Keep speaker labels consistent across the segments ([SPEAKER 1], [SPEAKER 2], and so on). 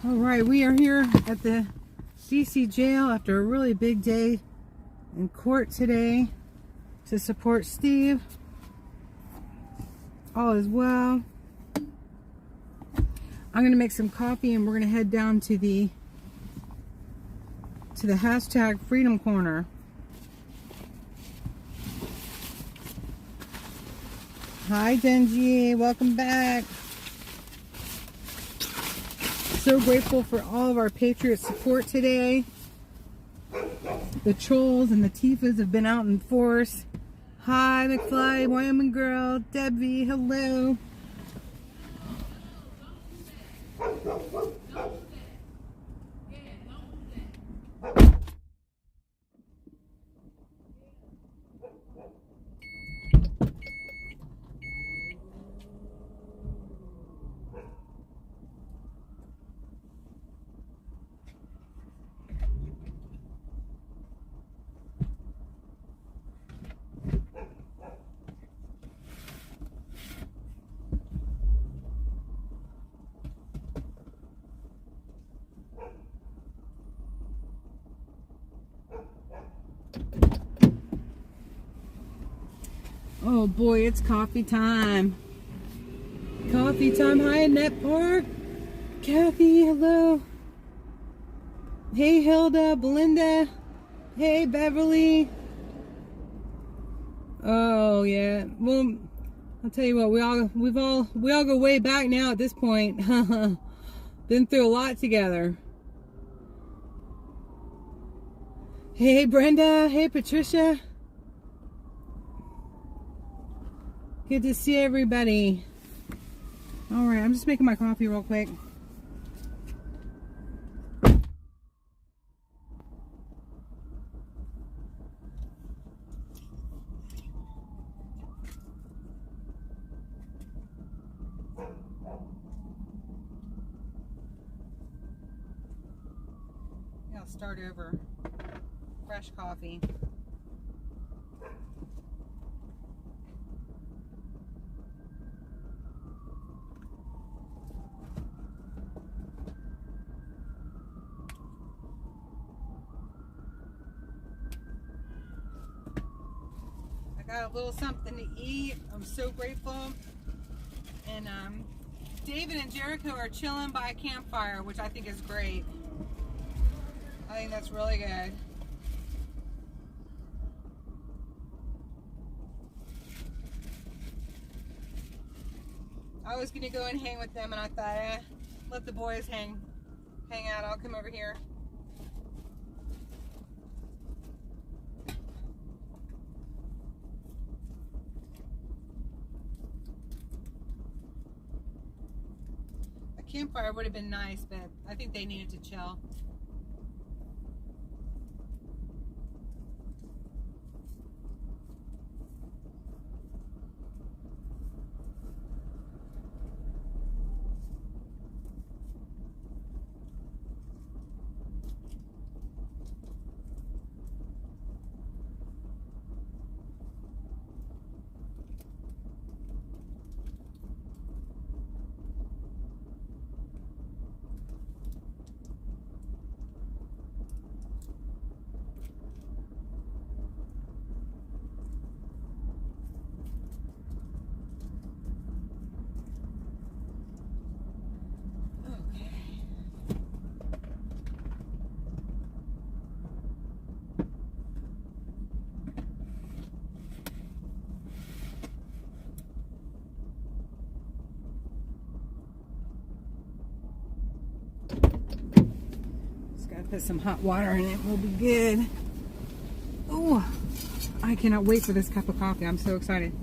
[SPEAKER 1] All right, we are here at the DC jail after a really big day in court today to support Steve. All is well. I'm gonna make some coffee and we're gonna head down to the hashtag Freedom Corner. Hi Denji, welcome back. So grateful for all of our Patriot support today. The trolls and the Tifas have been out in force. Hi McFly, Wyoming girl, Debbie, hello. Oh boy, it's coffee time. Coffee time. Hi, Annette Park. Kathy, hello. Hey, Hilda, Belinda. Hey, Beverly. Oh yeah. Well, I'll tell you what. We all go way back now at this point. Been through a lot together. Hey, Brenda. Hey, Patricia. Good to see everybody. All right, I'm just making my coffee real quick. I'll start over. Fresh coffee. Got a little something to eat. I'm so grateful. And David and Jericho are chilling by a campfire, which I think is great. I think that's really good. I was gonna go and hang with them, and I thought, let the boys hang out. I'll come over here. Campfire would have been nice, but I think they needed to chill. Put some hot water in it, we'll be good. Oh, I cannot wait for this cup of coffee. I'm so excited.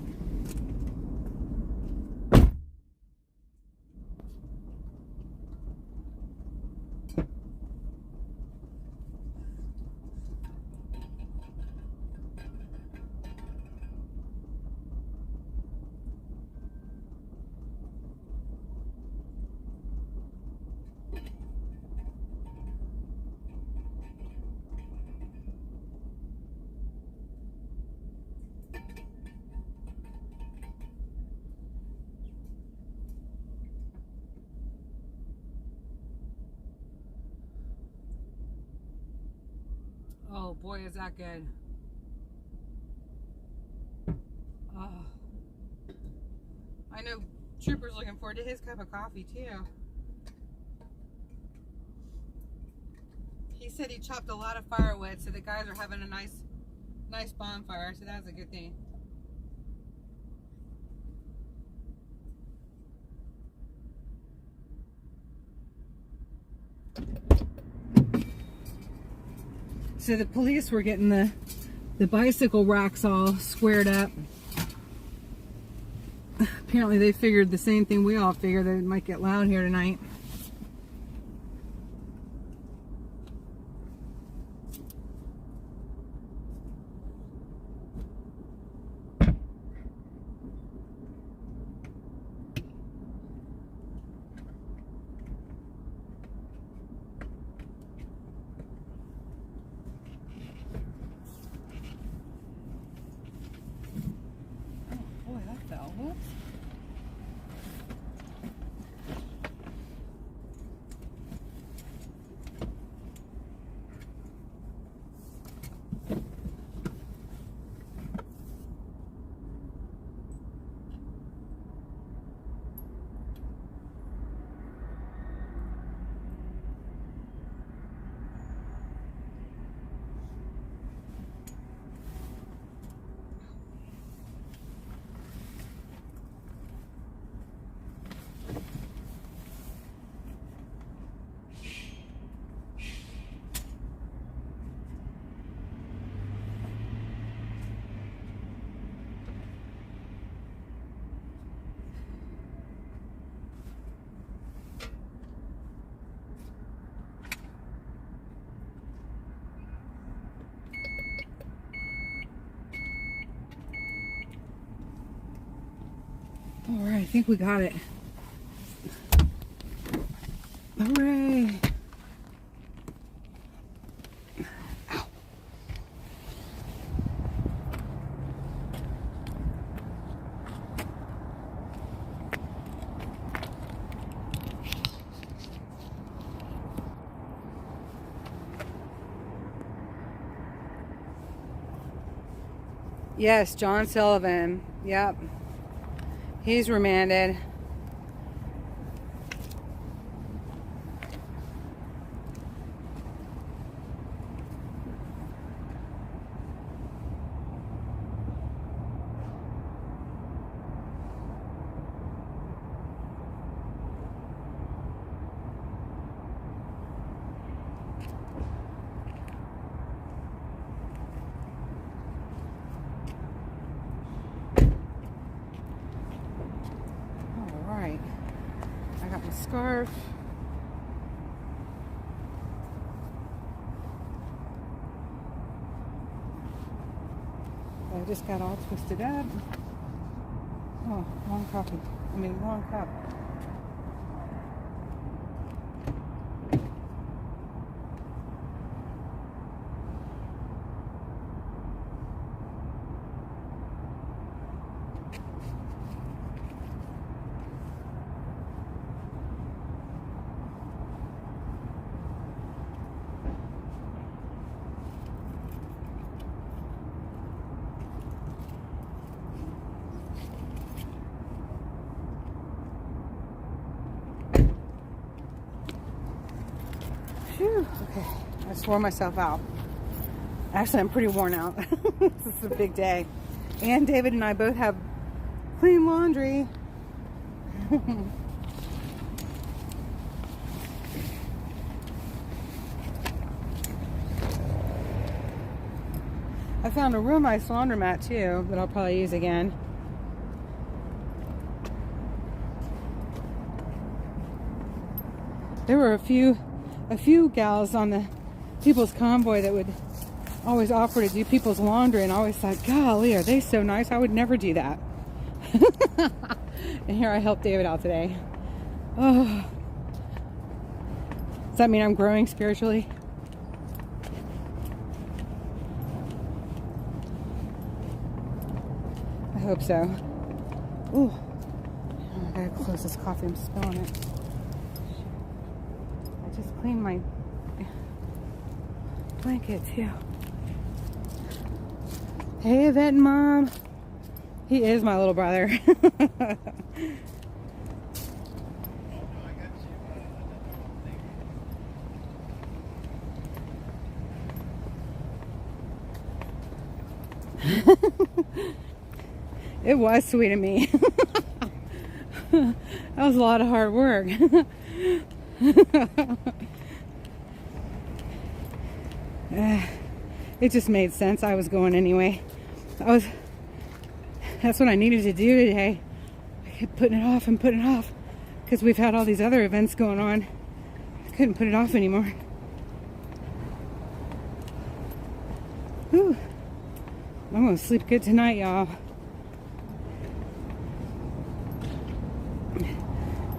[SPEAKER 1] Oh boy, is that good. Oh. I know Trooper's looking forward to his cup of coffee too. He said he chopped a lot of firewood, so the guys are having a nice bonfire, so that's a good thing. So the police were getting the bicycle racks all squared up. Apparently they figured the same thing we all figured, that it might get loud here tonight. All right, I think we got it. Hooray! Ow. Yes, John Sullivan. Yep. He's remanded. I got my scarf. I just got all twisted up. Oh, wrong coffee. Wrong cup. Phew. Okay, I just wore myself out. Actually, I'm pretty worn out. This is a big day. And David and I both have clean laundry. I found a real nice laundromat too that I'll probably use again. There were a few gals on the people's convoy that would always offer to do people's laundry, and I always thought, golly, are they so nice? I would never do that. And here I helped David out today. Oh, does that mean I'm growing spiritually? I hope so. Ooh, I gotta close this coffee. I'm spilling it. I just cleaned my blanket too. Hey, Yvette and Mom. He is my little brother. It was sweet of me. That was a lot of hard work. It just made sense. I was going anyway. That's what I needed to do today. I kept putting it off and putting it off because we've had all these other events going on. I couldn't put it off anymore. Whew. I'm gonna sleep good tonight, y'all.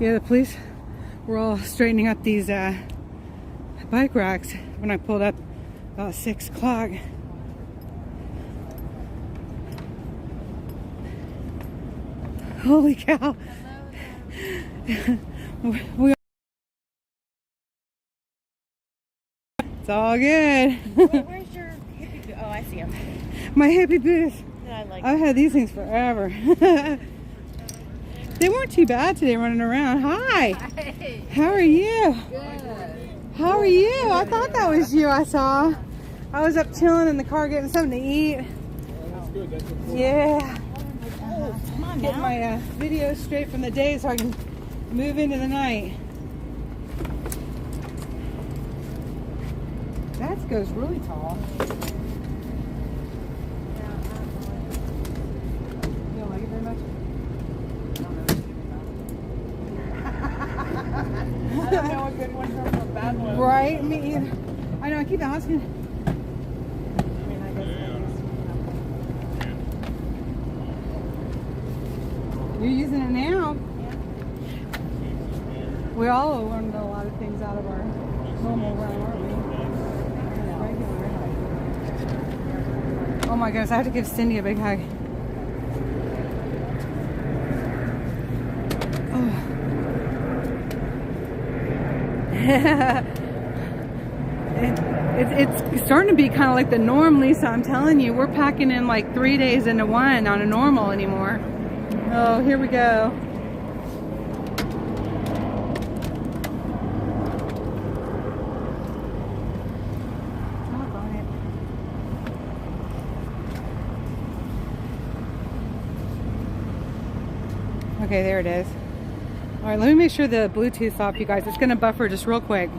[SPEAKER 1] Yeah, the police were all straightening up these bike racks when I pulled up about 6 o'clock. Holy cow. It's all good.
[SPEAKER 2] Where's your hippie booth? Oh, I see him.
[SPEAKER 1] My hippie booth.
[SPEAKER 2] I like
[SPEAKER 1] I've had these things forever. They weren't too bad today running around. Hi.
[SPEAKER 2] Hi.
[SPEAKER 1] How are you?
[SPEAKER 2] Good.
[SPEAKER 1] How are you? I thought that was you I saw. I was up chilling in the car getting something to eat.
[SPEAKER 3] That's good. That's important.
[SPEAKER 1] Yeah.
[SPEAKER 2] Come on
[SPEAKER 1] Get
[SPEAKER 2] now.
[SPEAKER 1] my videos straight from the day so I can move into the night. That goes really tall. You don't like it very much?
[SPEAKER 2] I don't know a good one from a bad one.
[SPEAKER 1] Right? Me either. I know, I keep asking.
[SPEAKER 2] I mean, I guess
[SPEAKER 1] You're using it now.
[SPEAKER 2] Yeah.
[SPEAKER 1] We all learned a lot of things out of our normal run, aren't we? Regular. Oh my goodness, I have to give Cindy a big hug. It's starting to be kind of like the norm, Lisa. I'm telling you, we're packing in like 3 days into one on a normal anymore. Oh, here we go. Okay, there it is. All right, let me make sure the Bluetooth's off, you guys. It's going to buffer just real quick.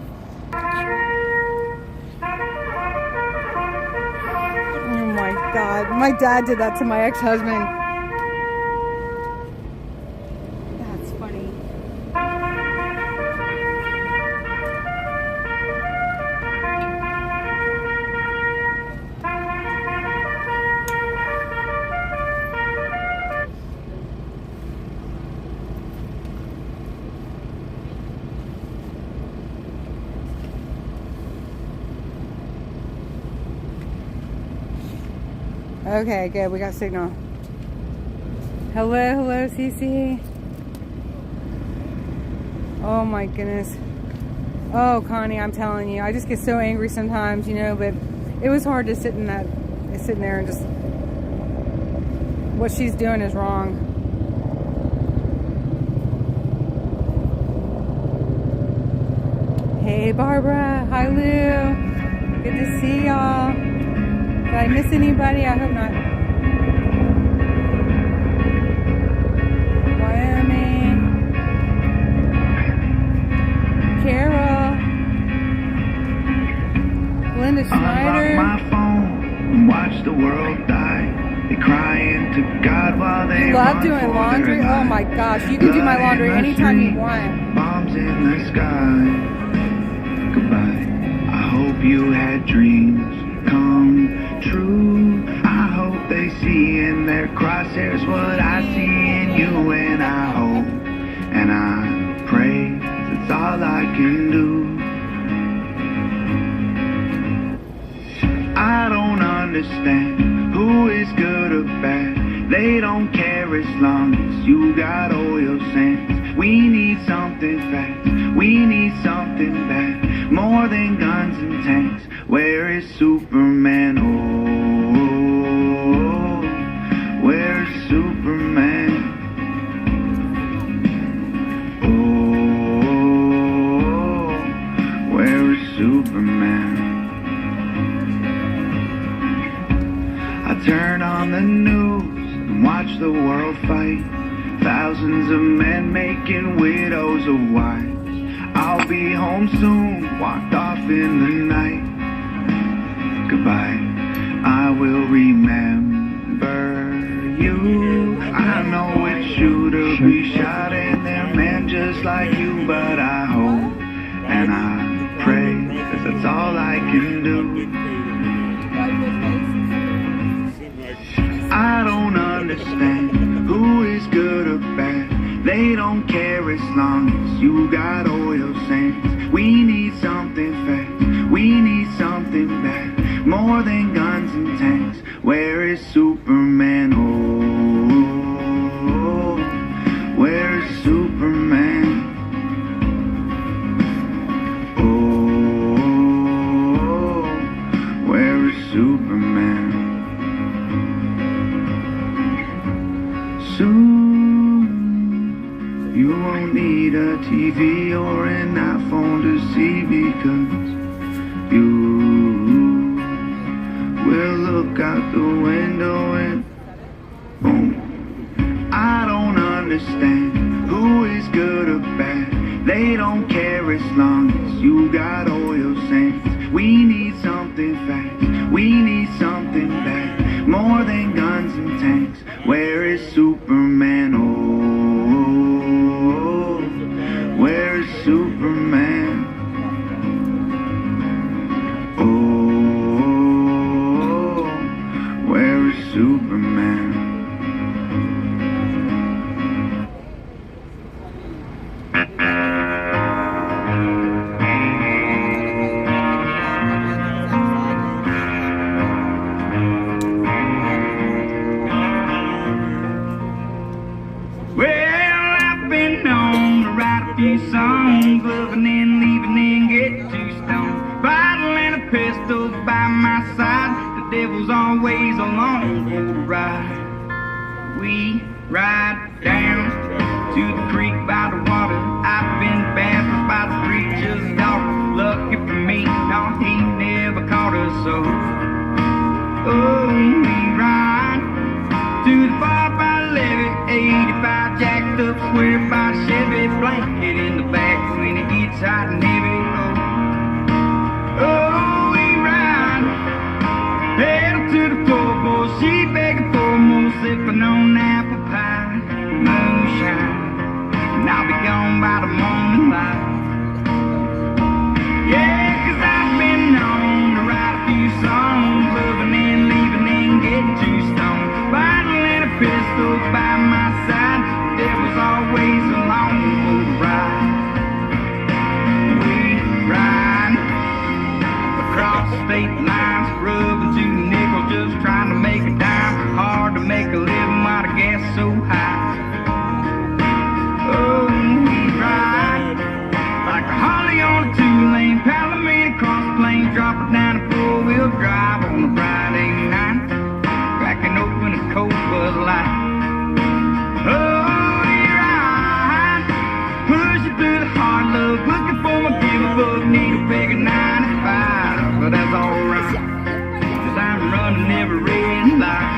[SPEAKER 1] Oh my God. My dad did that to my ex-husband. That's funny. Okay, good. We got signal. Hello, Cece. Oh my goodness. Oh, Connie, I'm telling you, I just get so angry sometimes, you know. But it was hard to sitting there and just. What she's doing is wrong. Hey, Barbara. Hi, Lou. Good to see y'all. Did I miss anybody? I hope not. Wyoming. Carol. Linda Schneider.
[SPEAKER 4] Unlock my phone and watch the world die. They crying to God while they
[SPEAKER 1] You love
[SPEAKER 4] run
[SPEAKER 1] doing
[SPEAKER 4] for
[SPEAKER 1] laundry?
[SPEAKER 4] their
[SPEAKER 1] Oh my
[SPEAKER 4] lives.
[SPEAKER 1] gosh. You can do my laundry
[SPEAKER 4] Blood in the
[SPEAKER 1] anytime you
[SPEAKER 4] street,
[SPEAKER 1] want.
[SPEAKER 4] Bombs in the sky. Goodbye. I hope you had dreams come true. I hope they see in their crosshairs what I see in you. And I hope and I pray, that's all I can do. I don't understand who is good or bad. They don't care as long as you got oil sands. We need something fast, we need something bad, more than guns and tanks. Where is Superman? Oh, turn on the news and watch the world fight. Thousands of men making widows of wives. I'll be home soon, walked off in the night. Goodbye, I will remember you. I know it's true to be shot and they're men just like you, but I hope and I pray, 'cause that's all I can do. I don't understand who is good or bad. They don't care as long as you got oil sands. We need something fast, we need something bad, more than guns and tanks. Where is Superman? Oh, where is Superman? Oh, where is Superman? Soon you won't need a TV or an iPhone to see, because you will look out the window and boom. I don't understand who is good or bad. They don't care as long as you got oil sands. We need something fast, we need something bad, more than guns and tanks. Where is Superman? Oh, where is Superman? Oh, where is Superman? Songs, loving and leaving and get too stoned. Bottle and a pistol by my side. The devil's always along for the ride. We ride down to the creek by the water. I've been baptized by the preacher's daughter. Lucky for me, no, he never caught us so. Oh, we ride to the bar by levee, 85 jacked up square by Chevy, blanket in the back when it gets hot and heavy. Oh, we ride, pedal to the floor, boy, she begging for more, sipping on apple pie, moonshine, and I'll be gone by the morning light. Yeah, 'cause I've been known to write a few songs, loving and leaving and getting too stoned. Bottle and a pistol by my side, the devil's always along for the ride. We ride across state lines, rubbing 2 nickels, just trying to make a dime. Hard to make a living while the gas so high. Oh, we ride like a Harley on a 2-lane, Palomino across the plains, drop it down a 4-wheel drive on a Friday night, cracking open a cold Bud Light. Oh, we ride, pushing through the hard love, looking for my give-a-fuck, need a bigger 95, but that's alright, 'cause I'm running every red light.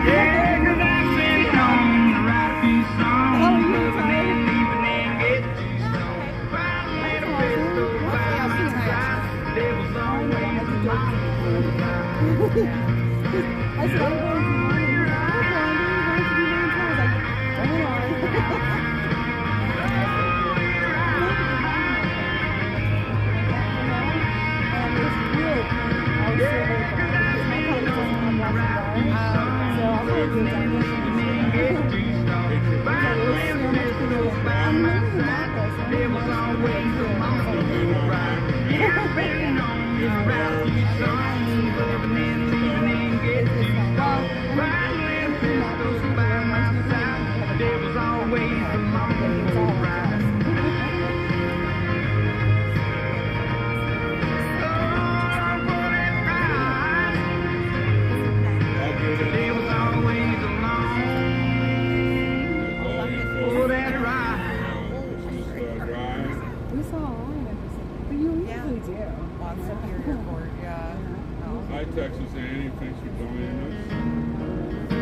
[SPEAKER 4] Yeah, 'cause I've been known to write a few songs, loving and leaving and getting too stoned. Bottle and a pistol by my side, devil's always along for the ride.
[SPEAKER 2] I said, I'm going to be
[SPEAKER 3] Texas, Annie. Thanks for joining us.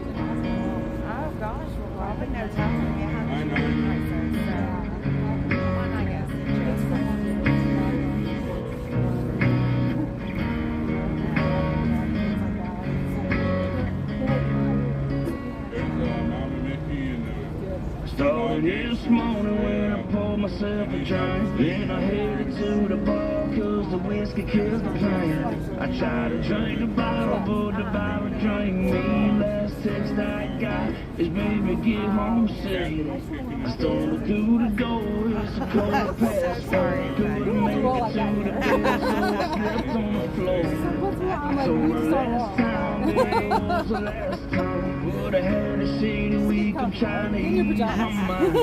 [SPEAKER 2] Oh gosh, well, Robin knows how to get
[SPEAKER 3] I know.
[SPEAKER 2] one, I guess.
[SPEAKER 3] There's Mama Mickey and
[SPEAKER 4] Started this morning when I poured myself a drink. Then I headed to the bar cause the whiskey kills the pain. I tried to drink the bottle but the bottle drank me. Last text I got is baby get home safe. I stumbled through the door, it's a cold pass. Couldn't make it to the bed so I slept on the floor. So last time, it was the last time. But I had a shady week, I'm trying to ease my mind.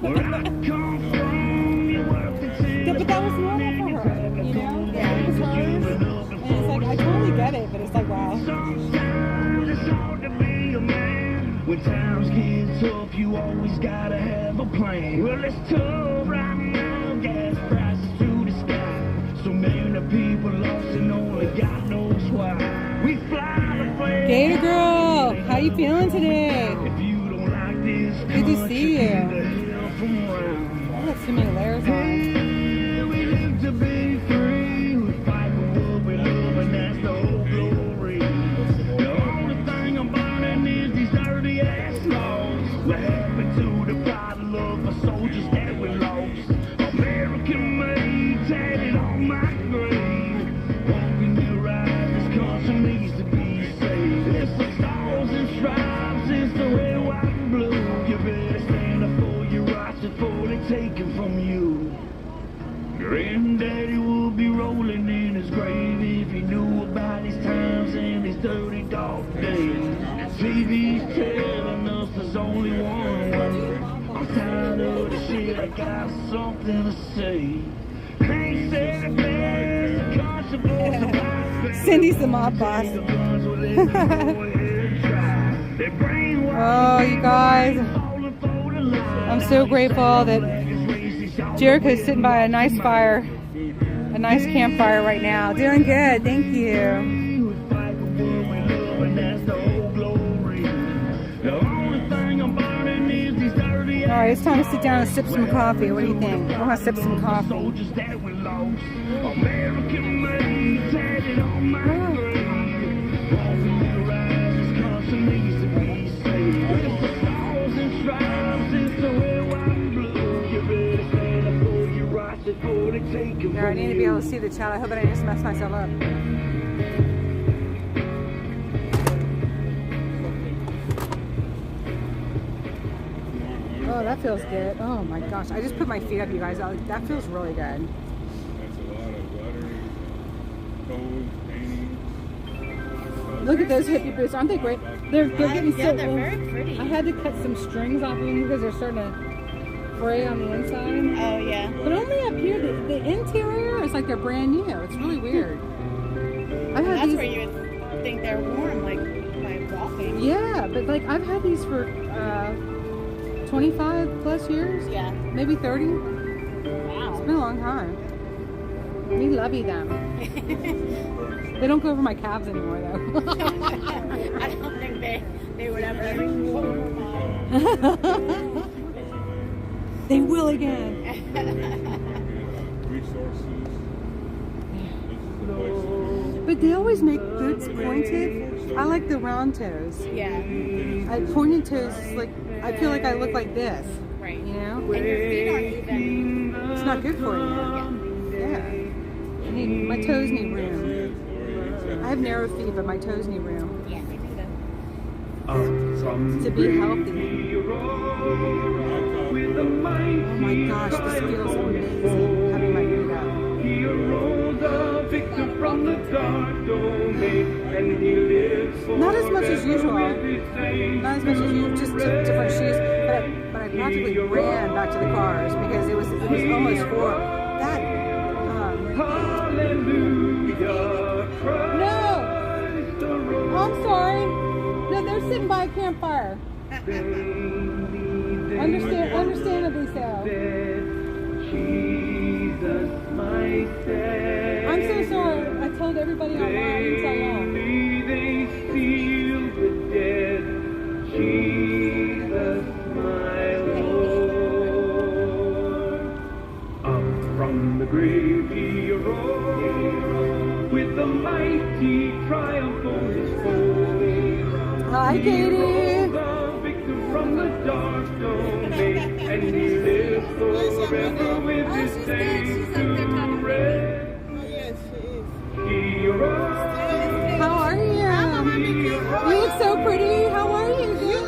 [SPEAKER 4] Where I come from, you worked until
[SPEAKER 2] But that was normal for her, you know? Yeah, it was hers. And it's like, I totally get it, but it's like, wow.
[SPEAKER 4] sometimes it's hard to be a man. When times get tough, you always gotta have a plan. Well, it's tough right now, gas prices through the sky. So many people lost and only God knows why. We fly the flag.
[SPEAKER 2] Gator girl, how you feeling today?
[SPEAKER 4] If you don't like this
[SPEAKER 2] Good to see you.
[SPEAKER 4] country, get the hell from around.
[SPEAKER 2] I got too many layers on.
[SPEAKER 4] Hey, we live to be free. We fight for what we love, and that's the whole glory. The only thing I'm burning is these dirty ass laws. What happened to the pride and love for soldiers that we lost? American made, tatted on my grave. Open your eyes, this country needs to be saved. It's the stars and stripes, it's the red, white, and blue. You better stand up for your rights before they take them from you. Granddaddy would be rolling in his grave if he knew about these times and these dirty dark days. TV's telling us there's only one way. I'm tired of the shit, I got something to say. Ain't said it best, conscious about
[SPEAKER 2] Cindy's the mob boss. Oh, you guys, I'm so grateful that Jericho's sitting by a nice fire, a nice campfire right now. Doing good, thank you. All right, it's time to sit down and sip some coffee. What do you think? I want to sip some coffee. Now I need to be able to see the chat. I hope I didn't just mess myself up. Oh, that feels good. Oh my gosh. I just put my feet up, you guys. That feels really good.
[SPEAKER 3] that's a lot of butter, toes, painting.
[SPEAKER 2] Look at those hippie boots. Aren't they great? They're getting so
[SPEAKER 5] they're
[SPEAKER 2] old.
[SPEAKER 5] very pretty.
[SPEAKER 2] I had to cut some strings off of them because they're starting to fray on the inside.
[SPEAKER 5] Oh yeah.
[SPEAKER 2] But only up here, the interior is like they're brand new. It's really weird. I've had
[SPEAKER 5] That's
[SPEAKER 2] these,
[SPEAKER 5] where you would think they're warm, like by walking.
[SPEAKER 2] yeah, but like I've had these for 25 plus years,
[SPEAKER 5] Yeah.
[SPEAKER 2] maybe 30. It's
[SPEAKER 5] Wow.
[SPEAKER 2] been a long time. We lovey them. They don't go over my calves anymore though.
[SPEAKER 5] I don't think they would ever.
[SPEAKER 2] They will again.
[SPEAKER 3] Resources. This is the place.
[SPEAKER 2] But they always make boots pointed. I like the round toes.
[SPEAKER 5] Yeah.
[SPEAKER 2] Pointed toes, like I feel like I look like this.
[SPEAKER 5] Right.
[SPEAKER 2] You know?
[SPEAKER 5] And your feet aren't even.
[SPEAKER 2] It's not good for you. Yeah. My toes need room. I have narrow feet, but my toes need room
[SPEAKER 5] Yeah, they do that.
[SPEAKER 2] to be healthy. Oh my gosh, this feels amazing. Having my feet up. Not as much as usual. Not as much as usual. Just different shoes. But I practically ran back to the cars because it was almost 4. That. No. Oh, I'm sorry. No, they're sitting by a campfire. Understandably so. I'm so sorry. I told everybody online. I didn't tell y'all.
[SPEAKER 4] They seal the dead, Jesus, my Lord. Up from the grave he arose, with the mighty triumph on his foe.
[SPEAKER 2] Hi, Katie.
[SPEAKER 4] The victor from the dark domain, and he lives forever with his saints to reign. He arose.
[SPEAKER 2] How are you? You look so pretty. How are you? You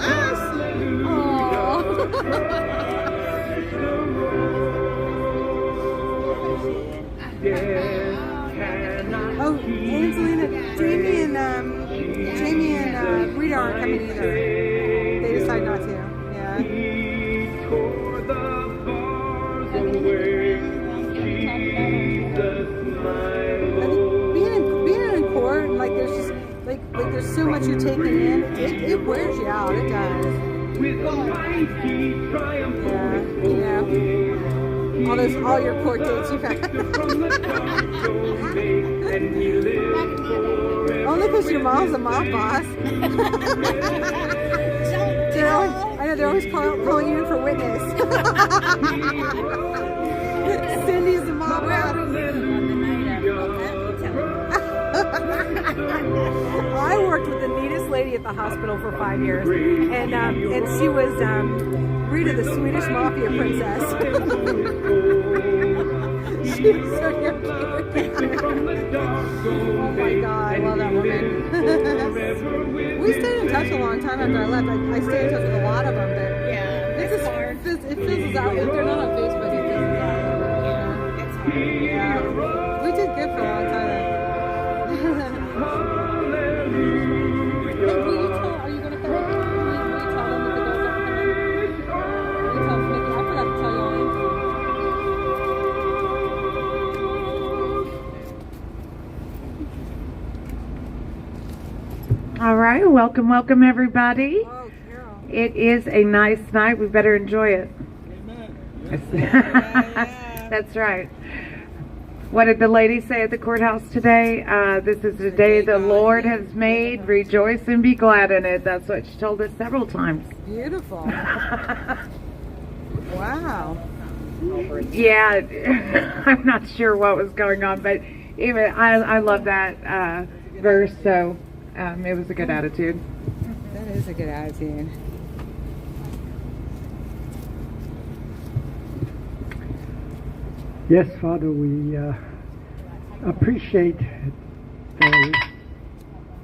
[SPEAKER 2] Oh, Angelina, Jamie and Rita aren't coming either. They decide not to. Yeah.
[SPEAKER 4] He tore the bars away. Jesus, my Lord.
[SPEAKER 2] Being in court, and like there's just like there's so much you're taking in. It wears you out. It does.
[SPEAKER 4] With a mighty triumph
[SPEAKER 2] Yeah. You know. All your court dates you've had. Only because your mom's a mob boss. I know they're always calling you in for witness. Cindy's the mob boss. I worked with the neatest lady at the hospital for 5 years, and she was Rita, the Swedish mafia princess. She was so cute. Oh my God, I love that woman. We stayed in touch a long time after I left. I stayed in touch with a lot of them, but
[SPEAKER 5] Yeah,
[SPEAKER 2] it fizzles out. If they're not on Facebook, it fizzles out.
[SPEAKER 5] it's hard.
[SPEAKER 2] Yeah. We did good for a long time. Are you going to come? Will you tell them that the girls aren't coming? Will you tell them, Mickey? I forgot to tell y'all.
[SPEAKER 6] All right, welcome everybody.
[SPEAKER 2] Oh, Carol.
[SPEAKER 6] It is a nice night. We better enjoy it. That's right. What did the lady say at the courthouse today? This is the day the Lord has made. Rejoice and be glad in it. That's what she told us several times.
[SPEAKER 2] Beautiful. Wow.
[SPEAKER 6] Yeah, I'm not sure what was going on, but even I love that verse, so it was a good attitude.
[SPEAKER 2] That is a good attitude.
[SPEAKER 7] Yes, Father, we appreciate the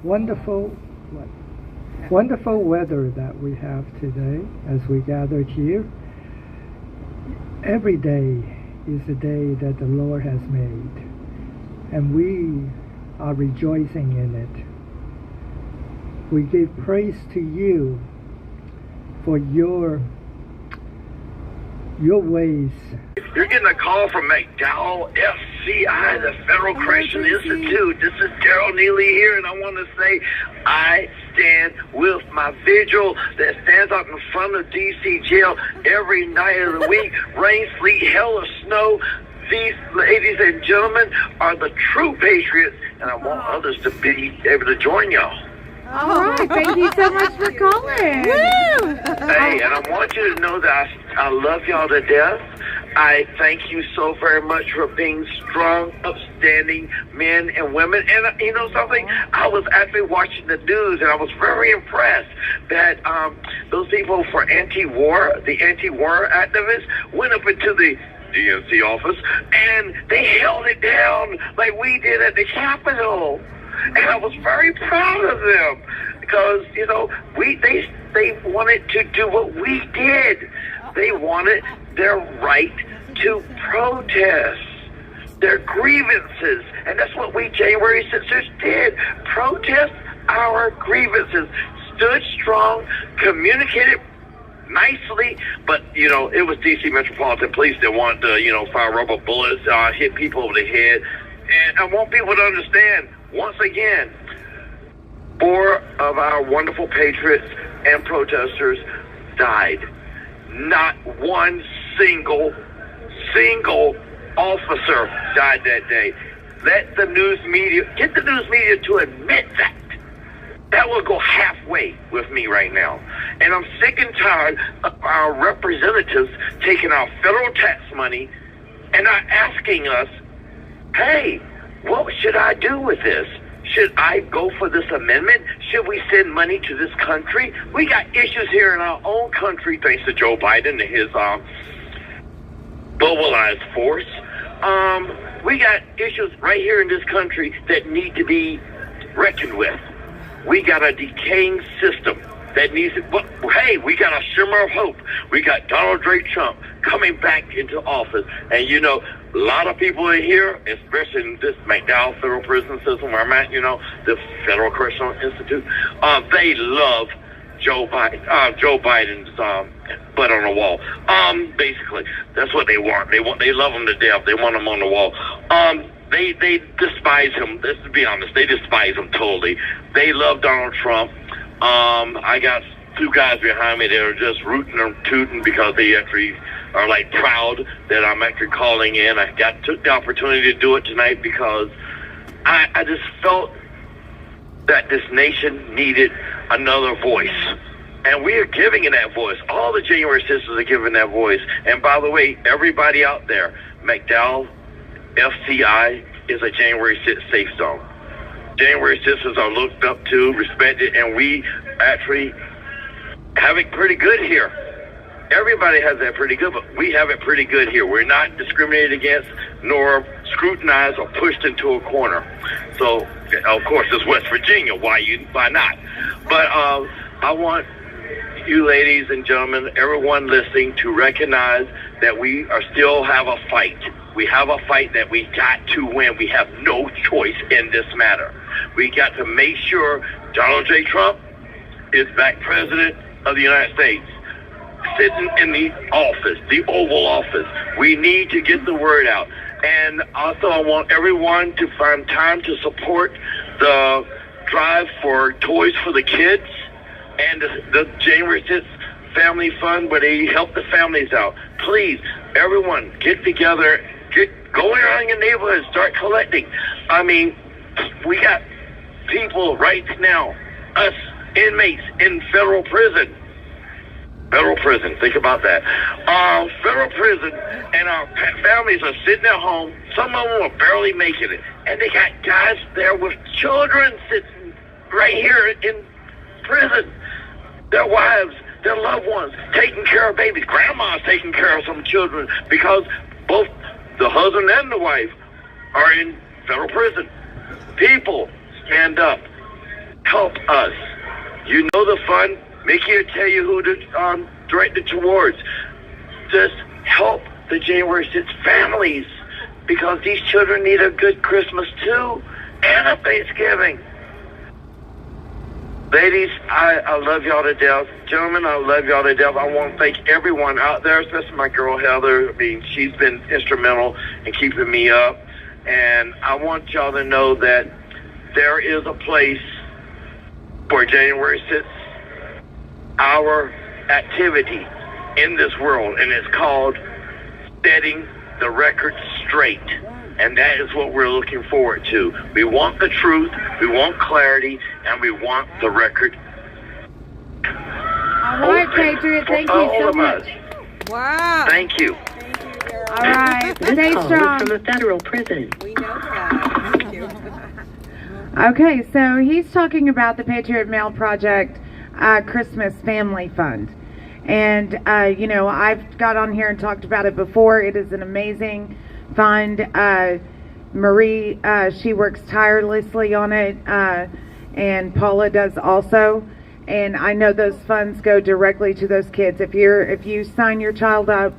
[SPEAKER 7] wonderful weather that we have today as we gathered here. Every day is a day that the Lord has made, and we are rejoicing in it. We give praise to you for your ways.
[SPEAKER 8] You're getting a call from McDowell FCI, the Federal Correction Institute. This is Daryl Neely here, and I want to say I stand with my Vigil that stands out in front of D.C. jail every night of the week, rain, sleet, hail, or snow. These ladies and gentlemen are the true patriots, and I want others to be able to join y'all.
[SPEAKER 6] All right, thank you so much for calling.
[SPEAKER 2] Woo!
[SPEAKER 8] Hey, and I want you to know that I love y'all to death. I thank you so very much for being strong, upstanding men and women. And you know something? I was actually watching the news, and I was very impressed that those people for anti-war, the anti-war activists, went up into the DNC office, and they held it down like we did at the Capitol. And I was very proud of them because, you know, they wanted to do what we did. They wanted their right to protest, their grievances. And that's what we January 6ers did. Protest our grievances. Stood strong, communicated nicely, but, you know, it was D.C. Metropolitan Police that wanted to, you know, fire rubber bullets, hit people over the head. And I want people to understand, once again, 4 of our wonderful patriots and protesters died. Not one single officer died that day. Let the news media, get the news media to admit that. That will go halfway with me right now. And I'm sick and tired of our representatives taking our federal tax money and not asking us, hey, what should I do with this? Should I go for this amendment? Should we send money to this country? We got issues here in our own country, thanks to Joe Biden and his mobilized force. We got issues right here in this country that need to be reckoned with. We got a decaying system that needs to, well, hey, we got a shimmer of hope. We got Donald J. Trump coming back into office. And, you know, a lot of people in here, especially in this McDowell federal prison system where I'm at, you know, the Federal Correctional Institute, they love Joe Biden's butt on the wall. Basically, that's what they want. They love him to death. They want him on the wall. They despise him. Let's be honest. They despise him totally. They love Donald Trump. I got two guys behind me that are just rooting and tooting because they actually are like proud that I'm actually calling in. I took the opportunity to do it tonight because I just felt that this nation needed another voice. And we are giving it that voice. All the January sisters are giving that voice. And by the way, everybody out there, McDowell, FCI is a January 6th safe zone. January sisters are looked up to, respected, and we actually have it pretty good here. Everybody has that pretty good, but we have it pretty good here. We're not discriminated against, nor scrutinized or pushed into a corner. So, of course, it's West Virginia. Why not? But I want you ladies and gentlemen, everyone listening, to recognize that we still have a fight. We have a fight that we got to win. We have no choice in this matter. We got to make sure Donald J. Trump is back president of the United States, sitting in the office, the Oval Office. We need to get the word out. And also I want everyone to find time to support the drive for toys for the kids and the January 6th Family Fund where they help the families out. Please, everyone, get together, go around your neighborhood, start collecting. I mean, we got people right now, us inmates in federal prison. Federal prison, think about that. Federal prison, and our families are sitting at home. Some of them are barely making it. And they got guys there with children sitting right here in prison. Their wives, their loved ones, taking care of babies. Grandma's taking care of some children because both the husband and the wife are in federal prison. People, stand up. Help us. You know the fund. Mickey will tell you who to direct it towards. Just help the January 6th families because these children need a good Christmas too and a Thanksgiving. Ladies, I love y'all to death. Gentlemen, I love y'all to death. I want to thank everyone out there, especially my girl Heather. I mean, she's been instrumental in keeping me up. And I want y'all to know that there is a place for January 6th, our activity in this world, and it's called setting the record straight. And that is what we're looking forward to. We want the truth, we want clarity, and we want the record.
[SPEAKER 6] All right, Patriot, thank you so much.
[SPEAKER 1] Wow.
[SPEAKER 8] Thank you.
[SPEAKER 6] All right, stay strong.
[SPEAKER 9] From a federal prison.
[SPEAKER 1] We know that. Thank you.
[SPEAKER 6] Okay, so he's talking about the Patriot Mail Project Christmas Family Fund. And, you know, I've got on here and talked about it before. It is an amazing fund. Marie, she works tirelessly on it, and Paula does also. And I know those funds go directly to those kids. If you sign your child up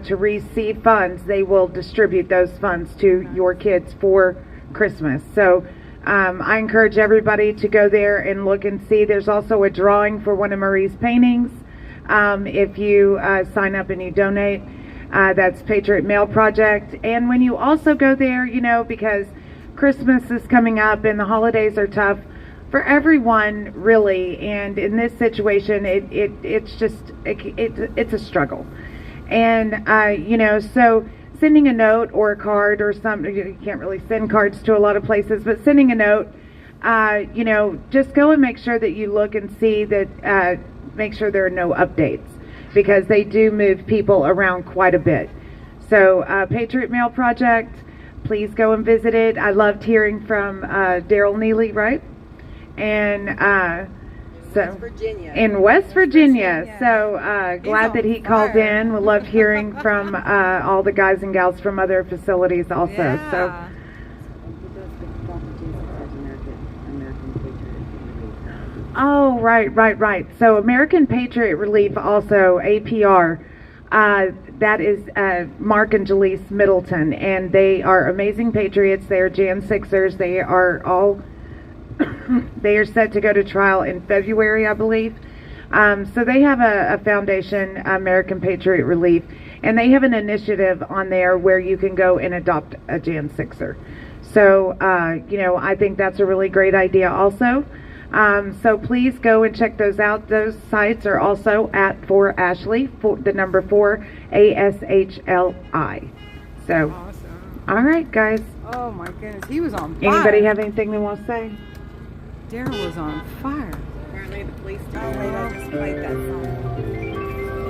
[SPEAKER 6] to receive funds, they will distribute those funds to your kids for Christmas. So I encourage everybody to go there and look and see. There's also a drawing for one of Marie's paintings. If you sign up and you donate, that's Patriot Mail Project. And when you also go there, you know, because Christmas is coming up and the holidays are tough for everyone, really. And in this situation, it's a struggle. And, you know, so sending a note or a card or something. You can't really send cards to a lot of places, but sending a note, just go and make sure that you look and see that, make sure there are no updates, because they do move people around quite a bit. So Patriot Mail Project, please go and visit it. I loved hearing from Daryl Neely, right? And in West Virginia. So glad that he called in. We loved hearing from all the guys and gals from other facilities also.
[SPEAKER 1] Yeah.
[SPEAKER 6] So. Oh, right. So American Patriot Relief also, APR, that is Mark and Jaleese Middleton, and they are amazing patriots. They are Jan 6ers. They are all they are set to go to trial in February, I believe. So they have a foundation, American Patriot Relief, and they have an initiative on there where you can go and adopt a Jan 6er. So, I think that's a really great idea also. So please go and check those out. Those sites are also at 4Ashley, the number 4, ASHLI. So,
[SPEAKER 1] Awesome.
[SPEAKER 6] All right, guys.
[SPEAKER 1] Oh my goodness, he was on fire.
[SPEAKER 6] Anybody have anything they want to say?
[SPEAKER 1] Daryl was on fire.
[SPEAKER 2] Apparently the police did. Oh, wait, I just played that song.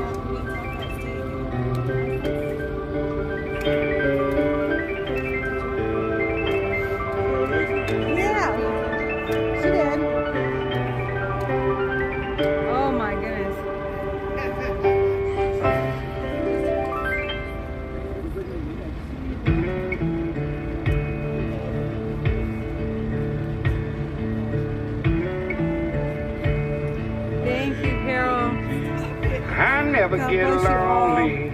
[SPEAKER 1] Yeah, she did. Oh my goodness. Thank you, Carol.
[SPEAKER 9] I never
[SPEAKER 1] God
[SPEAKER 9] get
[SPEAKER 1] bless you all.
[SPEAKER 9] lonely.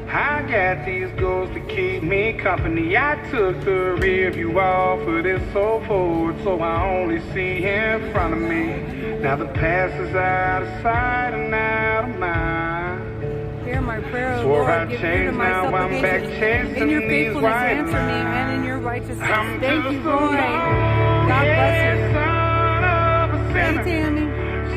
[SPEAKER 9] I got these goals to keep me company. I took the rear view off of this so forward, so I only see in front of me. Now the past is out of sight and out of mind.
[SPEAKER 1] Hear my prayer, O
[SPEAKER 9] Swore
[SPEAKER 1] Lord,
[SPEAKER 9] I'd
[SPEAKER 1] give ear to
[SPEAKER 9] change,
[SPEAKER 1] my
[SPEAKER 9] now I'm back
[SPEAKER 1] supplication.
[SPEAKER 9] chasing
[SPEAKER 1] In your
[SPEAKER 9] these
[SPEAKER 1] faithfulness,
[SPEAKER 9] white
[SPEAKER 1] answer me,
[SPEAKER 9] lines.
[SPEAKER 1] and in your righteousness.
[SPEAKER 9] I'm
[SPEAKER 1] Thank you,
[SPEAKER 9] just a
[SPEAKER 1] Roy. God
[SPEAKER 9] long-haired
[SPEAKER 1] bless
[SPEAKER 9] son of a
[SPEAKER 1] you. Hey,
[SPEAKER 9] sinner,
[SPEAKER 1] Tammy.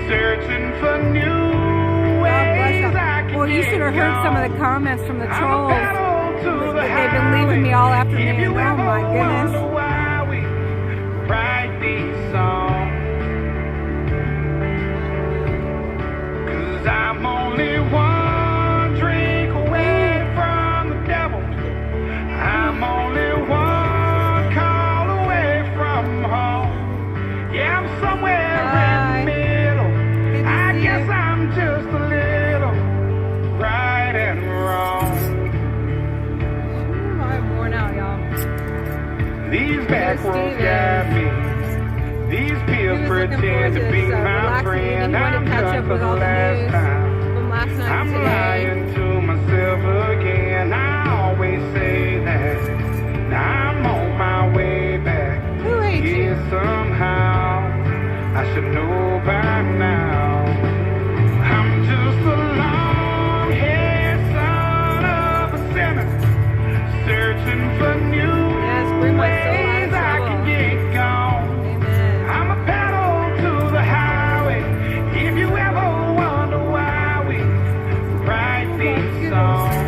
[SPEAKER 9] searching for new
[SPEAKER 1] God bless
[SPEAKER 9] ways
[SPEAKER 1] you.
[SPEAKER 9] I can
[SPEAKER 1] Well, you should have heard some of the comments from the trolls. They've been leaving me all afternoon. Oh my goodness.
[SPEAKER 9] Why we write these songs? 'Cause I'm only one drink away from the devil. I'm only one call away from home. Yeah, I'm somewhere in the middle.
[SPEAKER 1] Good to
[SPEAKER 9] I
[SPEAKER 1] see
[SPEAKER 9] guess
[SPEAKER 1] you.
[SPEAKER 9] I'm just a little right and wrong.
[SPEAKER 1] I'm worn out, y'all.
[SPEAKER 9] These back roads got me. These pills
[SPEAKER 1] He was looking forward
[SPEAKER 9] pretend
[SPEAKER 1] to
[SPEAKER 9] to be
[SPEAKER 1] this,
[SPEAKER 9] my
[SPEAKER 1] relaxing
[SPEAKER 9] friend.
[SPEAKER 1] evening. He wanted
[SPEAKER 9] I'm
[SPEAKER 1] to catch
[SPEAKER 9] done
[SPEAKER 1] up
[SPEAKER 9] for
[SPEAKER 1] with
[SPEAKER 9] the
[SPEAKER 1] all the
[SPEAKER 9] last
[SPEAKER 1] news
[SPEAKER 9] time.
[SPEAKER 1] from last night
[SPEAKER 9] I'm
[SPEAKER 1] and today.
[SPEAKER 9] lying to myself again. I always say that. Now I'm on my way back.
[SPEAKER 1] Who ate you?
[SPEAKER 9] Yeah, somehow I should know by now. I'm just a long-haired son of a sinner, searching for new
[SPEAKER 1] Yes, bring my soul out of
[SPEAKER 9] ways I
[SPEAKER 1] trouble.
[SPEAKER 9] can get gone.
[SPEAKER 1] Amen.
[SPEAKER 9] I'm a pedal to the highway. If you ever wonder why we write these songs,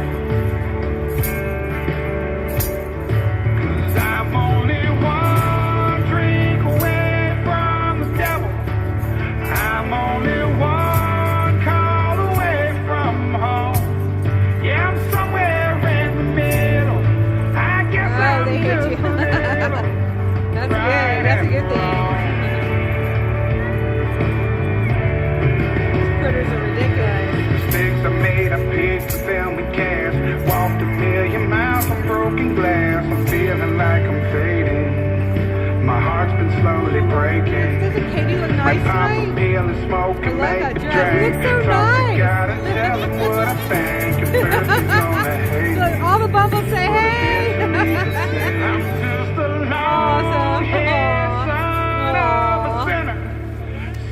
[SPEAKER 9] 'cause I'm only one drink away from the devil. I'm only one call away from home. Yeah, I'm somewhere in the middle. I guess
[SPEAKER 1] Oh,
[SPEAKER 9] I'm
[SPEAKER 1] they hate
[SPEAKER 9] just
[SPEAKER 1] you.
[SPEAKER 9] a little
[SPEAKER 1] That's good. That's a good thing. These critters are ridiculous.
[SPEAKER 9] Mistakes I made, I paid for them with cash. Walked a million miles on broken glass. I'm feeling like I'm fading. My heart's been slowly breaking.
[SPEAKER 1] Doesn't Katie look
[SPEAKER 9] My
[SPEAKER 1] nice
[SPEAKER 9] pop a
[SPEAKER 1] tonight?
[SPEAKER 9] pill and smoke
[SPEAKER 1] I
[SPEAKER 9] and
[SPEAKER 1] love
[SPEAKER 9] make
[SPEAKER 1] that
[SPEAKER 9] a
[SPEAKER 1] dress.
[SPEAKER 9] drink.
[SPEAKER 1] You look so
[SPEAKER 9] It's
[SPEAKER 1] nice.
[SPEAKER 9] gotta tell them what I think. If Thursday's gonna hate
[SPEAKER 1] So
[SPEAKER 9] me.
[SPEAKER 1] all the bubbles say hey.
[SPEAKER 9] I'm just a long-haired son of a sinner,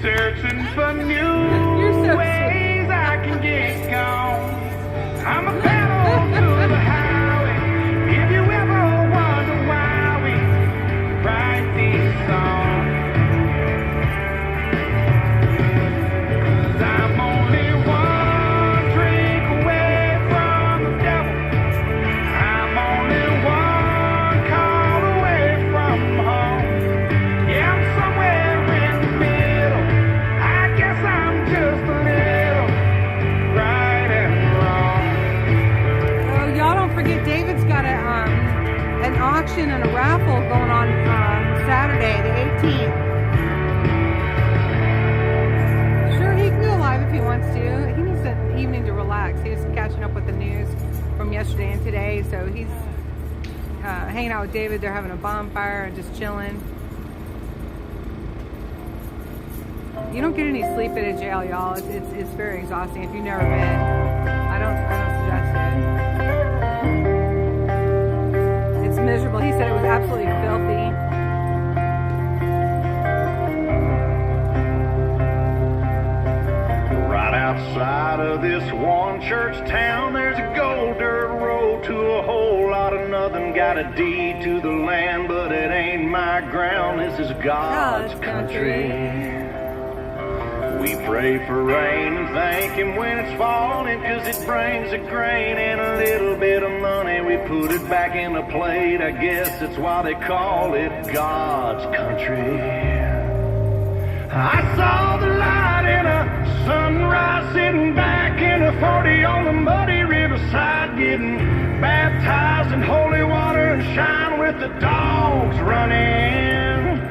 [SPEAKER 9] searching for
[SPEAKER 1] You're so
[SPEAKER 9] new ways I can get gone. I'm a pedal to the highway. If you ever wonder why we write these songs, 'cause I'm only one drink away
[SPEAKER 2] auction and a raffle going on Saturday, the 18th. Sure, he can go live if he wants to. He needs an evening to relax. He's catching up with the news from yesterday and today, so he's hanging out with David. They're having a bonfire and just chilling. You don't get any sleep at a jail, y'all. It's very exhausting. If you've never been, I don't suggest it. It's miserable. He said it was absolutely filthy.
[SPEAKER 9] Right outside of this one church town, there's a gold dirt road to a whole lot of nothing. Got a deed to the land, but it ain't my ground. This is God's country. We pray for rain and thank Him when it's falling, 'cause it brings a grain and a little bit of money. We put it back in the plate, I guess that's why they call it God's country. I saw the light in a sunrise, sitting back in a 40 on the muddy riverside, getting baptized in holy water and shine with the dogs running.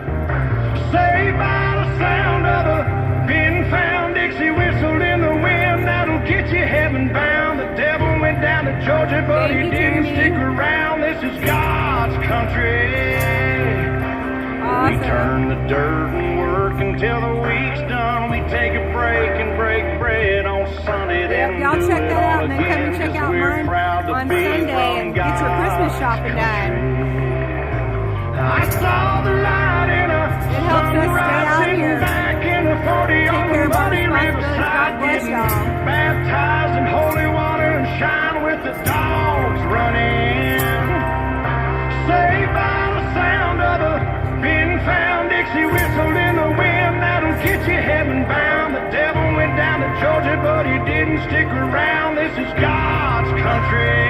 [SPEAKER 9] Saved by the sound of a been found Dixie whistle in the wind, that'll get you heaven bound. The devil went down to Georgia, but he didn't stick around. This is God's country. We turn the dirt and work until the week's done. We take a break and break bread on Sunday. Then
[SPEAKER 2] y'all
[SPEAKER 9] do
[SPEAKER 2] check
[SPEAKER 9] it
[SPEAKER 2] that
[SPEAKER 9] all
[SPEAKER 2] out and then come
[SPEAKER 9] again,
[SPEAKER 2] and check
[SPEAKER 9] 'cause
[SPEAKER 2] out
[SPEAKER 9] we're
[SPEAKER 2] mine
[SPEAKER 9] proud to
[SPEAKER 2] on
[SPEAKER 9] be
[SPEAKER 2] Sunday
[SPEAKER 9] from
[SPEAKER 2] and get your Christmas
[SPEAKER 9] God's
[SPEAKER 2] shopping done.
[SPEAKER 9] I saw the light in a
[SPEAKER 2] It helps us stay out here.
[SPEAKER 9] back in the 40
[SPEAKER 2] Take
[SPEAKER 9] on
[SPEAKER 2] care
[SPEAKER 9] the
[SPEAKER 2] of our
[SPEAKER 9] muddy
[SPEAKER 2] responsibilities. God
[SPEAKER 9] riverside,
[SPEAKER 2] bless
[SPEAKER 9] getting
[SPEAKER 2] y'all.
[SPEAKER 9] baptized in holy water and shine with the dogs running. Saved by the sound of a been found Dixie whistle in the wind, that'll get you heaven bound. The devil went down to Georgia, but he didn't stick around. This is God's country.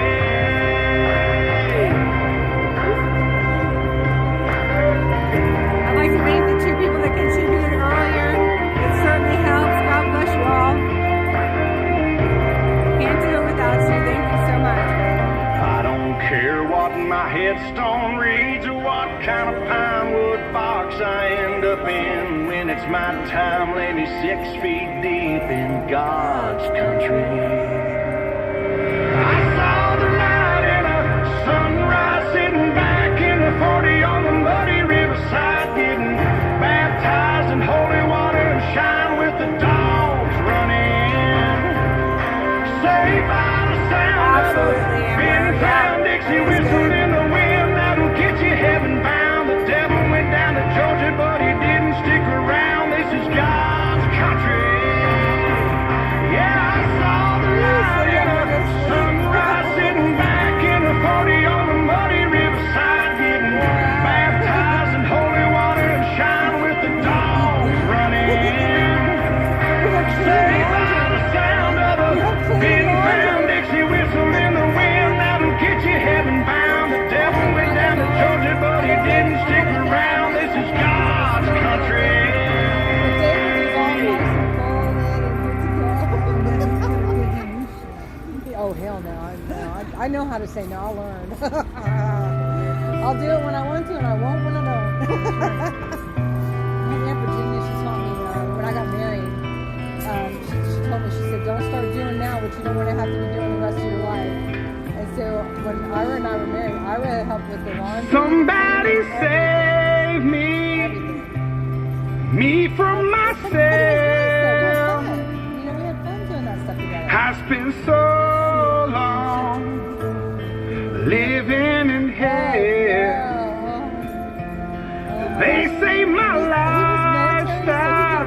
[SPEAKER 2] I'd like to thank the two people that contributed earlier. It certainly helps. God bless you all. Can't do it without you. Thank you so much.
[SPEAKER 9] I don't care what my headstone reads or what kind of pine wood box I end up in. When it's my time, lay me 6 feet deep in God's country. I saw the light in a sunrise, sitting back in the 40 on the muddy riverside, getting baptized in holy water and shine with the dogs running. Saved by the sound of a been found Dixie whistle in the wind, that'll get you heaven bound. The devil went down to Georgia, but he didn't stick around. This is God's country. Yeah, I saw the light in a sunrise, sitting back in the 40 on the muddy riverside, getting baptized in holy water and shine with the dogs running. Saved by the sound of a been found Dixie whistle in the wind, that'll get you heaven bound. The devil went down to Georgia, but he didn't stick around. This is God's country.
[SPEAKER 2] Oh, hell no. I know how to say no. I'll learn. I'll do it when I want to, and I won't when I don't. My Aunt Virginia, she taught me when I got married. She told me, she said, don't start doing now what you don't want to have to be doing the rest of your life. And so when Ira and I were married, Ira helped with the laundry.
[SPEAKER 9] Somebody save me, me from myself.
[SPEAKER 2] We had fun doing that stuff together.
[SPEAKER 9] I spent so long living in hell. They say my lifestyle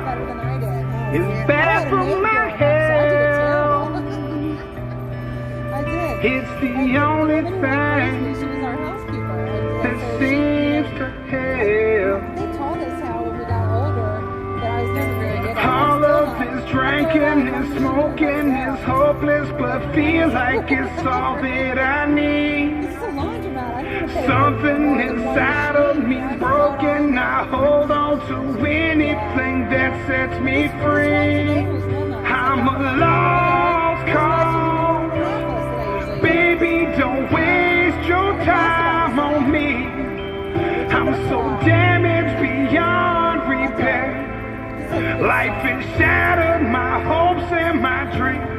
[SPEAKER 9] is bad for my health.
[SPEAKER 2] I did.
[SPEAKER 9] It's the only thing
[SPEAKER 2] She was our housekeeper.
[SPEAKER 9] that seems to help.
[SPEAKER 2] They taught us how when we got older, but I was never very good at it.
[SPEAKER 9] All of this drinking and smoking is hopeless, but feel like it's all that I need.
[SPEAKER 2] This is a laundromat. I don't want to pay
[SPEAKER 9] Something inside of me's broken. I hold on to anything that sets me free. I'm a lost cause. Baby, don't waste your time on me. Life has shattered my hopes and my dreams.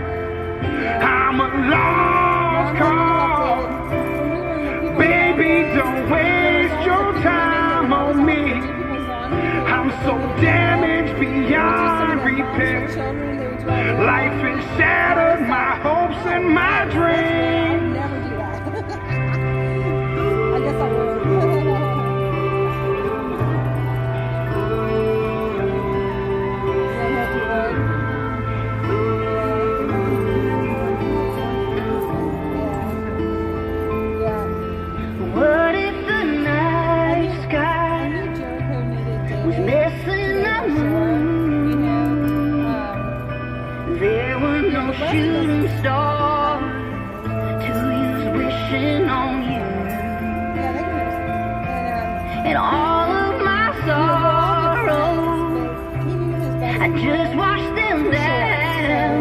[SPEAKER 9] I'm a lost cause. Baby, don't waste your time on me. I'm so damaged beyond repair. Life has shattered my hopes and my dreams.
[SPEAKER 2] Never do that. I guess I would.
[SPEAKER 10] What if the night sky was missing the moon? There were no shooting stars to use wishing on you. And all of my sorrows, I just washed them down.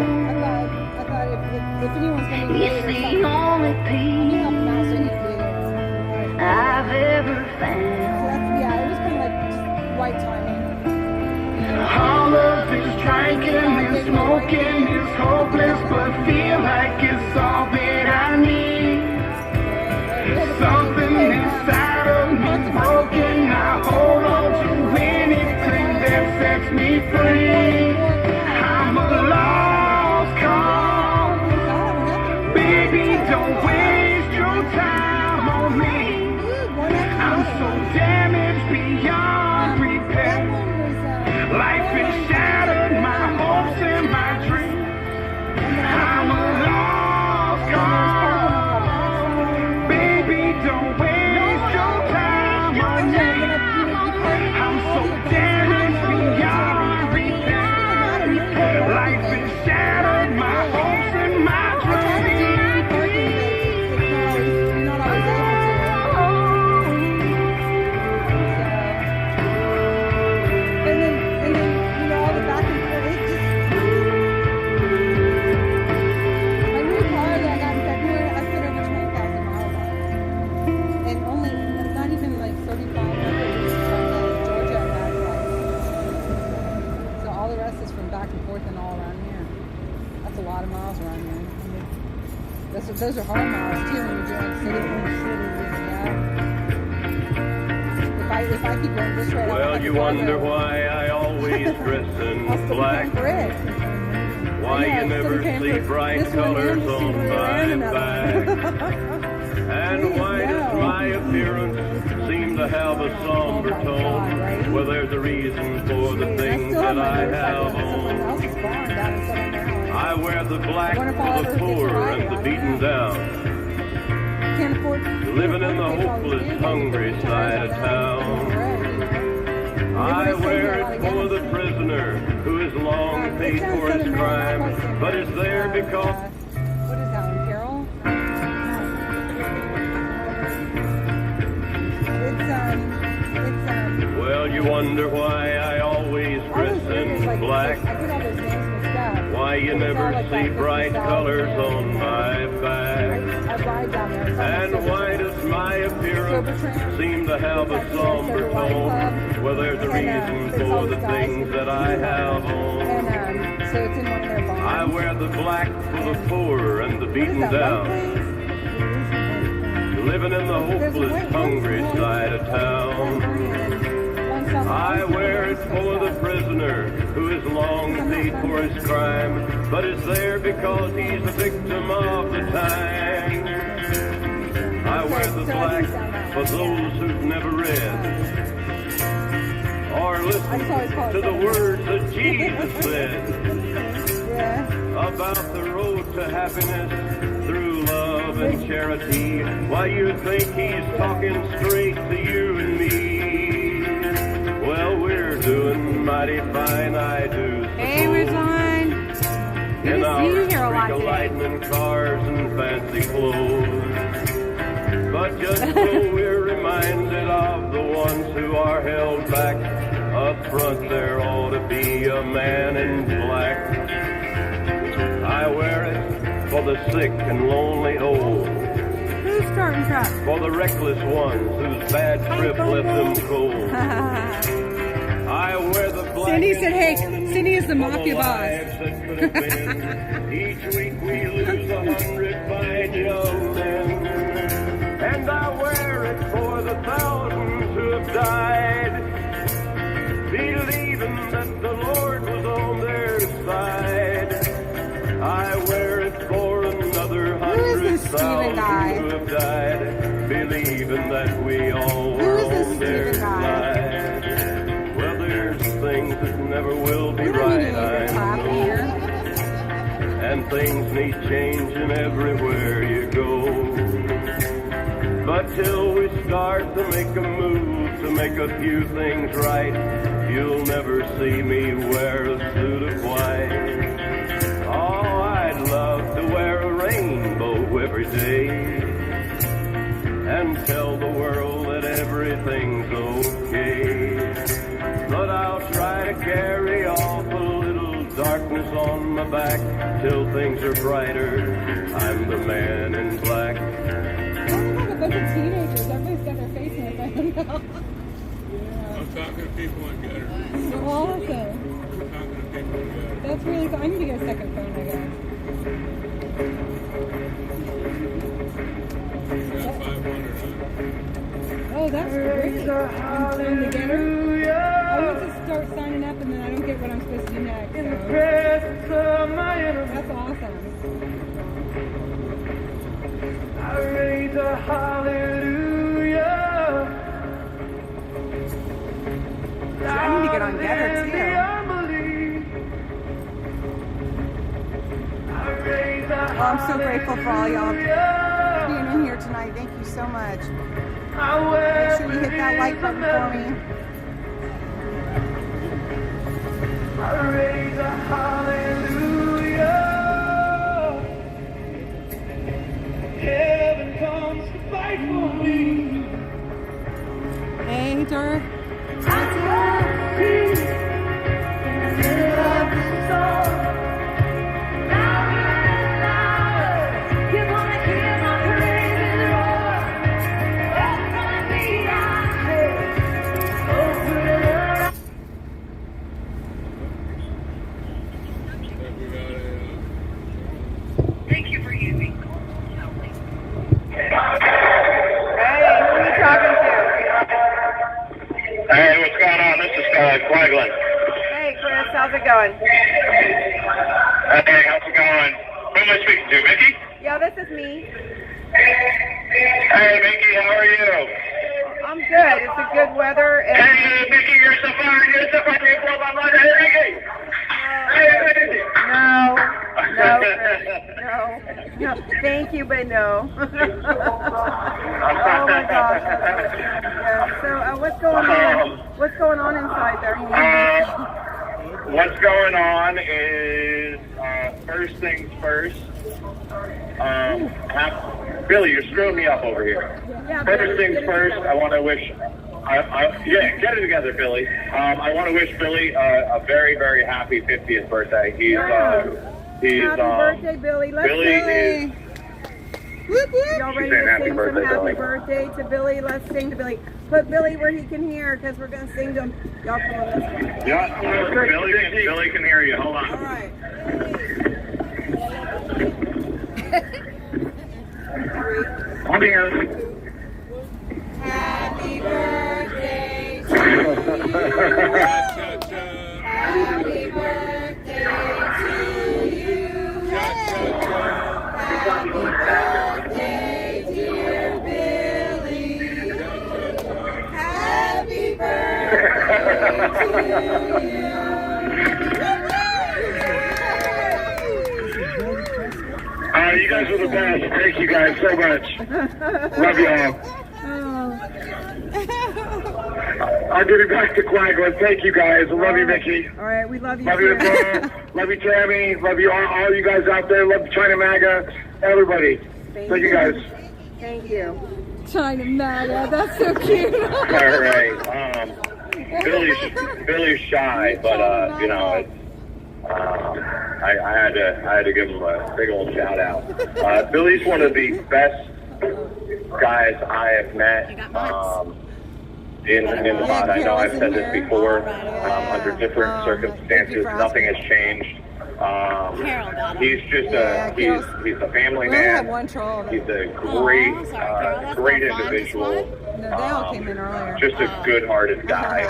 [SPEAKER 10] It's the only peace I've ever found.
[SPEAKER 2] Yeah, it was kind of like right timing.
[SPEAKER 9] All of this drinking and smoking is hopeless, but feel like it's all that I need. Something inside of me broken. I hold on to anything that sets me free. I'm a lost cause. Baby, don't waste your time on me. I'm so damaged beyond repair. Life has shattered my hopes and my dreams. I'm a lost cause. Baby, don't waste your time on me. I'm so damaged beyond repair. Life has shattered my hopes and my
[SPEAKER 2] those are hard miles too when you're doing city, If I keep going this way,
[SPEAKER 11] well, you wonder why I always dress in black. Why you never see bright colors on my back. And why does my appearance seem to have a somber tone? Well, there's a reason for the things that I have on. I wear the black for the poor and the beaten down. Living in the hopeless, hungry side of town. I wear it for the prisoner who has long paid for his crime, but is there because...
[SPEAKER 2] What is that one, Carol?
[SPEAKER 11] Well, you wonder why I always dress in black. Why you never see bright colors on my back. And why does my appearance seem to have a somber tone? Well, there's a reason for the things that I have on. I wear the black for the poor and the beaten down. Living in the hopeless, hungry side of town. I wear it for the prisoner who has long paid for his crime, but is there because he's a victim of the time. I wear the black for those who've never read or listened to the words that Jesus said about the road to happiness through love and charity. Why, you think he's talking straight to you and me. Well, we're doing mighty fine, I do suppose.
[SPEAKER 1] Hey, Rizwan.
[SPEAKER 11] In our
[SPEAKER 1] you here a lot
[SPEAKER 11] freak of
[SPEAKER 1] today.
[SPEAKER 11] lightning cars and fancy clothes. But just so we're reminded of the ones who are held back, up front there ought to be a man in black. I wear it for the sick and lonely old.
[SPEAKER 1] Who's starting truck?
[SPEAKER 11] For the reckless ones whose bad trip left them cold. I wear the
[SPEAKER 1] Cindy said, hey, Cindy is the mafia boss.
[SPEAKER 11] Each week we lose 100 fine young men, and I wear it for the thousands who have died, believing that the Lord was on their side. I wear it for another 100,000 who have died, believing that we all were on their side. Well, there's things that never will be right, I know, and things need changing everywhere you go. But till we start to make a move to make a few things right, you'll never see me wear a suit of white. Oh, I'd love to wear a rainbow every day and tell the world that everything's okay. But I'll try to carry off a little darkness on my back till things are brighter. I'm the man in black.
[SPEAKER 2] I don't have a bunch of teenagers. Everybody's got their face in it. I don't know.
[SPEAKER 3] I'm talking to people in gutter.
[SPEAKER 2] So awesome.
[SPEAKER 3] I'm talking to people in gutter.
[SPEAKER 2] That's really cool. I need to get a second phone, I guess.
[SPEAKER 3] Got 500 on.
[SPEAKER 2] Oh, that's great. I'm trying to get her. I want to start signing up and then I don't get what I'm supposed to do next. So. That's awesome.
[SPEAKER 9] I raise a hallelujah.
[SPEAKER 1] I need to get on Getter too. Well, I'm so grateful for all y'all being in here tonight. Thank you so much. Make sure you hit that like button for me.
[SPEAKER 9] I raise a hallelujah. Heaven comes to fight for me.
[SPEAKER 1] Hey, Dirk.
[SPEAKER 10] Thank you for using.
[SPEAKER 8] Hey, what's going on? This is Quagland.
[SPEAKER 6] Hey, Chris, how's it going?
[SPEAKER 8] Hey, how's it going? Who am I speaking to, Mickey?
[SPEAKER 6] Yeah, this is me.
[SPEAKER 8] Hey, Mickey, how are you?
[SPEAKER 6] I'm good. It's a good weather. And
[SPEAKER 8] Hey, Mickey, you're so far. You're so far. You're so far. Hey, Mickey. Hey, Mickey.
[SPEAKER 6] no, Chris, no. Thank you, but no. Oh my gosh. Yeah. So, what's going on? What's going on inside there?
[SPEAKER 8] What's going on is first things first. Billy, you're screwing me up over here.
[SPEAKER 6] Yeah,
[SPEAKER 8] First things first, I want to wish. Yeah, get it together, Billy. I want to wish Billy a very, very happy 50th birthday. He's
[SPEAKER 6] happy birthday, Billy. Let's
[SPEAKER 8] Billy
[SPEAKER 6] sing. Y'all ready to
[SPEAKER 8] happy
[SPEAKER 6] sing
[SPEAKER 8] birthday,
[SPEAKER 6] some happy
[SPEAKER 8] Billy.
[SPEAKER 6] birthday to Billy? Let's sing to Billy. Put Billy where he can hear, because we're going to sing to him. Y'all come on this way.
[SPEAKER 8] Yeah, Billy can hear you. Hold on.
[SPEAKER 6] All right.
[SPEAKER 8] I'm here.
[SPEAKER 1] Happy birthday to you. Happy birthday to you. Happy birthday, dear Billy. Happy birthday to you.
[SPEAKER 8] You guys are the best. Thank you guys so much. Love you all. I'll give it back to Quagland. Thank you guys. I love you, Mickey.
[SPEAKER 6] All right, we love you.
[SPEAKER 8] Love you, Nicole. Love you, Tammy. Love you all you guys out there. Love China MAGA. Everybody. Thank you guys.
[SPEAKER 6] Thank you.
[SPEAKER 2] China MAGA. That's so cute.
[SPEAKER 8] All right. Billy's shy, but you know, it's, I had to give him a big old shout out. Billy's one of the best guys I have met.
[SPEAKER 12] in the pot. I know I've said this before, under different circumstances, nothing has changed. He's just he's a family man. He's a great individual.
[SPEAKER 2] No, they all came in earlier.
[SPEAKER 12] Just a good-hearted guy.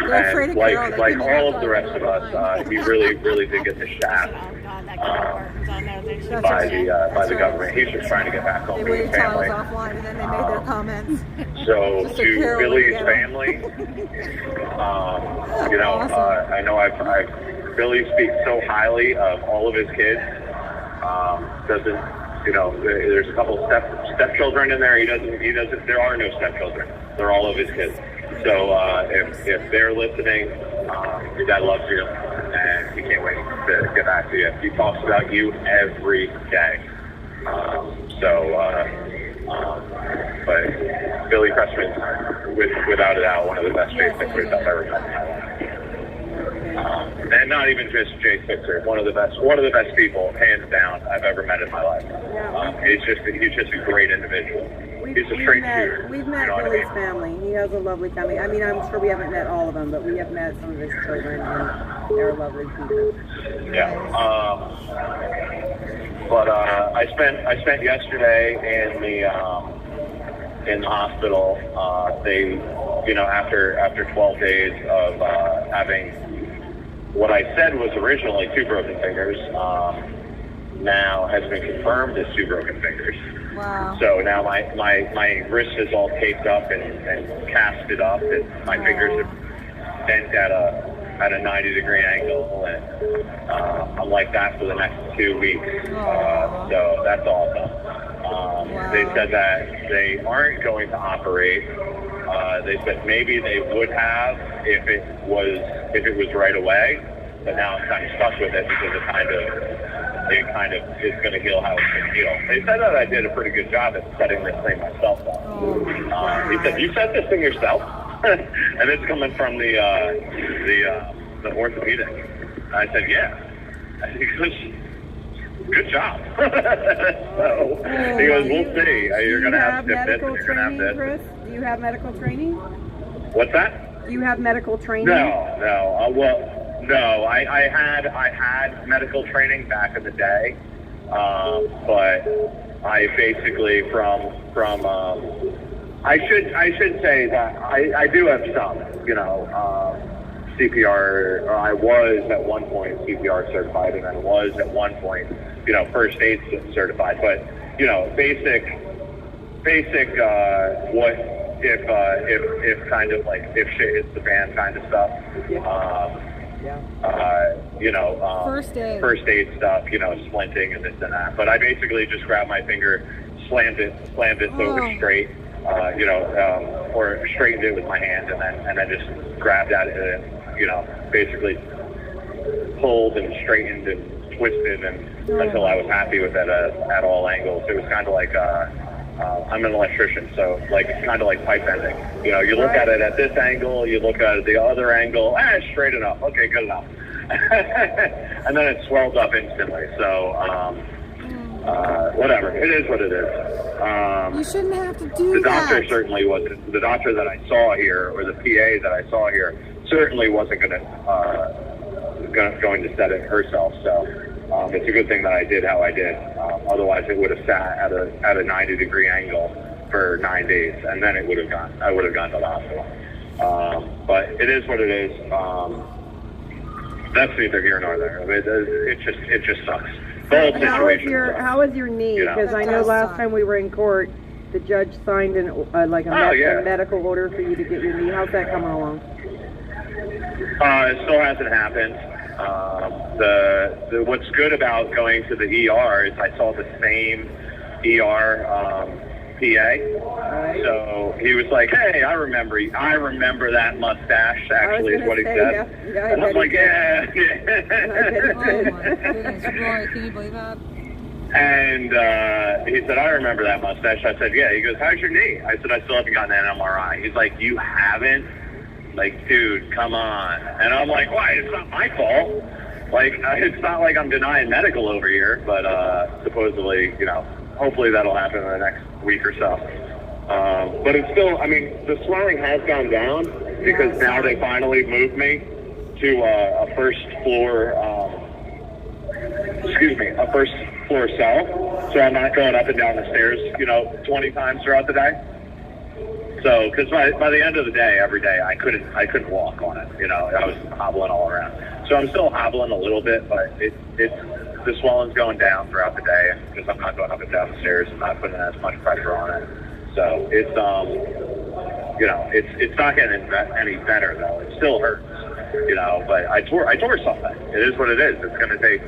[SPEAKER 12] And like all of the rest of us, he really did get the shaft by the government. He's just trying to get back home to his family.
[SPEAKER 2] Offline, and then they made their comments.
[SPEAKER 12] So to Billy's family, you know, I know Billy speaks so highly of all of his kids. Doesn't, you know, there's a couple stepchildren in there. He doesn't. There are no stepchildren. They're all of his kids. So if they're listening, your dad loves you, and he can't wait to get back to you. He talks about you every day. But Billy Pressman, without a doubt, one of the best Jay Fixers I've ever met in my life. And not even just Jay Fixer, one of the best people, hands down, I've ever met in my life. He's just a great individual. He's a straight shooter.
[SPEAKER 2] We've met Billy's family. He has a lovely family. I mean, I'm sure we haven't met all of them, but we have met some of his children, and they're lovely people.
[SPEAKER 12] Yeah. But I spent yesterday in the hospital. They, you know, after 12 days of having what I said was originally 2 broken fingers, now has been confirmed as 2 broken fingers.
[SPEAKER 2] Wow.
[SPEAKER 12] So now my wrist is all taped up and casted up, and my fingers are bent at a 90-degree angle, and I'm like that for the next 2 weeks. So that's awesome. They said that they aren't going to operate. They said maybe they would have if it was right away, but now I'm kind of stuck with it because it kind of is going to heal how it's going to heal. They said that I did a pretty good job at setting this thing myself up. He said, "You set this thing yourself?" And it's coming from the orthopedic. I said, "Yeah." He goes, "Good job." So he goes, "We'll see. You're going to have to this, and you're going to have this."
[SPEAKER 2] Chris, do you have medical training?
[SPEAKER 12] What's that?
[SPEAKER 2] Do you have medical training?
[SPEAKER 12] No. I had medical training back in the day, but I basically I should say that I do have some, you know, CPR. Or I was at one point CPR certified, and I was at one point, you know, first aid certified. But you know, basic what if kind of like if shit hits the fan kind of stuff. You know, first aid stuff, you know, splinting and this and that. But I basically just grabbed my finger, slammed it so it was straight, you know, or straightened it with my hand, and then just grabbed at it, and, you know, basically pulled and straightened and twisted until I was happy with it at all angles. It was kind of like I'm an electrician, so like kind of like pipe bending. You know, you look at it at this angle, you look at it the other angle, straight enough. Okay, good enough. And then it swells up instantly. So, whatever. It is what it is.
[SPEAKER 2] You shouldn't have to do
[SPEAKER 12] the
[SPEAKER 2] that.
[SPEAKER 12] Doctor certainly wasn't. The doctor that I saw here, or the PA that I saw here, certainly wasn't going to set it herself. So. It's a good thing that I did how I did. Otherwise, it would have sat at a 90-degree angle for 9 days, and then I would have gone to the hospital. But it is what it is. That's neither here nor there. It just sucks. The whole situation.
[SPEAKER 2] How is your knee? Because I know last time we were in court, the judge signed a medical order for you to get your knee. How's that coming along?
[SPEAKER 12] It still hasn't happened. What's good about going to the ER is I saw the same ER PA. So he was like, "Hey, I remember that mustache." Actually, is what he said.
[SPEAKER 2] Yeah,
[SPEAKER 12] and I'm like, "Yeah."
[SPEAKER 2] Oh my goodness, Roy, can you believe that?
[SPEAKER 12] And he said, "I remember that mustache." I said, "Yeah." He goes, "How's your knee?" I said, "I still haven't gotten an MRI." He's like, "You haven't?" Like, dude, come on. And I'm like, why? It's not my fault. Like, it's not like I'm denying medical over here, but supposedly, you know, hopefully that'll happen in the next week or so. But it's still, I mean, the swelling has gone down because now they finally moved me to a first floor cell. So I'm not going up and down the stairs, 20 times throughout the day. So, because by the end of the day, every day, I couldn't walk on it. I was hobbling all around. So I'm still hobbling a little bit, but the swelling's going down throughout the day because I'm not going up and down the stairs and not putting as much pressure on it. So it's it's not getting any better though. It still hurts, But I tore something. It is what it is. It's going to take.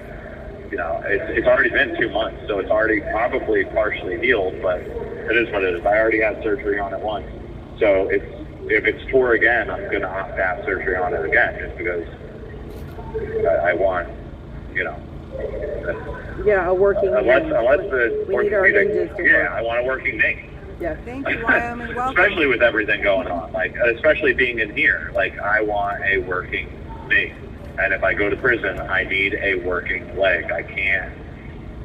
[SPEAKER 12] It's already been 2 months, so it's already probably partially healed, but it is what it is. I already had surgery on it once. So if it's tore again, I'm going to have to have surgery on it again just because I want,
[SPEAKER 2] Yeah, a working knee.
[SPEAKER 12] Unless the
[SPEAKER 2] we need our hinges to work.
[SPEAKER 12] I want a working knee.
[SPEAKER 2] Yeah.
[SPEAKER 1] Thank you, Wyoming. Welcome.
[SPEAKER 12] Especially with everything going on. Especially being in here. I want a working knee. And if I go to prison, I need a working leg. I can't,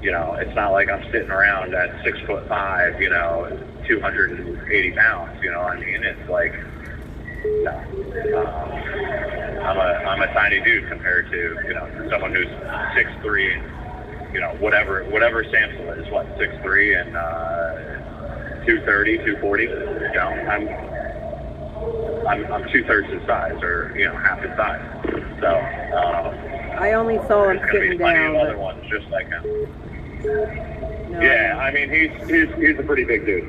[SPEAKER 12] it's not like I'm sitting around at 6'5", 280 pounds, I mean? It's like, no. I'm a tiny dude compared to, someone who's 6'3", whatever Samson is, 6'3" and 230, 240, I'm 2/3 his size, or half his size. So
[SPEAKER 2] I only saw him sitting
[SPEAKER 12] plenty
[SPEAKER 2] down.
[SPEAKER 12] of other ones just like him.
[SPEAKER 2] No.
[SPEAKER 12] Yeah, I mean he's a pretty big dude.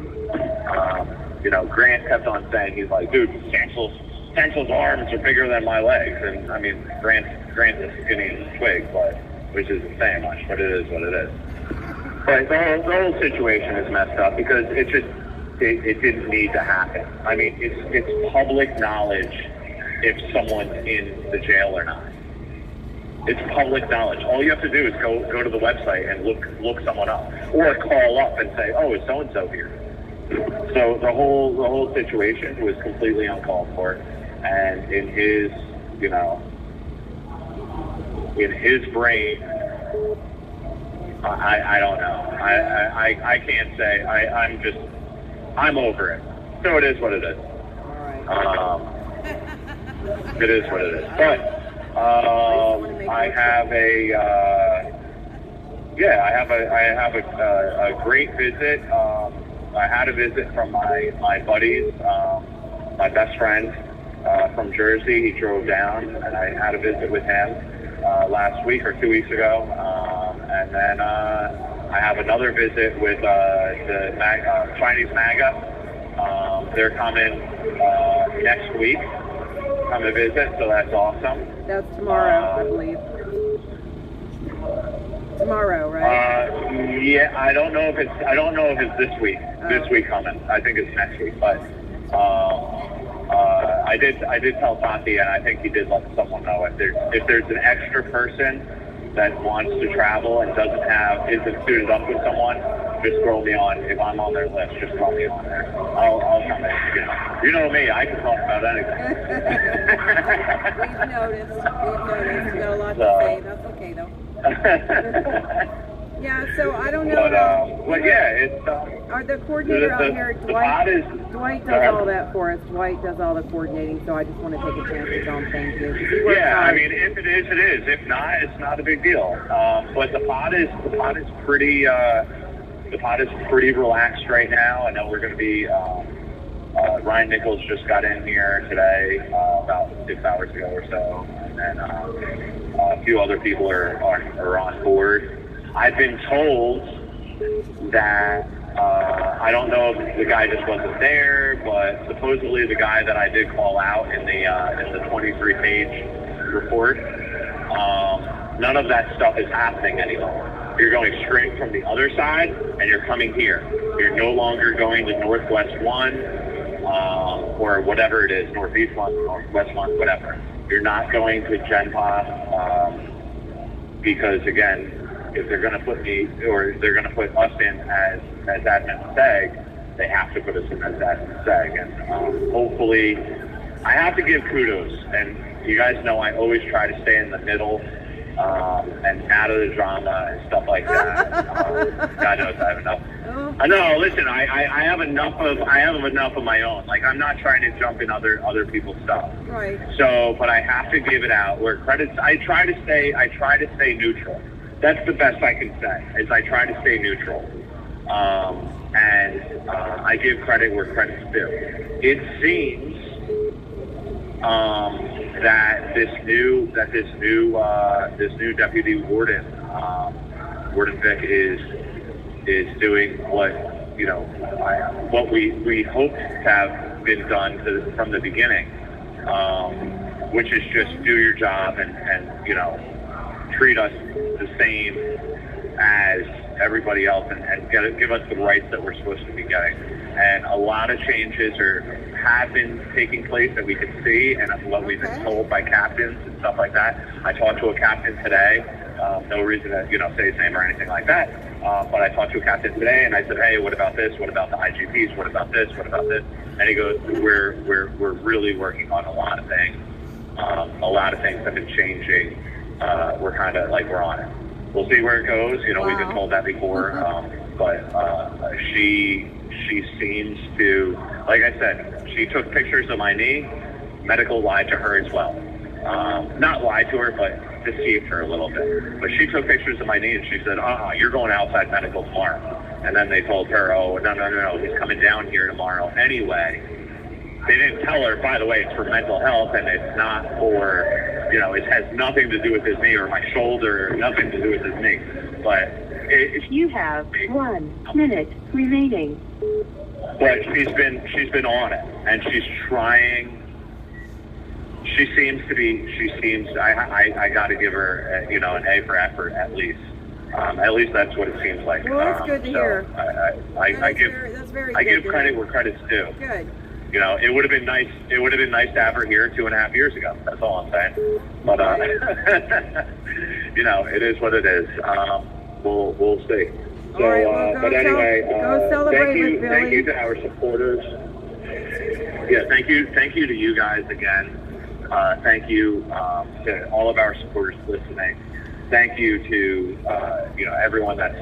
[SPEAKER 12] Grant kept on saying, he's like, dude, Sansel's arms are bigger than my legs, and I mean Grant's a skinny twig, which isn't saying much, but it is what it is. But the whole situation is messed up because it didn't need to happen. I mean, it's public knowledge if someone's in the jail or not. It's public knowledge. All you have to do is go to the website and look someone up, or call up and say, "Oh, is so and so here?" So the whole situation was completely uncalled for, and in his brain. I don't know. I can't say. I'm over it. So it is what it is. It is what it is. But I have a great visit. I had a visit from my buddies, my best friend from Jersey. He drove down, and I had a visit with him last week or 2 weeks ago. And then I have another visit with the Chinese MAGA. They're coming next week. Come to visit, so that's awesome.
[SPEAKER 2] That's tomorrow, I believe. Tomorrow, right?
[SPEAKER 12] Yeah, I don't know if it's this week. This week coming. I think it's next week. But I did tell Tati, and I think he did let someone know if there's an extra person that wants to travel and isn't suited up with someone, just throw me on. If I'm on their list, just throw me on there. I'll come in. You know me, I can talk about anything.
[SPEAKER 2] We've noticed. You got a lot to say. That's okay though. Yeah, so I don't know.
[SPEAKER 12] But yeah, it's.
[SPEAKER 2] Are the coordinator out here, Dwight does all that for us. Dwight does all the coordinating, so I just want to take a chance to tell him thank you.
[SPEAKER 12] Yeah, I mean, if it is, it is. If not, it's not a big deal. But the pod is pretty relaxed right now. I know we're going to be. Ryan Nichols just got in here today, about 6 hours ago or so, and then a few other people are on board. I've been told that I don't know if the guy just wasn't there, but supposedly the guy that I did call out in the 23-page report, none of that stuff is happening anymore. You're going straight from the other side, and you're coming here. You're no longer going to Northwest 1 or whatever it is, Northeast 1, Northwest 1, whatever. You're not going to Genpa because, again, if they're going to put me, or they're going to put us in as admin seg, they have to put us in as admin seg. And hopefully, I have to give kudos. And you guys know I always try to stay in the middle and out of the drama and stuff like that. God knows I have enough. I know. Listen, I have enough of my own. Like, I'm not trying to jump in other people's stuff.
[SPEAKER 2] Right.
[SPEAKER 12] So, but I have to give it out where credits. I try to stay neutral. That's the best I can say. Is I try to stay neutral. And I give credit where credit's due. It seems that this new deputy warden, Warden Vic, is doing what we hoped to have been done from the beginning, which is just do your job and treat us the same as everybody else and give us the rights that we're supposed to be getting. And a lot of changes have been taking place that we can see, and what we've been told by captains and stuff like that. I talked to a captain today. No reason to say his name or anything like that. But I talked to a captain today, and I said, "Hey, what about this? What about the IGPs? What about this? What about this?" And he goes, "We're really working on a lot of things. A lot of things have been changing. We're kind of like we're on it. We'll see where it goes. We've been told that before, but she seems to, like I said, she took pictures of my knee. Medical lied to her as well. Not lied to her, but deceived her a little bit. But she took pictures of my knee and she said, you're going outside medical tomorrow. And then they told her, no, he's coming down here tomorrow anyway. They didn't tell her, by the way, it's for mental health and it's not for, it has nothing to do with his knee or my shoulder, nothing to do with his knee. But
[SPEAKER 13] you have 1 minute remaining.
[SPEAKER 12] But she's been on it and she's trying. I got to give her, an A for effort at least. At least that's what it seems like.
[SPEAKER 2] Well, that's good to hear.
[SPEAKER 12] I give credit where credit's due.
[SPEAKER 2] Good.
[SPEAKER 12] It would have been nice. It would have been nice to have her here 2.5 years ago. That's all I'm saying. But it is what it is. We'll see. So,
[SPEAKER 2] all right, well,
[SPEAKER 12] but anyway,
[SPEAKER 2] go celebrate
[SPEAKER 12] thank you to our supporters. Yeah, thank you to you guys again. Thank you to all of our supporters listening. Thank you to everyone that's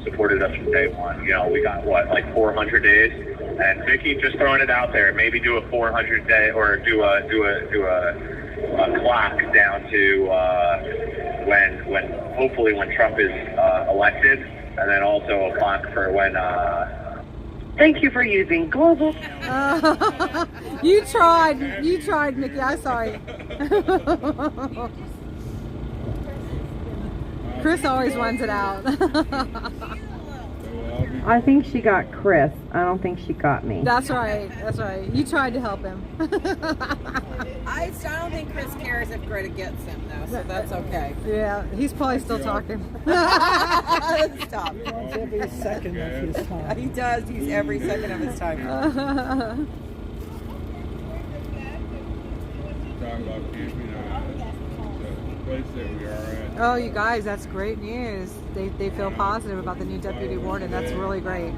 [SPEAKER 12] supported us from day one. We got 400 days, and Vicky just throwing it out there. Maybe do a 400 day or do a clock down to when hopefully when Trump is elected, and then also a clock for when.
[SPEAKER 13] Thank you for using global.
[SPEAKER 2] You tried, Mickey. I'm sorry. Chris always runs it out.
[SPEAKER 14] I think she got Chris. I don't think she got me.
[SPEAKER 2] That's right. You tried to help him.
[SPEAKER 15] I don't think Chris cares if Greta gets him, though, so that's okay.
[SPEAKER 2] Yeah, he's probably still talking.
[SPEAKER 15] Stop.
[SPEAKER 7] He wants every second of his time.
[SPEAKER 15] He does. He's every second of his time.
[SPEAKER 3] Talking about camping the place that we are at.
[SPEAKER 2] Oh, you guys, that's great news. They feel positive about the new deputy warden. That's really great.
[SPEAKER 3] A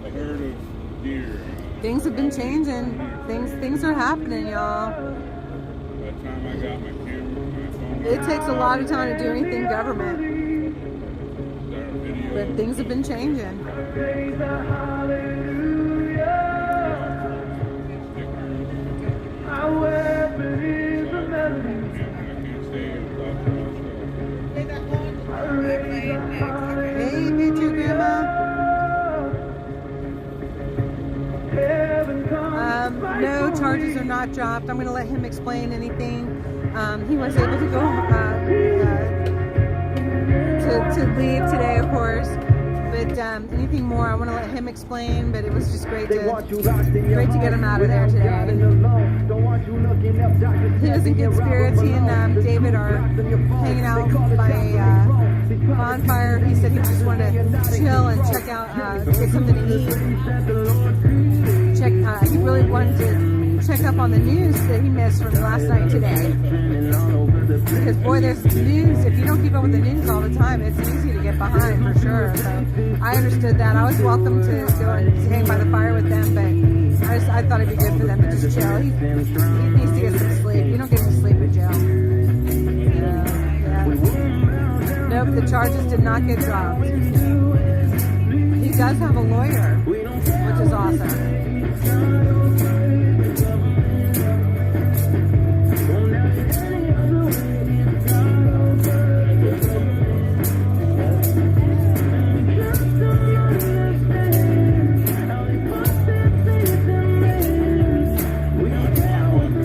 [SPEAKER 3] herd of deer.
[SPEAKER 2] Things have been changing. Things are happening, y'all.
[SPEAKER 3] By the time I got my camera, my phone.
[SPEAKER 2] It takes a lot of time to do anything government. But things have been changing. Hey, picture grandma. No charges are not dropped. I'm going to let him explain anything. He was able to go to leave today, of course. But anything more, I want to let him explain. But it was just great to get him out of there today. He was in good spirits. He and David are hanging out by a bonfire. He said he just wanted to chill and check out, get something to eat. He really wanted to check up on the news that he missed from last night today. Because boy, there's news. If you don't keep up with the news all the time, it's easy to get behind for sure. So I understood that. I was welcome to go and hang by the fire with them, but I thought it'd be good for them to just chill. He needs to get some sleep. You don't get to sleep in jail. No, Nope, the charges did not get dropped. He does have a lawyer, which is awesome.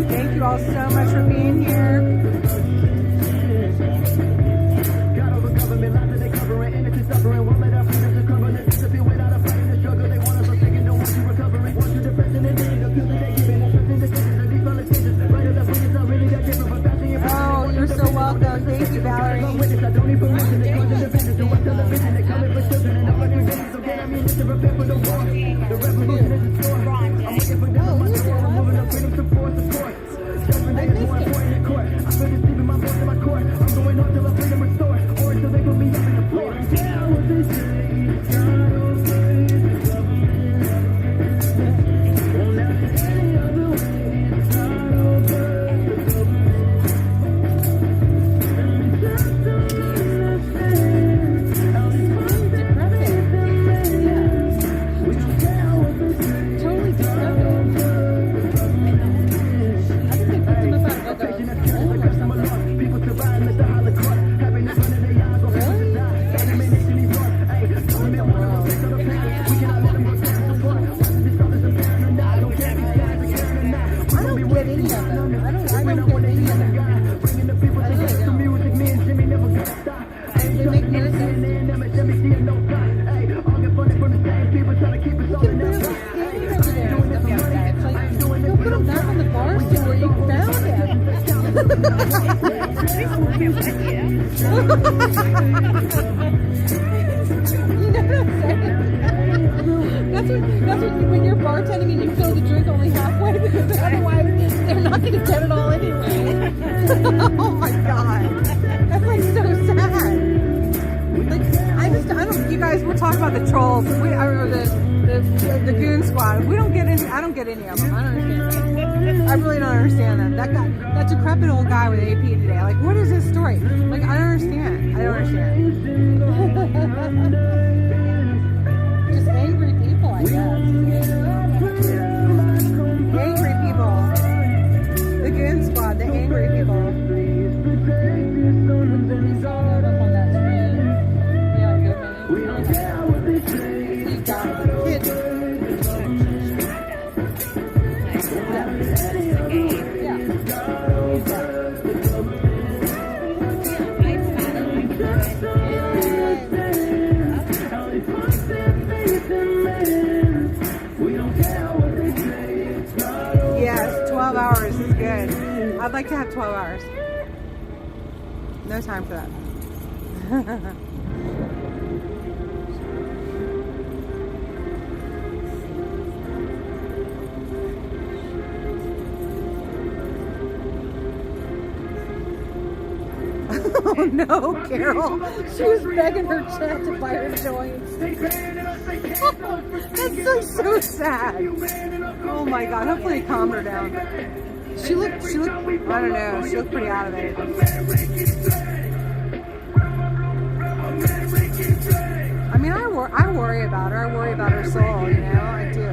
[SPEAKER 2] Thank you all so much for being here. Oh, you're so welcome. Thank you, Valerie. That's when you're bartending and you fill the drink only halfway because otherwise they're not going to get it all anyway. Oh my god, that's like so sad. Like I don't. You guys, we're talking about the trolls, or the goon squad. We don't get any. I don't get any of them. I don't understand. I really don't understand them. That guy, that decrepit old guy with AP today. Like, what is his story? Like, I don't understand. I don't understand. Just angry people, I guess. Angry people. The goon squad, the angry people. Yes, 12 hours is good. I'd like to have 12 hours. No time for that. Oh no, Carol. She was begging her chat to buy her joints. Oh, that's so sad. Oh my god, hopefully it calmed her down. She looked, I don't know, she looked pretty out of it. I mean, I worry about her. I worry about her soul, you know, I do.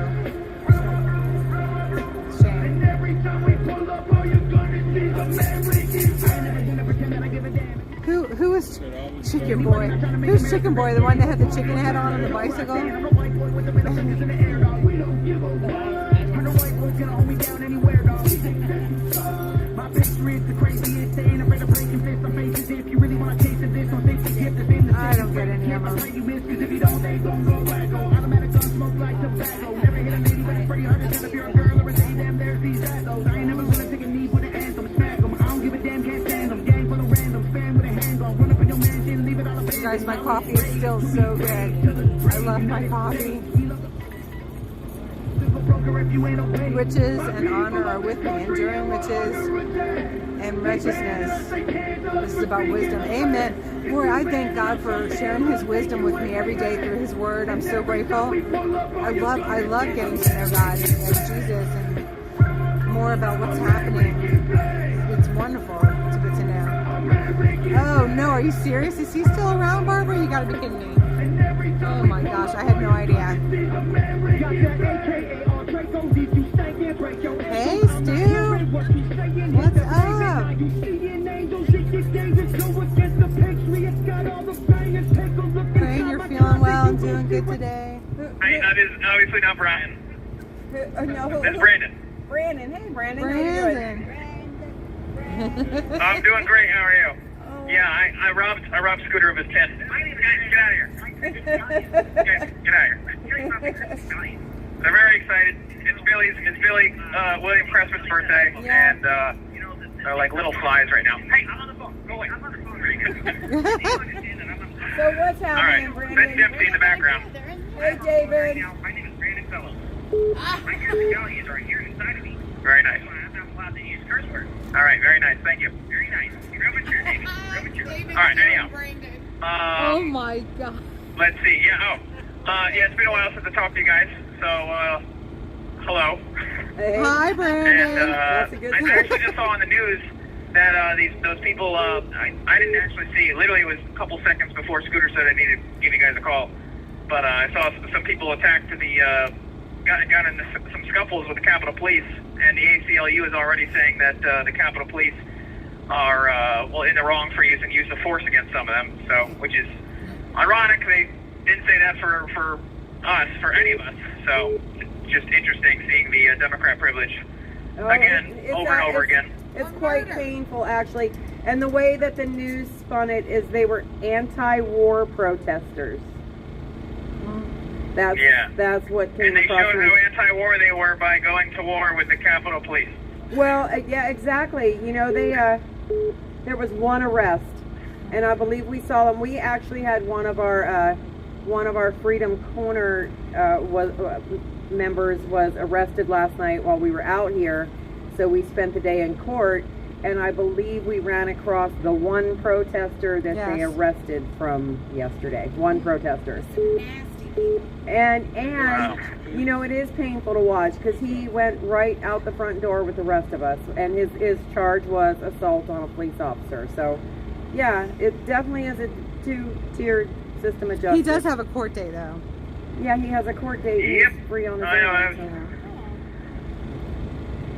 [SPEAKER 2] Shame. Who is Chicken Boy? Who's Chicken Boy? The one that had the chicken head on the bicycle? I don't get any of them. Guys, my coffee is still so good. I love my coffee. Riches and honor are with me, enduring riches and righteousness. This is about wisdom. Amen. Lord, I thank God for sharing His wisdom with me every day through His Word. I'm so grateful. I love getting to know God and Jesus and more about what's happening. It's wonderful to get to know. Oh no, are you serious? Is he still around, Barbara? You gotta be kidding me. Oh my gosh, I had no idea. Hey Stu, what's up? Praying you're feeling well and doing good today.
[SPEAKER 16] That is obviously not Brian.
[SPEAKER 2] No,
[SPEAKER 16] That's Brandon.
[SPEAKER 2] Brandon, hey Brandon,
[SPEAKER 16] I'm doing great. How are you? Yeah, I robbed Scooter of his tent. Get out of here. Get out of here. They're very excited. It's Billy William Cressman's birthday, and they're like little flies right now. Hey, I'm on the phone. Go away.
[SPEAKER 2] So what's happening,
[SPEAKER 16] all right,
[SPEAKER 2] Brandon?
[SPEAKER 16] that's Dempsey in the background.
[SPEAKER 2] Hey David.
[SPEAKER 16] My name is Brandon Fellows. My galleons are here inside of me. Very nice. I'm not allowed to use curse words. All right, very nice. Thank you. Very nice. Grab a chair, David. Grab a chair. All right, anyhow.
[SPEAKER 2] Oh my God.
[SPEAKER 16] Let's see. Yeah. Yeah. It's been a while since I talked to you guys. So, hello.
[SPEAKER 2] Hey. Hi, Brandon.
[SPEAKER 16] And
[SPEAKER 2] That's a good
[SPEAKER 16] I actually just saw on the news that those people. I didn't actually see. Literally, it was a couple seconds before Scooter said I needed to give you guys a call. But I saw some people attacked the. Got into some scuffles with the Capitol Police, and the ACLU is already saying that the Capitol Police are in the wrong for using use of force against some of them. So, which is ironic. They didn't say that for us, for any of us. So, it's just interesting seeing the Democrat privilege again, over and over again.
[SPEAKER 14] It's quite painful, actually. And the way that the news spun it is they were anti-war protesters. That's what came across.
[SPEAKER 16] And they showed how anti-war they were by going to war with the Capitol Police.
[SPEAKER 14] Well, yeah, exactly. You know, there was one arrest, and I believe we saw them. We actually had one of our Freedom Corner members was arrested last night while we were out here. So we spent the day in court, and I believe we ran across the one protester that they arrested from yesterday. One protester. And
[SPEAKER 16] wow.
[SPEAKER 14] You know, it is painful to watch because he went right out the front door with the rest of us, and his charge was assault on a police officer. So yeah, it definitely is a two-tiered system of justice.
[SPEAKER 2] He does have a court date though.
[SPEAKER 14] Yeah, he has a court date.
[SPEAKER 16] Yep.
[SPEAKER 14] He's free on the day.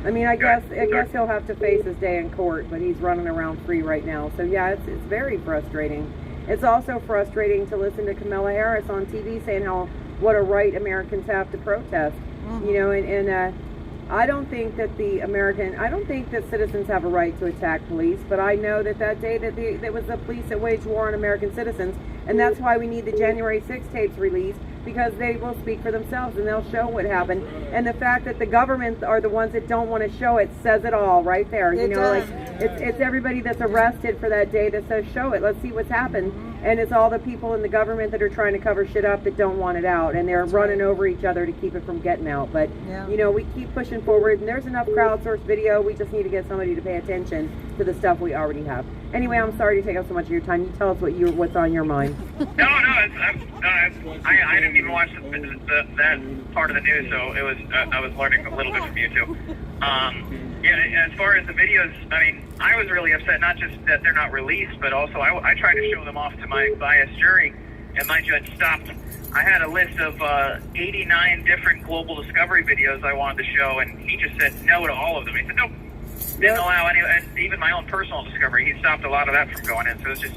[SPEAKER 14] I mean, I guess he'll have to face his day in court, but he's running around free right now. So yeah, it's very frustrating. It's also frustrating to listen to Kamala Harris on TV saying what a right Americans have to protest. Mm-hmm. You know, and I don't think that citizens have a right to attack police, but I know that day that was the police that waged war on American citizens, and that's why we need the January 6th tapes released, because they will speak for themselves and they'll show what happened. And the fact that the government are the ones that don't want to show it says it all right there. You know, like it's everybody that's arrested for that day that says show it. Let's see what's happened. And it's all the people in the government that are trying to cover shit up that don't want it out, and they're running over each other to keep it from getting out. But you know, we keep pushing forward, and there's enough crowdsourced video. We just need to get somebody to pay attention to the stuff we already have. Anyway, I'm sorry to take up so much of your time. You tell us what's on your mind.
[SPEAKER 16] No, I didn't even watch that part of the news, so it was I was learning a little bit from you too. Yeah, as far as the videos, I mean, I was really upset, not just that they're not released, but also I tried to show them off to my biased jury, and my judge stopped. I had a list of 89 different global discovery videos I wanted to show, and he just said no to all of them. He said, nope, didn't allow any, and even my own personal discovery, he stopped a lot of that from going in, so it was just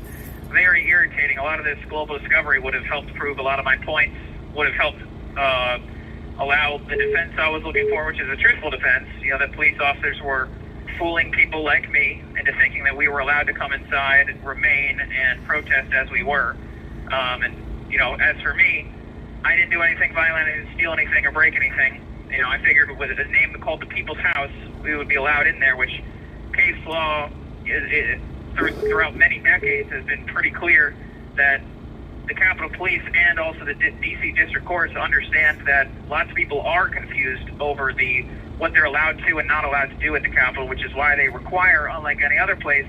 [SPEAKER 16] very irritating. A lot of this global discovery would have helped prove a lot of my points, would have helped allow the defense I was looking for, which is a truthful defense. You know, that police officers were fooling people like me into thinking that we were allowed to come inside, remain, and protest as we were. And, you know, as for me, I didn't do anything violent, I didn't steal anything or break anything. You know, I figured with a name called the People's House, we would be allowed in there, which case law throughout many decades has been pretty clear that the Capitol Police and also the D.C. District Courts understand that lots of people are confused over what they're allowed to and not allowed to do at the Capitol, which is why they require, unlike any other place,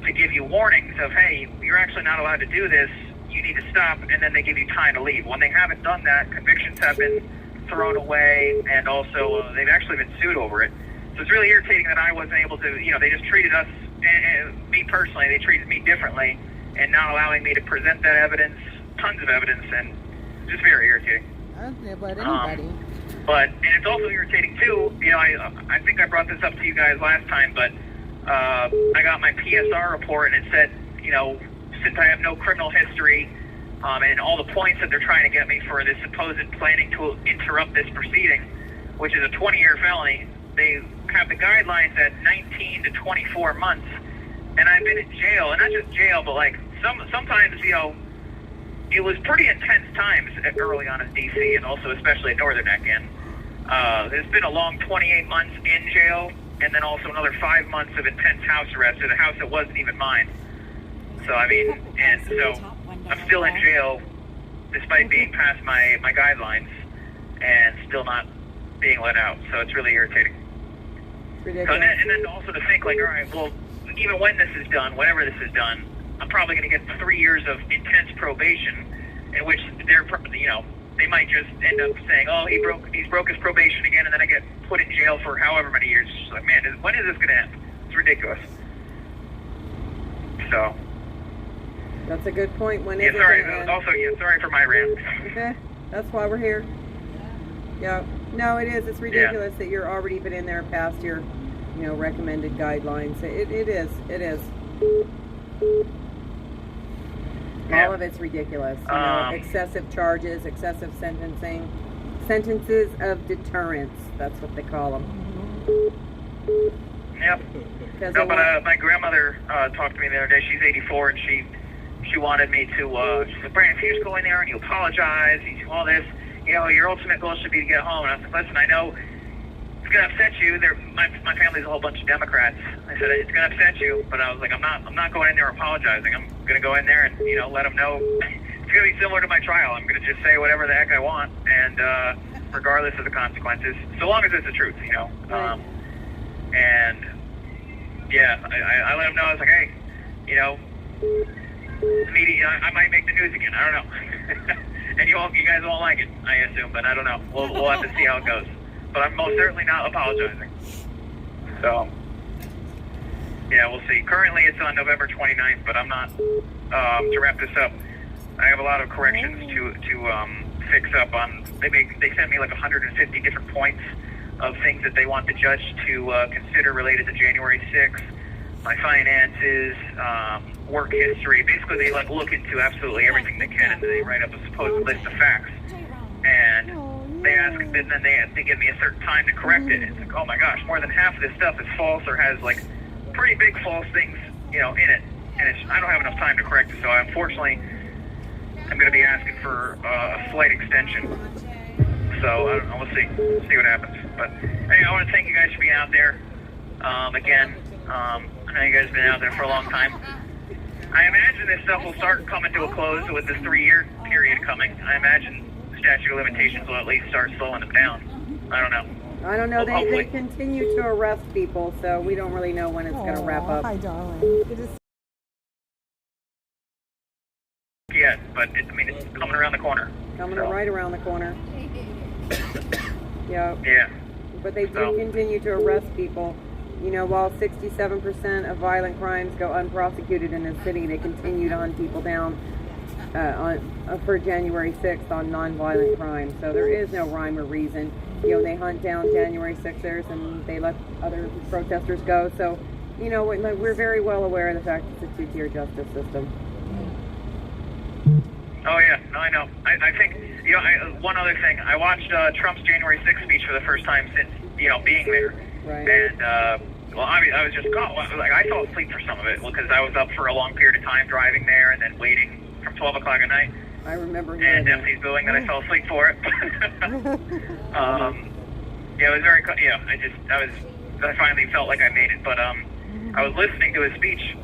[SPEAKER 16] to give you warnings of, hey, you're actually not allowed to do this, you need to stop, and then they give you time to leave. When they haven't done that, convictions have been thrown away, and also they've actually been sued over it. So it's really irritating that I wasn't able to, you know, they just treated us and me personally, they treated me differently and not allowing me to present that evidence, tons of evidence, and just very irritating.
[SPEAKER 1] I don't know about anybody.
[SPEAKER 16] And it's also irritating too, you know, I think I brought this up to you guys last time, but I got my PSR report and it said, you know, since I have no criminal history, and all the points that they're trying to get me for this supposed planning to interrupt this proceeding, which is a 20-year felony, they have the guidelines at 19 to 24 months, and I've been in jail, and not just jail, but like sometimes, you know, it was pretty intense times early on in DC, and also especially at Northern Neck. And there's been a long 28 months in jail, and then also another 5 months of intense house arrest at a house that wasn't even mine. So I mean, and so I'm still in jail despite being past my guidelines and still not being let out. So it's really irritating.
[SPEAKER 14] Ridiculous.
[SPEAKER 16] So and then also to think like, all right, well, even when this is done, whenever this is done, I'm probably going to get 3 years of intense probation, in which they're, you know, they might just end up saying, oh, he's broke his probation again, and then I get put in jail for however many years. It's just like, man, when is this going to end? It's ridiculous. So.
[SPEAKER 14] That's a good point. When
[SPEAKER 16] Yeah,
[SPEAKER 14] is
[SPEAKER 16] sorry.
[SPEAKER 14] it gonna end?
[SPEAKER 16] Also, yeah, sorry for my rant.
[SPEAKER 14] Okay, that's why we're here. Yeah. No, it is. It's ridiculous that you're already been in there past your, you know, recommended guidelines. It is. It is.
[SPEAKER 16] Yeah.
[SPEAKER 14] All of it's ridiculous. You know, excessive charges, excessive sentencing, sentences of deterrence. That's what they call them.
[SPEAKER 16] Yep. No, but my grandmother talked to me the other day. She's 84, and she wanted me to. She said, "Brandon, if you just go in there and you apologize, you do all this, you know, your ultimate goal should be to get home." And I said, "Listen, I know it's gonna upset you. My family's a whole bunch of Democrats." I said, "It's gonna upset you," but I was like, "I'm not going in there apologizing. I'm gonna go in there and, you know, let them know it's gonna be similar to my trial. I'm gonna just say whatever the heck I want, and regardless of the consequences, so long as it's the truth, you know." And yeah, I let them know. I was like, "Hey, you know, the media, I might make the news again. I don't know." And you guys won't like it, I assume, but I don't know. We'll have to see how it goes. But I'm most certainly not apologizing. So, yeah, we'll see. Currently, it's on November 29th, but I'm not. To wrap this up, I have a lot of corrections to fix up on. They sent me like 150 different points of things that they want the judge to consider related to January 6th, my finances, work history. Basically, they like look into absolutely everything they can, and they write up a supposed list of facts. And they ask, and then they give me a certain time to correct it. It's like, oh my gosh, more than half of this stuff is false or has like pretty big false things, you know, in it. And I don't have enough time to correct it, so unfortunately, I'm going to be asking for a slight extension. So I don't know. We'll see what happens. But hey, I want to thank you guys for being out there. Again, I know you guys have been out there for a long time. I imagine this stuff will start coming to a close with this 3-year period coming. I imagine the statute of limitations will at least start slowing them down. I don't know.
[SPEAKER 14] I don't know.
[SPEAKER 16] Well,
[SPEAKER 14] they continue to arrest people, so we don't really know when it's going to wrap up.
[SPEAKER 2] Hi, darling. It is.
[SPEAKER 16] Yeah, but it's coming around the corner.
[SPEAKER 14] Coming right around the corner. Yeah.
[SPEAKER 16] Yeah.
[SPEAKER 14] But they do continue to arrest people. You know, while 67% of violent crimes go unprosecuted in the city, they continue to hunt people down for January 6th on nonviolent crime. So there is no rhyme or reason. You know, they hunt down January 6ers and they let other protesters go. So, you know, we're very well aware of the fact it's a two-tier justice system.
[SPEAKER 16] Oh, yeah. No, I know. I think, you know, one other thing. I watched Trump's January 6th speech for the first time since, you know, being there.
[SPEAKER 14] Right.
[SPEAKER 16] And, well, I was just, like, I fell asleep for some of it because I was up for a long period of time driving there and then waiting from 12 o'clock at night.
[SPEAKER 14] I remember
[SPEAKER 16] and Dempsey's booing that I fell asleep for it. Yeah, it was very, I finally felt like I made it. But I was listening to his speech,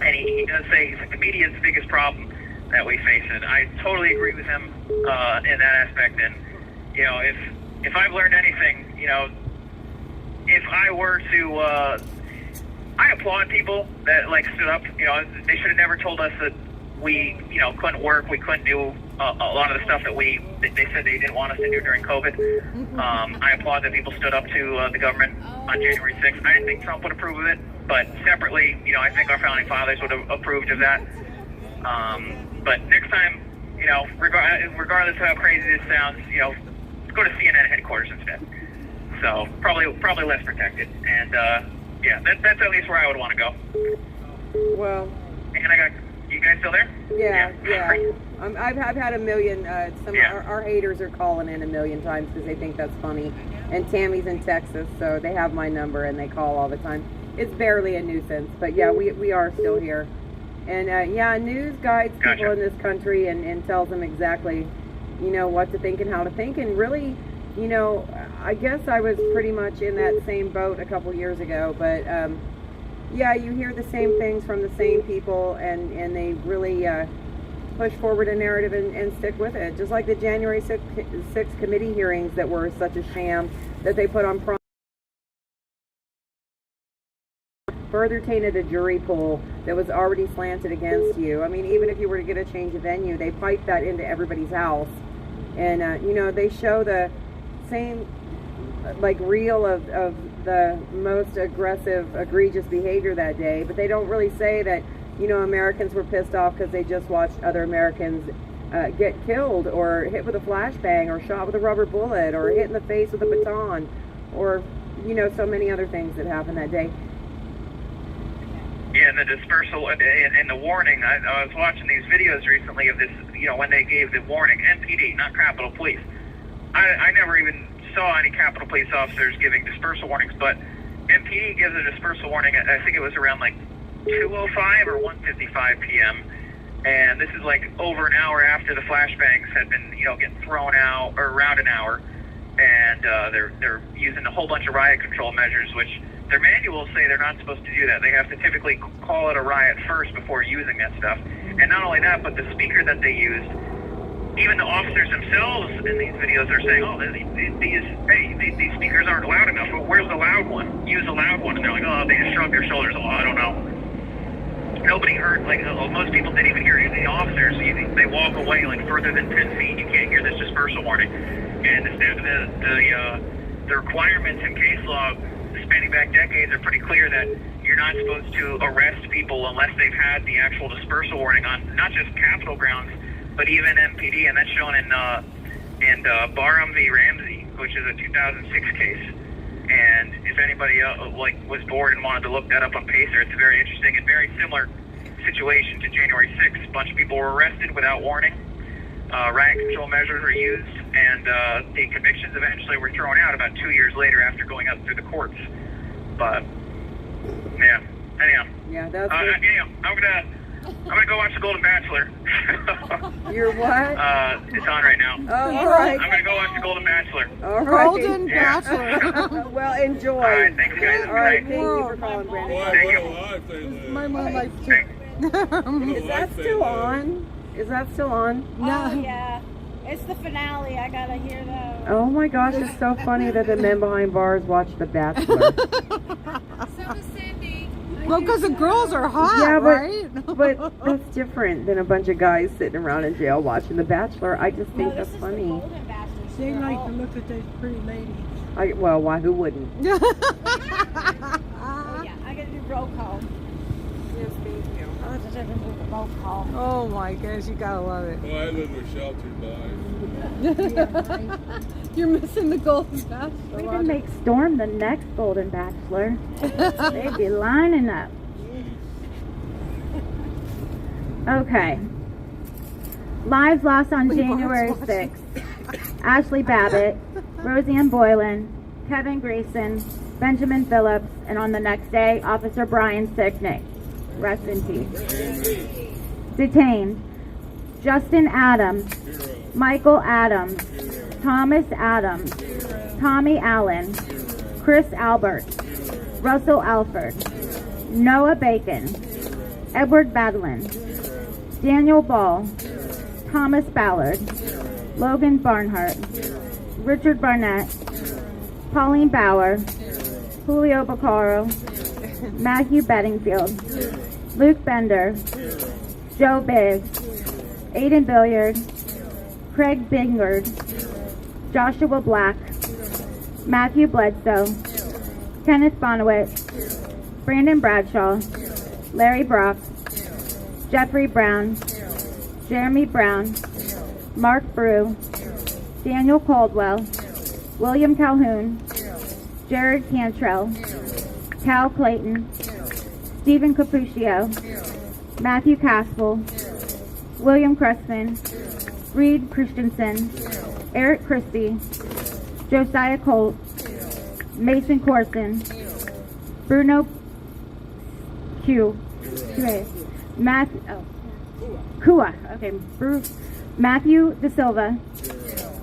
[SPEAKER 16] and he does say, he's like, the media is the biggest problem that we face. And I totally agree with him in that aspect. And, you know, if I've learned anything, you know, if I were to, I applaud people that, like, stood up. You know, they should have never told us that we, you know, couldn't work, we couldn't do a lot of the stuff that they said they didn't want us to do during COVID. I applaud that people stood up to the government on January 6th. I didn't think Trump would approve of it. But separately, you know, I think our founding fathers would have approved of that. But next time, you know, regardless of how crazy this sounds, you know, go to CNN headquarters instead. So probably less protected. And yeah, that's at least where I would want to go.
[SPEAKER 14] Well.
[SPEAKER 16] And you guys still there?
[SPEAKER 14] Yeah. I've had a million. Our haters are calling in a million times because they think that's funny. And Tammy's in Texas, so they have my number and they call all the time. It's barely a nuisance, but yeah, we are still here. And yeah, news guides people in this country and tells them exactly, you know, what to think and how to think. And really, you know, I guess I was pretty much in that same boat a couple years ago, but yeah, you hear the same things from the same people, and they really push forward a narrative and stick with it. Just like the January 6th committee hearings that were such a sham that they put on further tainted a jury pool that was already slanted against you. I mean, even if you were to get a change of venue, they pipe that into everybody's house. And, you know, they show the same, like, reel of the most aggressive, egregious behavior that day, but they don't really say that, you know, Americans were pissed off because they just watched other Americans get killed or hit with a flashbang or shot with a rubber bullet or hit in the face with a baton or, you know, so many other things that happened that day.
[SPEAKER 16] Yeah, and the dispersal and the warning. I was watching these videos recently of this, you know, when they gave the warning, MPD, not Capitol Police. I never even saw any Capitol Police officers giving dispersal warnings, but MPD gives a dispersal warning, I think it was around like 2:05 or 1:55 p.m. And this is like over an hour after the flashbangs had been, you know, getting thrown out, or around an hour. And they're using a whole bunch of riot control measures, which their manuals say they're not supposed to do that. They have to typically call it a riot first before using that stuff. And not only that, but the speaker that they used, even the officers themselves in these videos are saying, oh, these speakers aren't loud enough. Well, where's the loud one? Use the loud one. And they're like, oh, they just shrugged their shoulders. Oh, I don't know. Nobody heard, like, most people didn't even hear any of the officers. They walk away like further than 10 feet. You can't hear this dispersal warning. And the requirements in case law spanning back decades are pretty clear that you're not supposed to arrest people unless they've had the actual dispersal warning on not just Capitol grounds, but even MPD, and that's shown in Barham v. Ramsey, which is a 2006 case. And if anybody was bored and wanted to look that up on Pacer, it's a very interesting and very similar situation to January 6th. A bunch of people were arrested without warning. Riot control measures were used, and the convictions eventually were thrown out about 2 years later after going up through the courts. But yeah, anyhow.
[SPEAKER 14] Yeah, that's.
[SPEAKER 16] Anyhow, I'm gonna go watch The Golden Bachelor.
[SPEAKER 14] You're what?
[SPEAKER 16] It's on right now.
[SPEAKER 14] Oh, all right.
[SPEAKER 16] I'm gonna go watch The Golden Bachelor.
[SPEAKER 14] All right.
[SPEAKER 2] Golden Bachelor.
[SPEAKER 14] Well, enjoy.
[SPEAKER 16] All right, thanks, guys.
[SPEAKER 14] All right, thank you for calling, Brandon.
[SPEAKER 16] Thank you.
[SPEAKER 2] My mom likes to.
[SPEAKER 14] Is that still on? Is that still on?
[SPEAKER 5] No. Oh, yeah. It's the finale. I gotta hear that.
[SPEAKER 14] Oh my gosh, it's so funny that the men behind bars watch The Bachelor.
[SPEAKER 5] So is Cindy.
[SPEAKER 2] Well, because the girls are hot,
[SPEAKER 14] Yeah,
[SPEAKER 2] right?
[SPEAKER 14] but that's different than a bunch of guys sitting around in jail watching The Bachelor. I just think that's funny.
[SPEAKER 17] They like to look at those pretty ladies.
[SPEAKER 14] Well, why? Who wouldn't?
[SPEAKER 5] Oh, yeah. I gotta do roll call.
[SPEAKER 14] Yes, thank you.
[SPEAKER 5] I have to do the roll call.
[SPEAKER 2] Oh my gosh, you gotta love it.
[SPEAKER 3] Well, I live with sheltered lives.
[SPEAKER 2] You're missing the Golden Bachelor.
[SPEAKER 18] We can make Storm the next Golden Bachelor. They'd be lining up. Okay. Lives lost on January 6th. Ashley Babbitt, Roseanne Boylan, Kevin Grayson, Benjamin Phillips, and on the next day, Officer Brian Sicknick. Rest in peace. Detained. Justin Adams, Michael Adams, Thomas Adams, Tommy Allen, Chris Albert, Russell Alford, Noah Bacon, Edward Badlin, Daniel Ball, Thomas Ballard, Logan Barnhart, Richard Barnett, Pauline Bauer, Julio Baccaro, Matthew Bedingfield, Luke Bender, Joe Biggs, Aiden Billiard, Craig Bingard, Joshua Black, Matthew Bledsoe, Kenneth Bonowitz, Brandon Bradshaw, Larry Brock, Jeffrey Brown, Jeremy Brown, Mark Brew, Daniel Caldwell, William Calhoun, Jared Cantrell, Cal Clayton, Stephen Capuccio, Matthew Caspel, William Cressman, Reed Christensen, Eric Christie, Josiah Colt, Mason Corson, Bruno Q, Kua, okay, Matthew De Silva,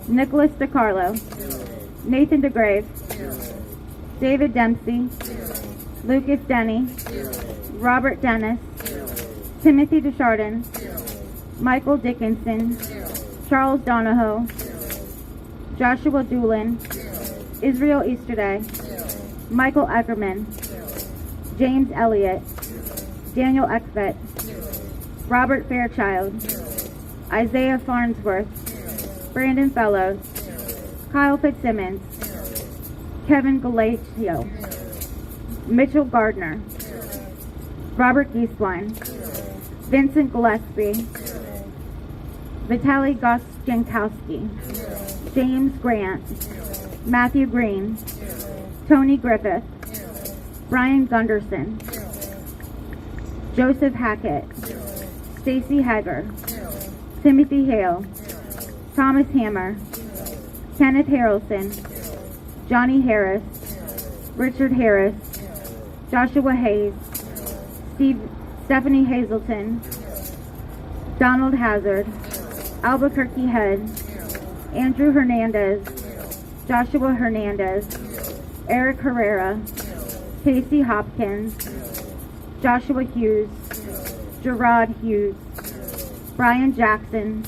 [SPEAKER 18] Nicholas DeCarlo, Nathan DeGrave, David Dempsey, Lucas Denny, Robert Dennis, Timothy Deschardin, Michael Dickinson, Charles Donahoe, Joshua Doolin, Israel Easterday, Michael Eckerman, James Elliott, Daniel Eckfett, Robert Fairchild, Isaiah Farnsworth, Brandon Fellows, Kyle Fitzsimmons, Kevin Galatio, Mitchell Gardner, Robert Gieswein, Vincent Gillespie, Vitaly Gostiankowski, James Grant, Matthew Green, Tony Griffith, Brian Gunderson, Joseph Hackett, Stacy Hager, Timothy Hale, Thomas Hammer, Kenneth Harrelson, Johnny Harris, Richard Harris, Joshua Hayes, Stephanie Hazelton, Donald Hazard, Albuquerque Head, Andrew Hernandez, Joshua Hernandez, Eric Herrera, Casey Hopkins, Joshua Hughes, Gerard Hughes, Brian Jackson,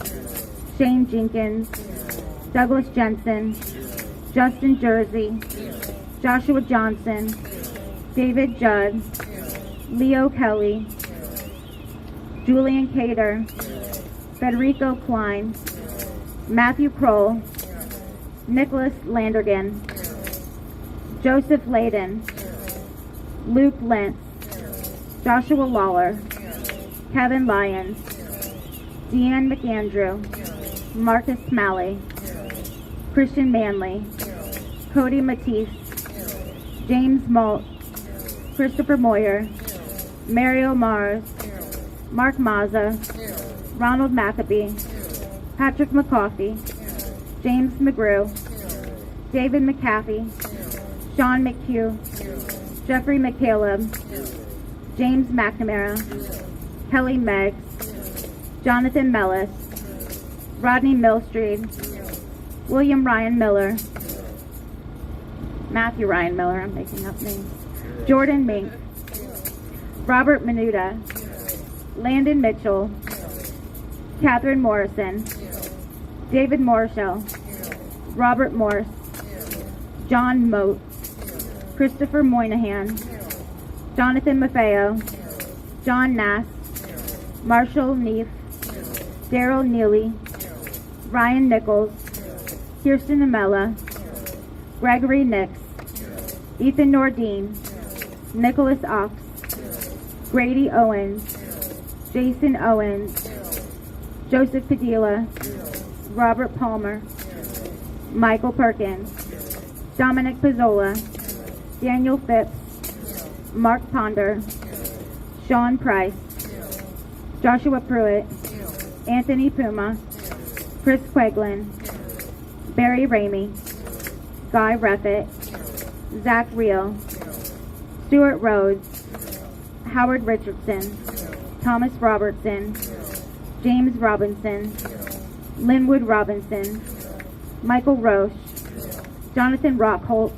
[SPEAKER 18] Shane Jenkins, Douglas Jensen, Justin Jersey, Joshua Johnson, David Judd, Leo Kelly, Julian Cater, Federico Klein, Matthew Kroll, Nicholas Landergan, Joseph Layden, Luke Lentz, Joshua Lawler, Kevin Lyons, Deanne McAndrew, Marcus Smalley, Christian Manley, Cody Matisse, James Malt, Christopher Moyer, Mario Mars, Mark Mazza, Ronald McAbee, Patrick McCoffey, James McGrew, David McCaffey, Sean McHugh, Jeffrey McCaleb, James McNamara, Kelly Meggs, Jonathan Mellis, Rodney Millstreet, William Ryan Miller, Matthew Ryan Miller, I'm making up names, Jordan Mink, Robert Menuda, Landon Mitchell, Catherine Morrison, David Morshall, Robert Morse, John Moat, Christopher Moynihan, Jonathan Maffeo, John Nass, Marshall Neef, Daryl Neely, Ryan Nichols, Kirsten Amella, Gregory Nix, Ethan Nordine, Nicholas Ox, Grady Owens, Jason Owens, Joseph Padilla, Robert Palmer, Michael Perkins, Dominic Pizzola, Daniel Phipps, Mark Ponder, Sean Price, Joshua Pruitt, Anthony Puma, Chris Queglin, Barry Ramey, Guy Reffett, Zach Reel, Stuart Rhodes, Howard Richardson, Thomas Robertson, James Robinson, Linwood Robinson, Michael Roche, Jonathan Rockholt,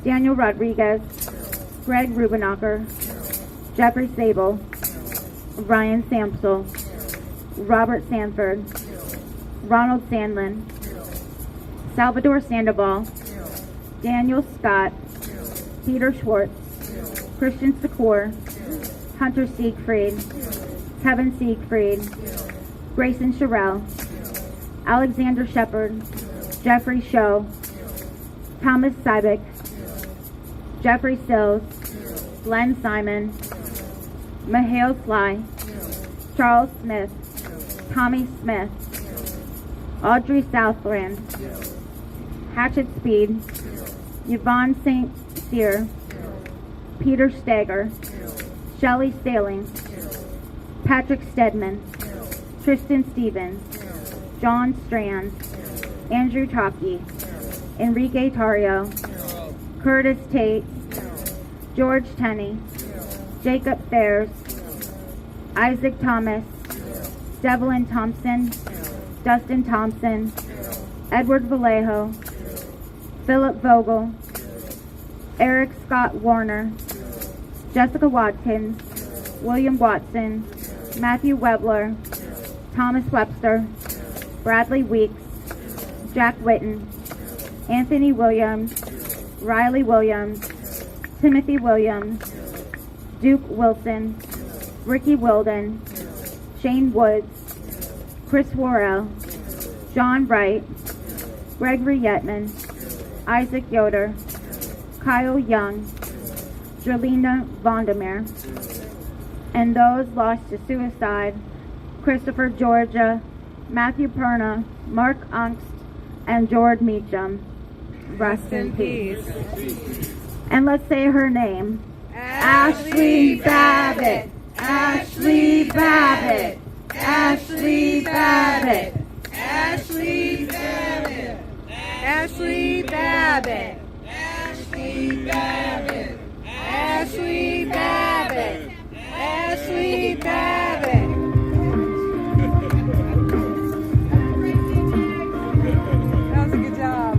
[SPEAKER 18] Daniel Rodriguez, Greg Rubinacher, Jeffrey Sable, Ryan Samsel, Robert Sanford, Ronald Sandlin, Salvador Sandoval, Daniel Scott, Peter Schwartz, Christian Secor, Hunter Siegfried, Kevin Siegfried, Grayson Sherrill, Alexander Shepard, Jeffrey Show, Thomas Sybek, Jeffrey Sills, Glenn Simon, Mahail Sly, Charles Smith, Tommy Smith, Audrey Southland, Hatchet Speed, Yvonne St. Cyr, Peter Stager, Shelley Staling, Patrick Stedman, Tristan Stevens, John Strand, Andrew Tocky, Enrique Tario, Curtis Tate, George Tenney, Jacob Fairs, Isaac Thomas, Devlin Thompson, Dustin Thompson, Edward Vallejo, Philip Vogel, Eric Scott Warner, Jessica Watkins, William Watson, Matthew Webler, Thomas Webster, Bradley Weeks, Jack Witten, Anthony Williams, Riley Williams, Timothy Williams, Duke Wilson, Ricky Wilden, Shane Woods, Chris Worrell, John Wright, Gregory Yetman, Isaac Yoder, Kyle Young, Jelena Vondermeer, and those lost to suicide, Christopher Georgia, Matthew Perna, Mark Angst, and George Meacham. Rest in peace. And let's say her name. Ashley Babbitt. Ashley Babbitt. Ashley Babbitt. Ashley Babbitt. Ashley Babbitt. Ashley Babbitt. Ashley Babbitt. Ashley Babbitt.
[SPEAKER 2] That was a good job.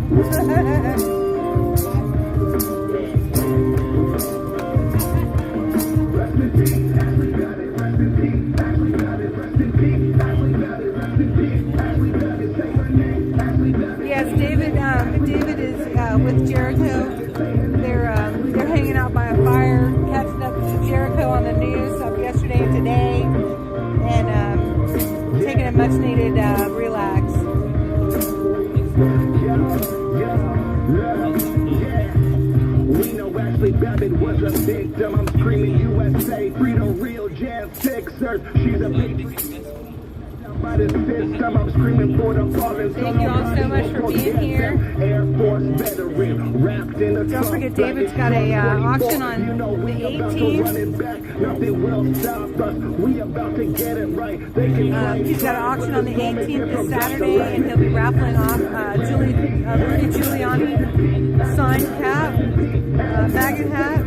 [SPEAKER 2] Yes, David is with Jericho. They're hanging out by a fire, catching up to Jericho on the news of yesterday and today, and taking a much needed relax.
[SPEAKER 19] We know Ashley Babbitt was a victim. I'm screaming USA, freedom, real jazz Sixers. She's a big by the system. I'm screaming for the fallen.
[SPEAKER 2] Thank you all so much for being here.
[SPEAKER 19] Air Force veteran, wrapped in a
[SPEAKER 2] Don't forget, David's got a auction on the 18th.
[SPEAKER 19] Nothing will stop us. We about to get it right.
[SPEAKER 2] He's got an auction on the 18th this Saturday, and he'll be raffling off Rudy Giuliani signed cap, maggot hat,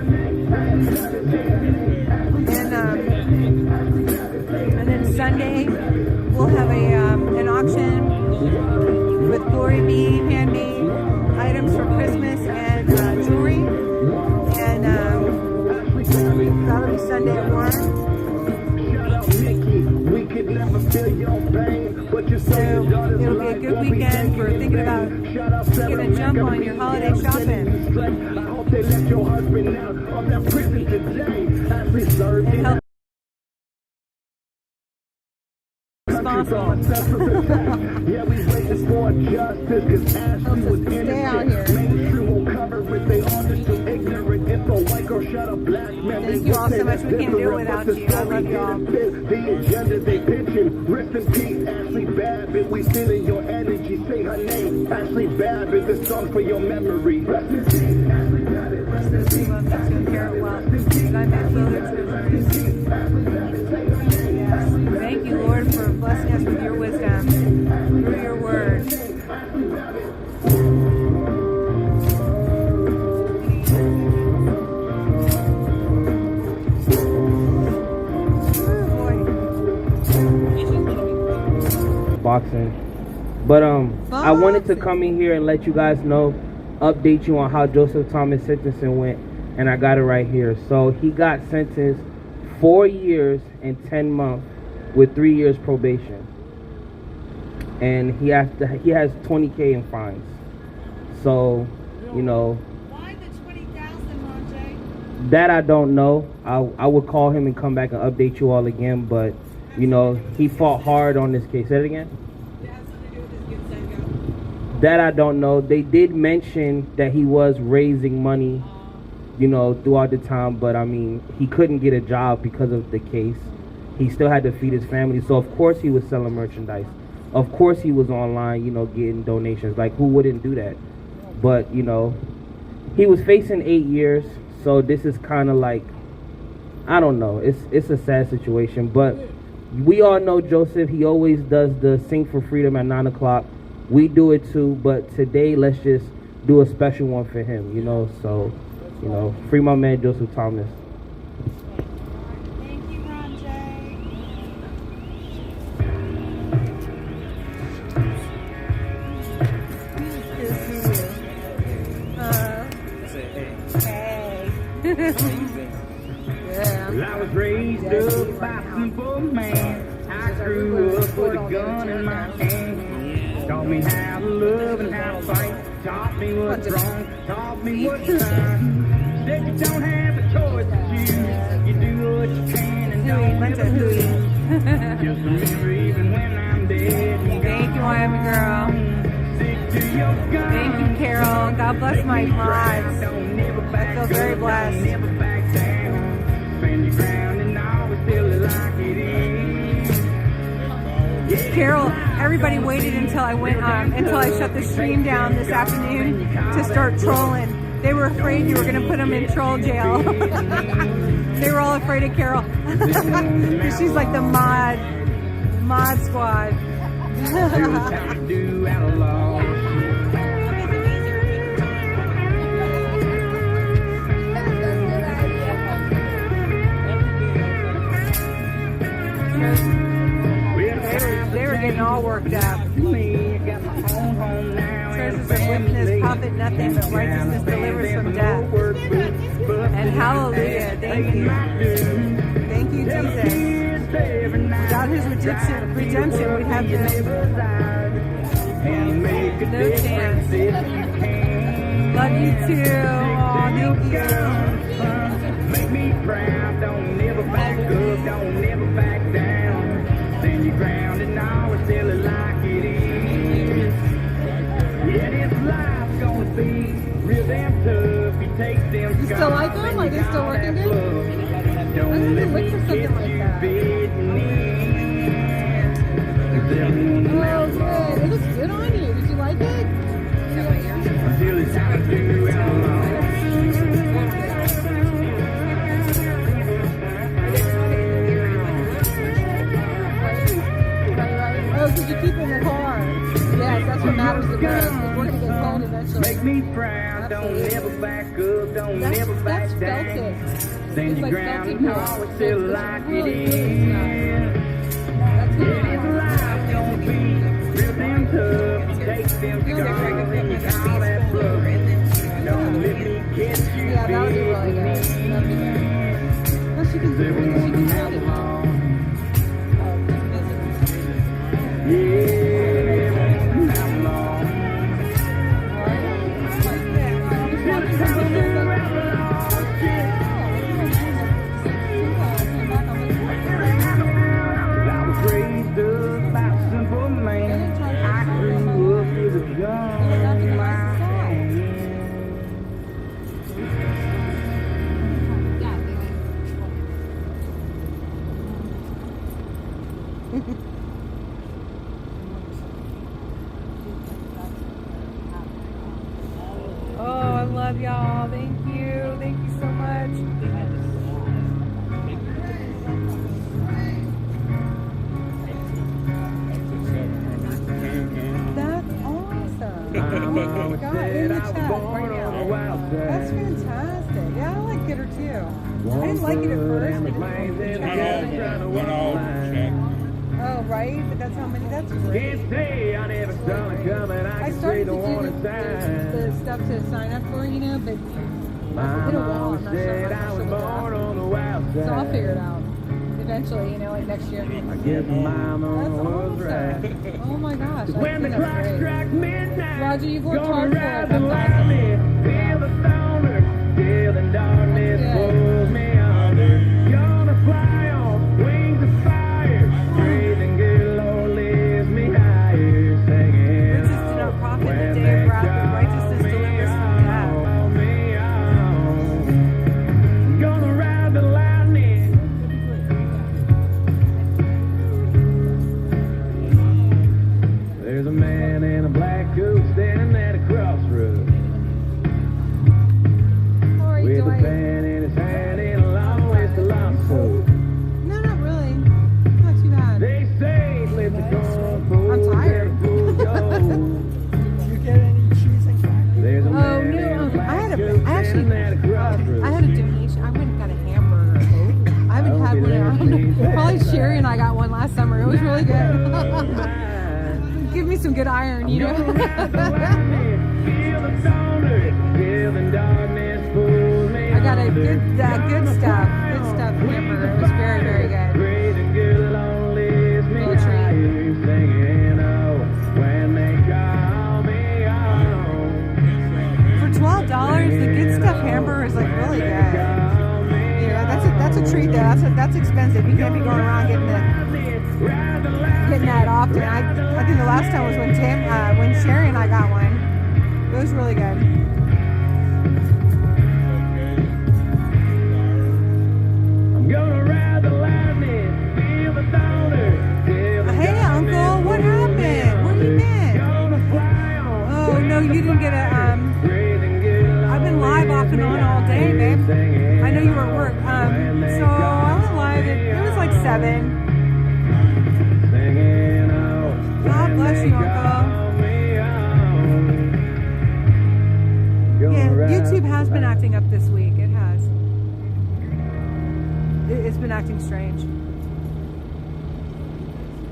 [SPEAKER 2] and then Sunday we'll have an auction with Glory Bee handmade items for Christmas and jewelry, and that'll be Sunday at 1. So it'll be a good weekend for thinking about getting a jump on your holiday shopping.
[SPEAKER 19] I hope they let your husband out of that prison today. Ashley served in yeah, we waiting for justice because Ashley was innocent. Mainstream won't cover it. They all just too ignorant. If a white girl shot a black man,
[SPEAKER 2] thank you all so much. We can't do it without you. I love you all.
[SPEAKER 19] The agenda they pitching. Rest in peace, Ashley Babbitt. We feeling your energy. Say her name, Ashley Babbitt. This song for your memory. Rest in peace, Ashley Babbitt. Rest in peace, Ashley Babbitt.
[SPEAKER 2] Thank you, Lord, for blessing us with your wisdom through your word.
[SPEAKER 20] Boxing. But I wanted to come in here and let you guys know, update you on how Joseph Thomas' sentencing went, and I got it right here. So he got sentenced 4 years and 10 months with 3 years probation, and he has $20,000 in fines. So, you know,
[SPEAKER 1] Why the 20,000, Ronjay?
[SPEAKER 20] that I don't know. I would call him and come back and update you all again. But you know, he fought hard on this case. Say it again. That I don't know. They did mention that he was raising money, you know, throughout the time. But I mean, he couldn't get a job because of the case. He still had to feed his family. So of course he was selling merchandise. Of course he was online, you know, getting donations. Like, who wouldn't do that? But, you know, he was facing 8 years. So this is kind of like, I don't know. It's a sad situation. But we all know Joseph. He always does the Sing for Freedom at 9 o'clock. We do it too. But today, let's just do a special one for him, you know. So, you know, free my man Joseph Thomas.
[SPEAKER 1] Thank you, Ron J.
[SPEAKER 9] Well, I was raised up by a simple man. I grew up with a gun in my hand. Taught me how to love and how to fight. Taught me what's wrong. Taught me what's right. Said you don't have a choice to choose. You do what you can and don't ever lose. Just remember, even when I'm dead.
[SPEAKER 1] Thank you, Miami girl. Thank you, Carol. God bless my mods. I feel very blessed. Carol, everybody waited until I went until I shut the stream down this afternoon to start trolling. They were afraid you were going to put them in troll jail. They were all afraid of Carol. She's like the mod squad. They were getting all worked up. Treasures of wickedness profit nothing, but righteousness delivers from death. And hallelujah, thank you. Thank you, Jesus. Without his redemption, we'd have no chance. Love you too. Aw, thank you.
[SPEAKER 9] Make me proud, don't never back up, don't never back down. Then you ground and always tell it like it is. Yeah, this life's gonna be real damn tough. You take them.
[SPEAKER 2] You still like them? Are they still working good?
[SPEAKER 9] Don't let
[SPEAKER 2] look for something like that. Oh, good. It looks good on you. Did you like it?
[SPEAKER 9] Until it's time to do it alone.
[SPEAKER 2] Oh, did you keep it in the car? Yes, that's what matters the most. It's going to get cold eventually.
[SPEAKER 9] Make me proud, don't never back up, don't never back down. Then you ground and always feel like it is. Yeah, this life gonna be real damn tough. You take them scars and you call that bluff. Don't let me get you.
[SPEAKER 2] Yeah, that would be really good. That would be good. Well, she can do it. She can do it.
[SPEAKER 1] Oh, I love y'all. Thank you. Thank you so much. That's awesome. Oh my God, in the chat right now. That's fantastic. Yeah, I like Getter too. I didn't like it at first, but
[SPEAKER 3] Went all check.
[SPEAKER 1] oh, right? But that's how many, that's great. I started to do the stuff to sign up for, you know, but I hit a wall. I'm not sure. So I'll figure it out eventually, you know, like next year.
[SPEAKER 9] I guess mama was right.
[SPEAKER 1] Oh my gosh.
[SPEAKER 9] When the clock struck midnight,
[SPEAKER 1] Roger, you've worked hard for it.
[SPEAKER 9] rise and light me, feel the thunder, till the darkness pulls me under. Gonna fly on wings of fire, praising good Lord lifts me higher, singing.
[SPEAKER 1] Riches do not profit the day of wrath, but righteousness delivers from death.
[SPEAKER 19] There's a man in a black coat standing at a crossroads. With a pen in his hand and a long list of lost souls.
[SPEAKER 2] No, not really. Not too bad.
[SPEAKER 19] They say let the cornfield.
[SPEAKER 2] I'm tired.
[SPEAKER 17] You get any cheese and crackers?
[SPEAKER 19] There's a
[SPEAKER 2] Oh
[SPEAKER 19] man
[SPEAKER 2] no!
[SPEAKER 19] in a
[SPEAKER 2] I
[SPEAKER 19] black
[SPEAKER 2] had
[SPEAKER 19] coat
[SPEAKER 2] I actually
[SPEAKER 19] standing at a crossroads.
[SPEAKER 2] I had a donation. I went and got a hamburger. I haven't had one. I don't know. Probably Sherry and I got one last summer. It was really good. Give me some good iron, you know.
[SPEAKER 19] Feel the thunder, feel the darkness pull me.
[SPEAKER 2] I got a good stuff hamburger. It was very, very good.
[SPEAKER 19] Breathing good, lonely is me.
[SPEAKER 2] Little treat.
[SPEAKER 19] Singing, oh, when they call me home.
[SPEAKER 2] For $12, the good stuff hamburger is like really good. Yeah, that's a treat though. That's expensive. You can't be going around getting that often. I think the last time was when Sherry and I got one. It was really good.
[SPEAKER 19] I'm gonna ride the lightning, feel the thunder, feel the
[SPEAKER 2] Hey Uncle, what happened? Where you been? Oh no, you didn't get a I've been live off and on all day, babe. I know you were at work. So I went live it was like 7. God bless you, Uncle. Yeah, YouTube has been acting up this week. It has. It's been acting strange.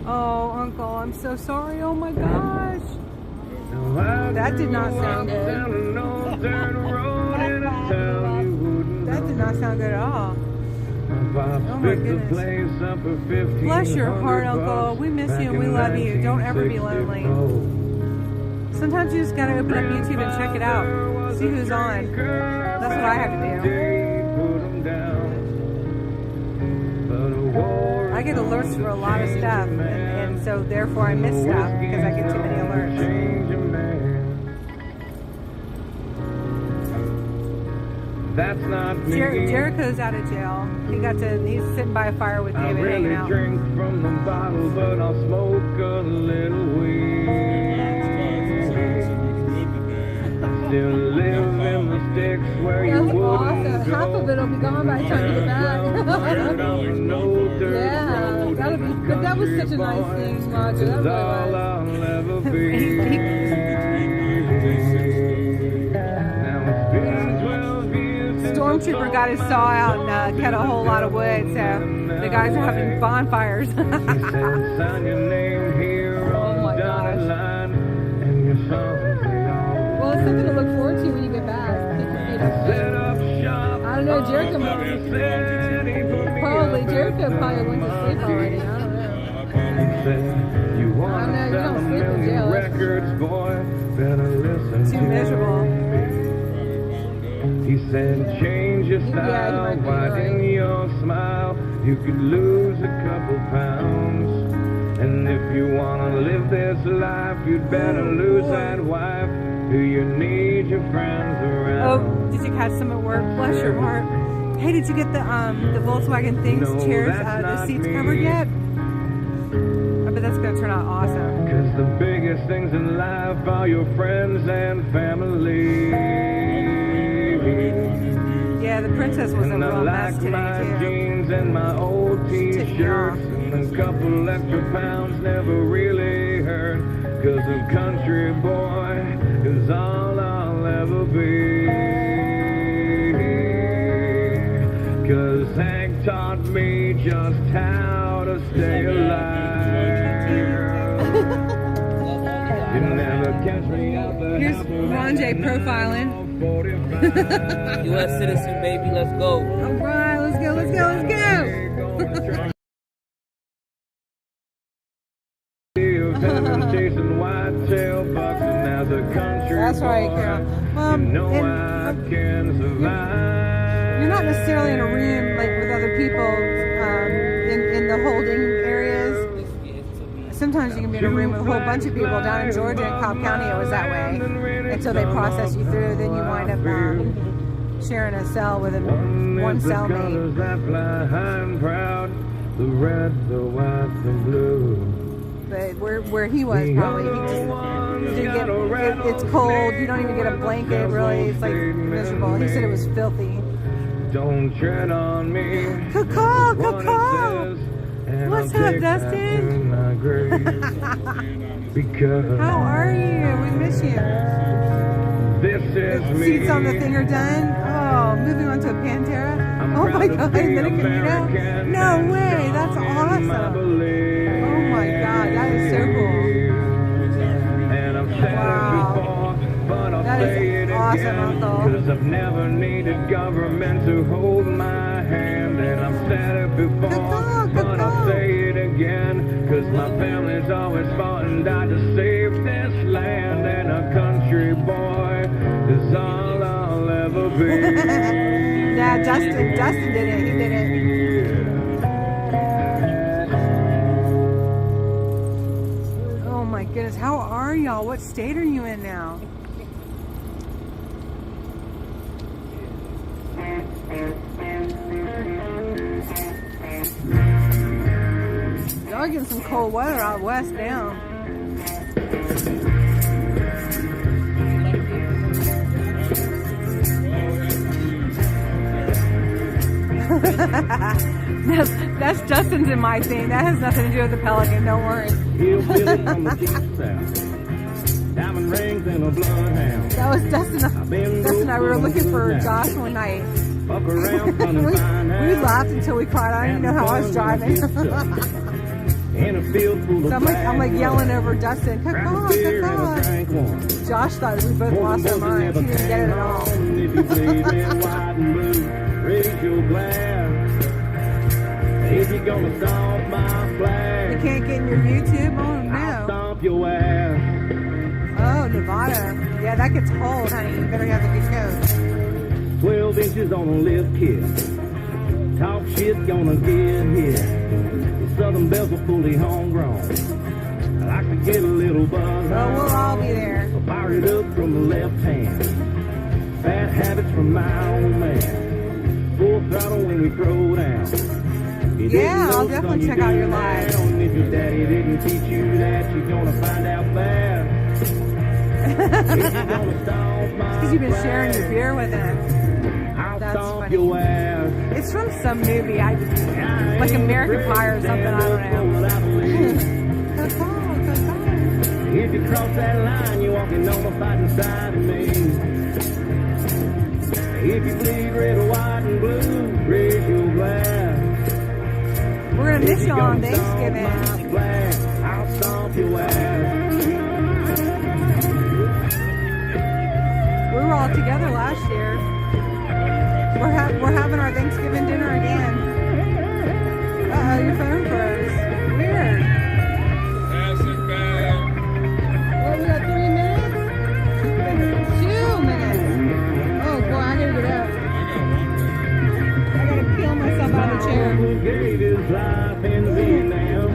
[SPEAKER 2] Oh, Uncle, I'm so sorry. Oh my gosh. That did not sound good. That did not sound good at all. Oh my goodness. Bless your heart, Uncle. We miss you and we love you. Don't ever be lonely. Sometimes you just gotta open up YouTube and check it out. See who's on. That's what I have to do. I get alerts for a lot of stuff, and so therefore I miss stuff because I get too many alerts.
[SPEAKER 19] That's not me.
[SPEAKER 2] Jericho's out of jail. He's sitting by a fire with David hanging out.
[SPEAKER 19] I really drink from the bottle, but I'll smoke a little weed. Still live in the sticks where you wouldn't
[SPEAKER 2] awesome.
[SPEAKER 19] go.
[SPEAKER 2] Half of it'll be gone by the time you get back. Yeah, that'll be. But that was such a nice thing, Roger. That really was. Stormtrooper got his saw out and cut a whole lot of wood, so the guys are having bonfires. Oh my gosh. Well, it's something to look forward to when you get back. Keep your feet up. I don't know, Jericho probably went to sleep already. I don't know. You don't sleep in jail. It's too miserable.
[SPEAKER 19] He said, change your style, widen your smile. You could lose a couple pounds. And if you want to live this life, you'd better lose that wife. Do you need your friends around?
[SPEAKER 2] Oh, did you catch some at work? Bless your heart. Hey, did you get the Volkswagen things, chairs, the seats covered yet? I bet that's going to turn out awesome.
[SPEAKER 19] Because the biggest things in life are your friends and family.
[SPEAKER 2] Yeah, the princess was a real mess today, too.
[SPEAKER 19] Jeans and my old t-shirts and a couple extra pounds never really hurt. Cause a country boy is all I'll ever be. Cause Hank taught me just how to stay alive. You never catch me out there.
[SPEAKER 2] Here's Ron J profiling.
[SPEAKER 21] U.S. citizen, baby, let's go.
[SPEAKER 2] All right, let's go, let's go, let's go.
[SPEAKER 19] Chasing whitetail bucks and as a country
[SPEAKER 2] That's right, Carol. Well, you're not necessarily in a room like with other people in the holding areas. Sometimes you can be in a room with a whole bunch of people. Down in Georgia and Cobb County, it was that way. Until they process you through, then you wind up sharing a cell with one cellmate.
[SPEAKER 19] The red, the white, the blue.
[SPEAKER 2] but where he was probably he just didn't get. It's cold. You don't even get a blanket. Really, it's like miserable. He said it was filthy.
[SPEAKER 9] Don't tread on me.
[SPEAKER 2] Caw. What's up, Dustin?
[SPEAKER 9] Because
[SPEAKER 2] how are you? We miss you.
[SPEAKER 9] This is me.
[SPEAKER 2] Seats on the thing are done. Oh, moving on to a Pantera. Oh my God, and then a Camino. No way, that's awesome. Oh my God, that is so cool. Wow. That is awesome, Uncle.
[SPEAKER 9] Because I've never needed government to hold my hand. And I've said it before, but I'll say it again. Because my family's always fought and died to save this land. And a country boy is all I'll ever be.
[SPEAKER 2] Yeah, Dustin did it. He did it. Oh my goodness, how are y'all? What state are you in now? Y'all are getting some cold weather out west now. that's Justin's in my thing. That has nothing to do with the Pelican. Don't worry.
[SPEAKER 9] Diamond rings and a bloodhound.
[SPEAKER 2] That was Dustin and I were looking for Josh one night. we laughed until we cried. I didn't know how I was driving.
[SPEAKER 9] In a field full of
[SPEAKER 2] I'm like yelling over Dustin. Caw. Josh thought we both lost our minds. He didn't get it at all.
[SPEAKER 9] If you believe in white and blue, raise your glass. If you're gonna stomp my flag,
[SPEAKER 2] you can't get in your YouTube? Oh no.
[SPEAKER 9] I'll stomp your ass.
[SPEAKER 2] Oh, Nevada. Yeah, that gets cold, honey. You better have a good coat.
[SPEAKER 9] 12 inches on a lift kit. Talk shit gonna get hit. The Southern Bells are fully homegrown. I like to get a little buzz.
[SPEAKER 2] Oh, we'll all be there.
[SPEAKER 9] Fire it up from the left hand. Bad habits from my old man. Full throttle when we throw down.
[SPEAKER 2] Yeah, I'll definitely check out your live.
[SPEAKER 9] If your daddy didn't teach you that, you're gonna find out fast.
[SPEAKER 2] Because you've been sharing your beer with him. That's funny. It's from some movie, like American Pie or something, I don't know.
[SPEAKER 9] If you cross that line, you're walking on the fighting side of me. If you bleed red, white, and blue, raise your glass.
[SPEAKER 2] We're gonna miss you on Thanksgiving.
[SPEAKER 9] I'll stomp your ass.
[SPEAKER 2] We were all together last year. We're having our Thanksgiving dinner again. Uh-oh, your phone froze. Weird.
[SPEAKER 3] Pass it back.
[SPEAKER 2] What, we got 3 minutes? 2 minutes. Oh boy, I gotta get up. I gotta peel myself out of the chair.
[SPEAKER 9] Gave his life in Vietnam.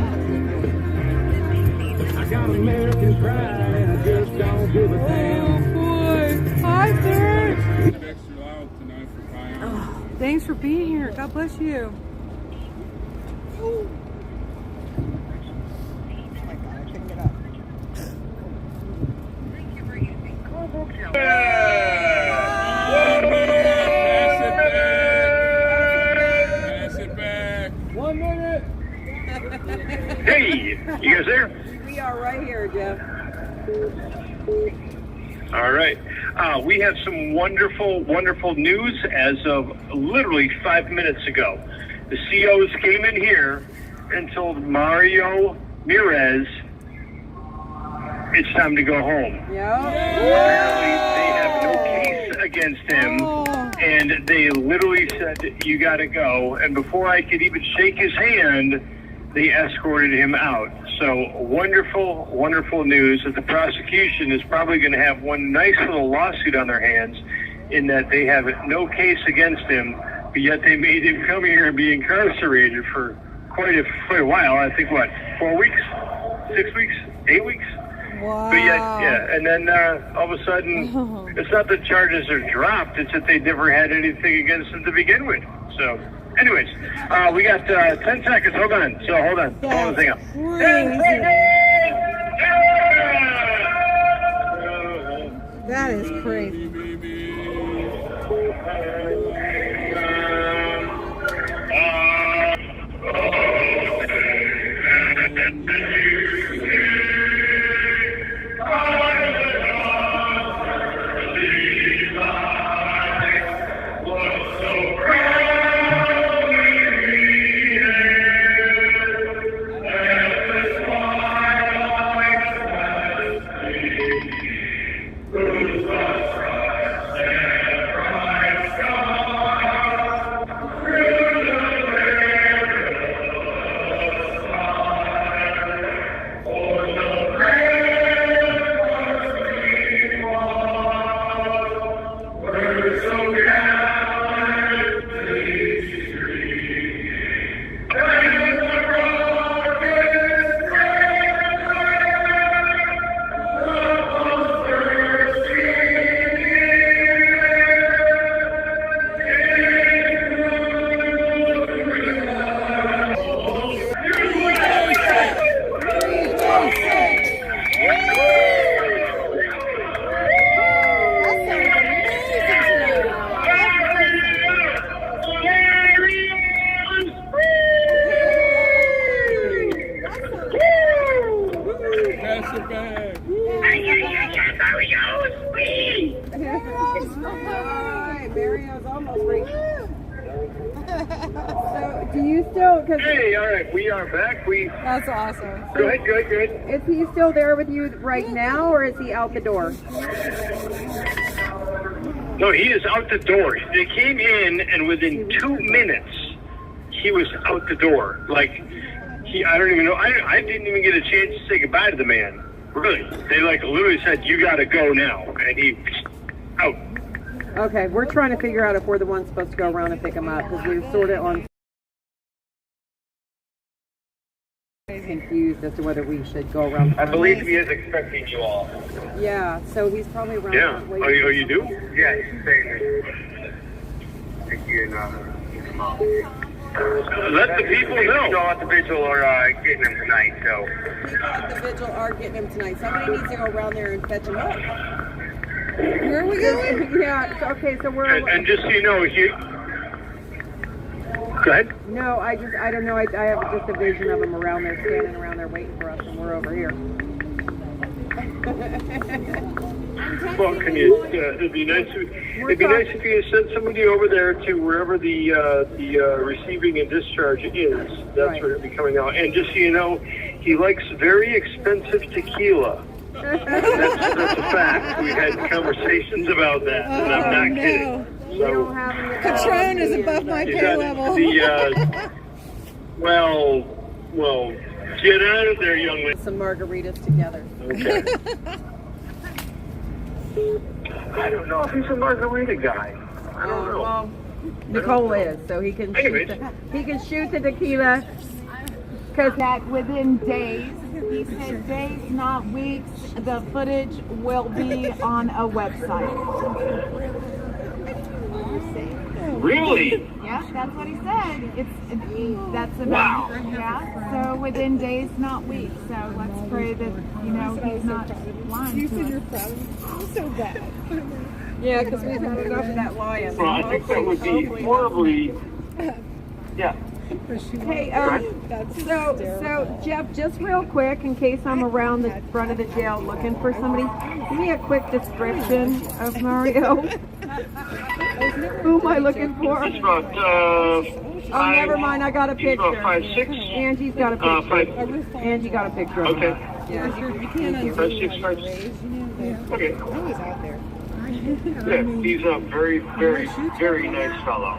[SPEAKER 9] I got American pride and I just don't give a damn.
[SPEAKER 2] Oh boy. Hi, sir.
[SPEAKER 3] Extra loud tonight for fire.
[SPEAKER 2] Oh, thanks for being here. God bless you. Oh my God, I couldn't get up.
[SPEAKER 3] Pass it back.
[SPEAKER 9] 1 minute.
[SPEAKER 16] Hey, you guys there?
[SPEAKER 14] We are right here, Jeff.
[SPEAKER 16] All right. We have some wonderful, wonderful news as of literally 5 minutes ago. The COs came in here and told Mario Mirez it's time to go home. Apparently, they have no case against him, and they literally said, you got to go. And before I could even shake his hand, they escorted him out. So wonderful, wonderful news that the prosecution is probably going to have one nice little lawsuit on their hands in that they have no case against him, but yet they made him come here and be incarcerated for quite a while. I think, 4 weeks? 6 weeks? 8 weeks?
[SPEAKER 2] Wow.
[SPEAKER 16] But yet, yeah, and then all of a sudden, it's not that charges are dropped, it's that they never had anything against them to begin with. So, anyways, we got 10 seconds. Hold on. Hold on. Hold on a second. 10 seconds!
[SPEAKER 2] That is crazy.
[SPEAKER 14] Mario's almost reached. So, do you still? Cause
[SPEAKER 4] hey, all right, we are back.
[SPEAKER 2] That's awesome.
[SPEAKER 4] Good.
[SPEAKER 14] Is he still there with you right now, or is he out the door?
[SPEAKER 4] No, he is out the door. They came in, and within 2 minutes, he was out the door. Like, I don't even know. I didn't even get a chance to say goodbye to the man. Really. They, literally said, you got to go now. And he out.
[SPEAKER 14] Okay, we're trying to figure out if we're the ones supposed to go around and pick him up, because we're sort of on confused as to whether we should go around.
[SPEAKER 4] I believe he is expecting you all.
[SPEAKER 14] Yeah, so he's probably around.
[SPEAKER 4] Yeah. Oh, you do? Yeah, he's saying let the people know. People at the Vigil are getting him tonight, so.
[SPEAKER 14] People at the Vigil are getting him tonight. Somebody needs to go around there and fetch him up.
[SPEAKER 2] Where are we going?
[SPEAKER 14] Yeah, okay, so we're...
[SPEAKER 4] And just so you know, go ahead.
[SPEAKER 14] No, I don't know. I have just a vision of him around there, standing around there waiting for us, and we're over here.
[SPEAKER 4] Well, can you? It'd be nice if you sent somebody over there to wherever the receiving and discharge is. That's where it'd be coming out. And just so you know, he likes very expensive tequila. That's a fact. We had conversations about that, and I'm not kidding. So,
[SPEAKER 2] Patron is above my pay level.
[SPEAKER 4] Well, get out of there, young lady.
[SPEAKER 14] Some margaritas together.
[SPEAKER 4] Okay. I don't know if he's a margarita guy. I don't know.
[SPEAKER 14] Well, Nicole is, so he can shoot the tequila.
[SPEAKER 6] Because that within days, he said days, not weeks, the footage will be on a website.
[SPEAKER 4] Really?
[SPEAKER 6] Yeah, that's what he said. That's about, yeah, so within days, not weeks. So let's pray that, he's not lying
[SPEAKER 2] You
[SPEAKER 6] to
[SPEAKER 2] said
[SPEAKER 6] us.
[SPEAKER 2] you're proud of me. I'm so bad.
[SPEAKER 14] Yeah, because we've had enough of that lion.
[SPEAKER 4] Well, I think that would be horribly... Yeah.
[SPEAKER 14] Hey, so Jeff, just real quick, in case I'm around the front of the jail looking for somebody, give me a quick description of Mario. Who am I looking for?
[SPEAKER 4] He's about,
[SPEAKER 14] never mind, I got a picture.
[SPEAKER 4] He's about 5'6".
[SPEAKER 14] Angie's got a picture. Angie got a picture of him.
[SPEAKER 4] Okay.
[SPEAKER 14] Yeah.
[SPEAKER 4] 5'6", 5'6". Okay.
[SPEAKER 2] I was out there.
[SPEAKER 4] Yeah, he's a very, very, very nice fellow.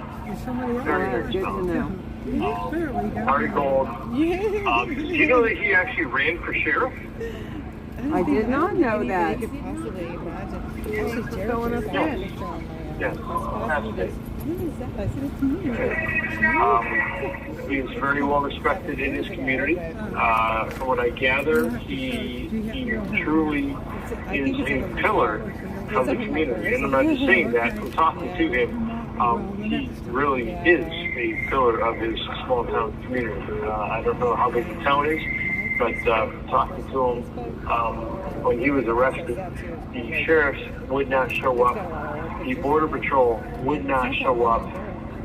[SPEAKER 4] Very nice
[SPEAKER 14] Good to
[SPEAKER 4] fellow.
[SPEAKER 14] know.
[SPEAKER 4] Heart of gold. Do you know that he actually ran for sheriff?
[SPEAKER 14] I did not know that.
[SPEAKER 2] Could possibly imagine.
[SPEAKER 4] Yeah. He is very well respected in his community. From what I gather, he truly is a pillar of the community. And I'm not just saying that from talking to him. He really is a pillar of his small town community. I don't know how big the town is, but talking to him, when he was arrested, the sheriffs would not show up. The Border Patrol would not show up.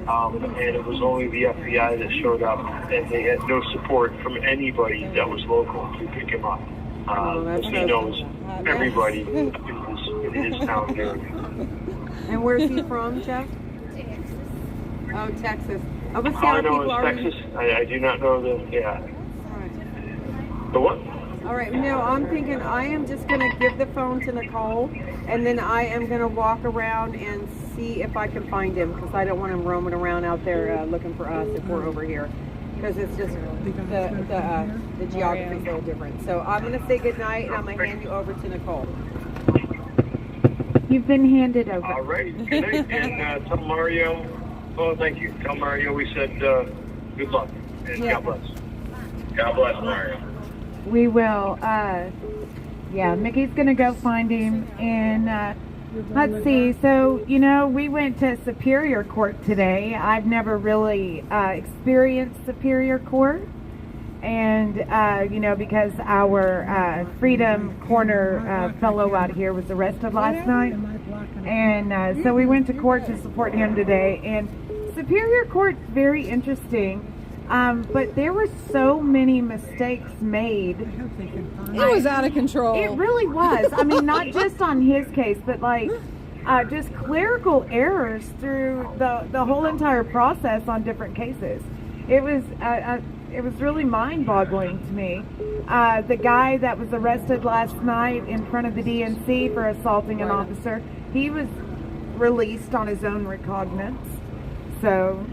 [SPEAKER 4] And it was only the FBI that showed up, and they had no support from anybody that was local to pick him up. He knows everybody in his town area.
[SPEAKER 14] And where's he from, Jeff? Oh, Texas.
[SPEAKER 4] All I know is Texas. I do not know the, The what?
[SPEAKER 14] All right, I'm thinking I am just going to give the phone to Nicole, and then I am going to walk around and see if I can find him, because I don't want him roaming around out there looking for us if we're over here, because it's just the geography is a little different. So I'm going to say goodnight, and I'm going to hand you over to Nicole.
[SPEAKER 6] You've been handed over.
[SPEAKER 4] All right, good night, and tell Mario, thank you. Tell Mario we said good luck, and God bless. God bless, Mario.
[SPEAKER 6] We will. Mickey's going to go find him. And let's see. So, we went to Superior Court today. I've never really experienced Superior Court. And, because our Freedom Corner fellow out here was arrested last night. And so we went to court to support him today. And Superior Court's very interesting. But there were so many mistakes made.
[SPEAKER 2] It was out of control.
[SPEAKER 6] It really was. I mean, not just on his case, but just clerical errors through the whole entire process on different cases. It was really mind-boggling to me. The guy that was arrested last night in front of the DNC for assaulting an officer, he was released on his own recognizance. So,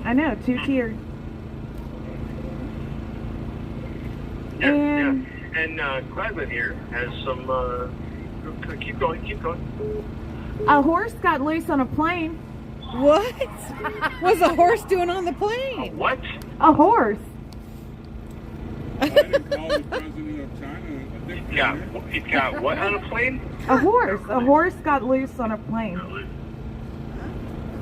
[SPEAKER 6] I know, 2-tiered.
[SPEAKER 4] And Cleveland here has some, keep going.
[SPEAKER 6] A horse got loose on a plane.
[SPEAKER 2] What? What's a horse doing on the plane?
[SPEAKER 4] What?
[SPEAKER 6] A horse.
[SPEAKER 4] It got what on a plane?
[SPEAKER 6] A horse. A horse got loose on a plane.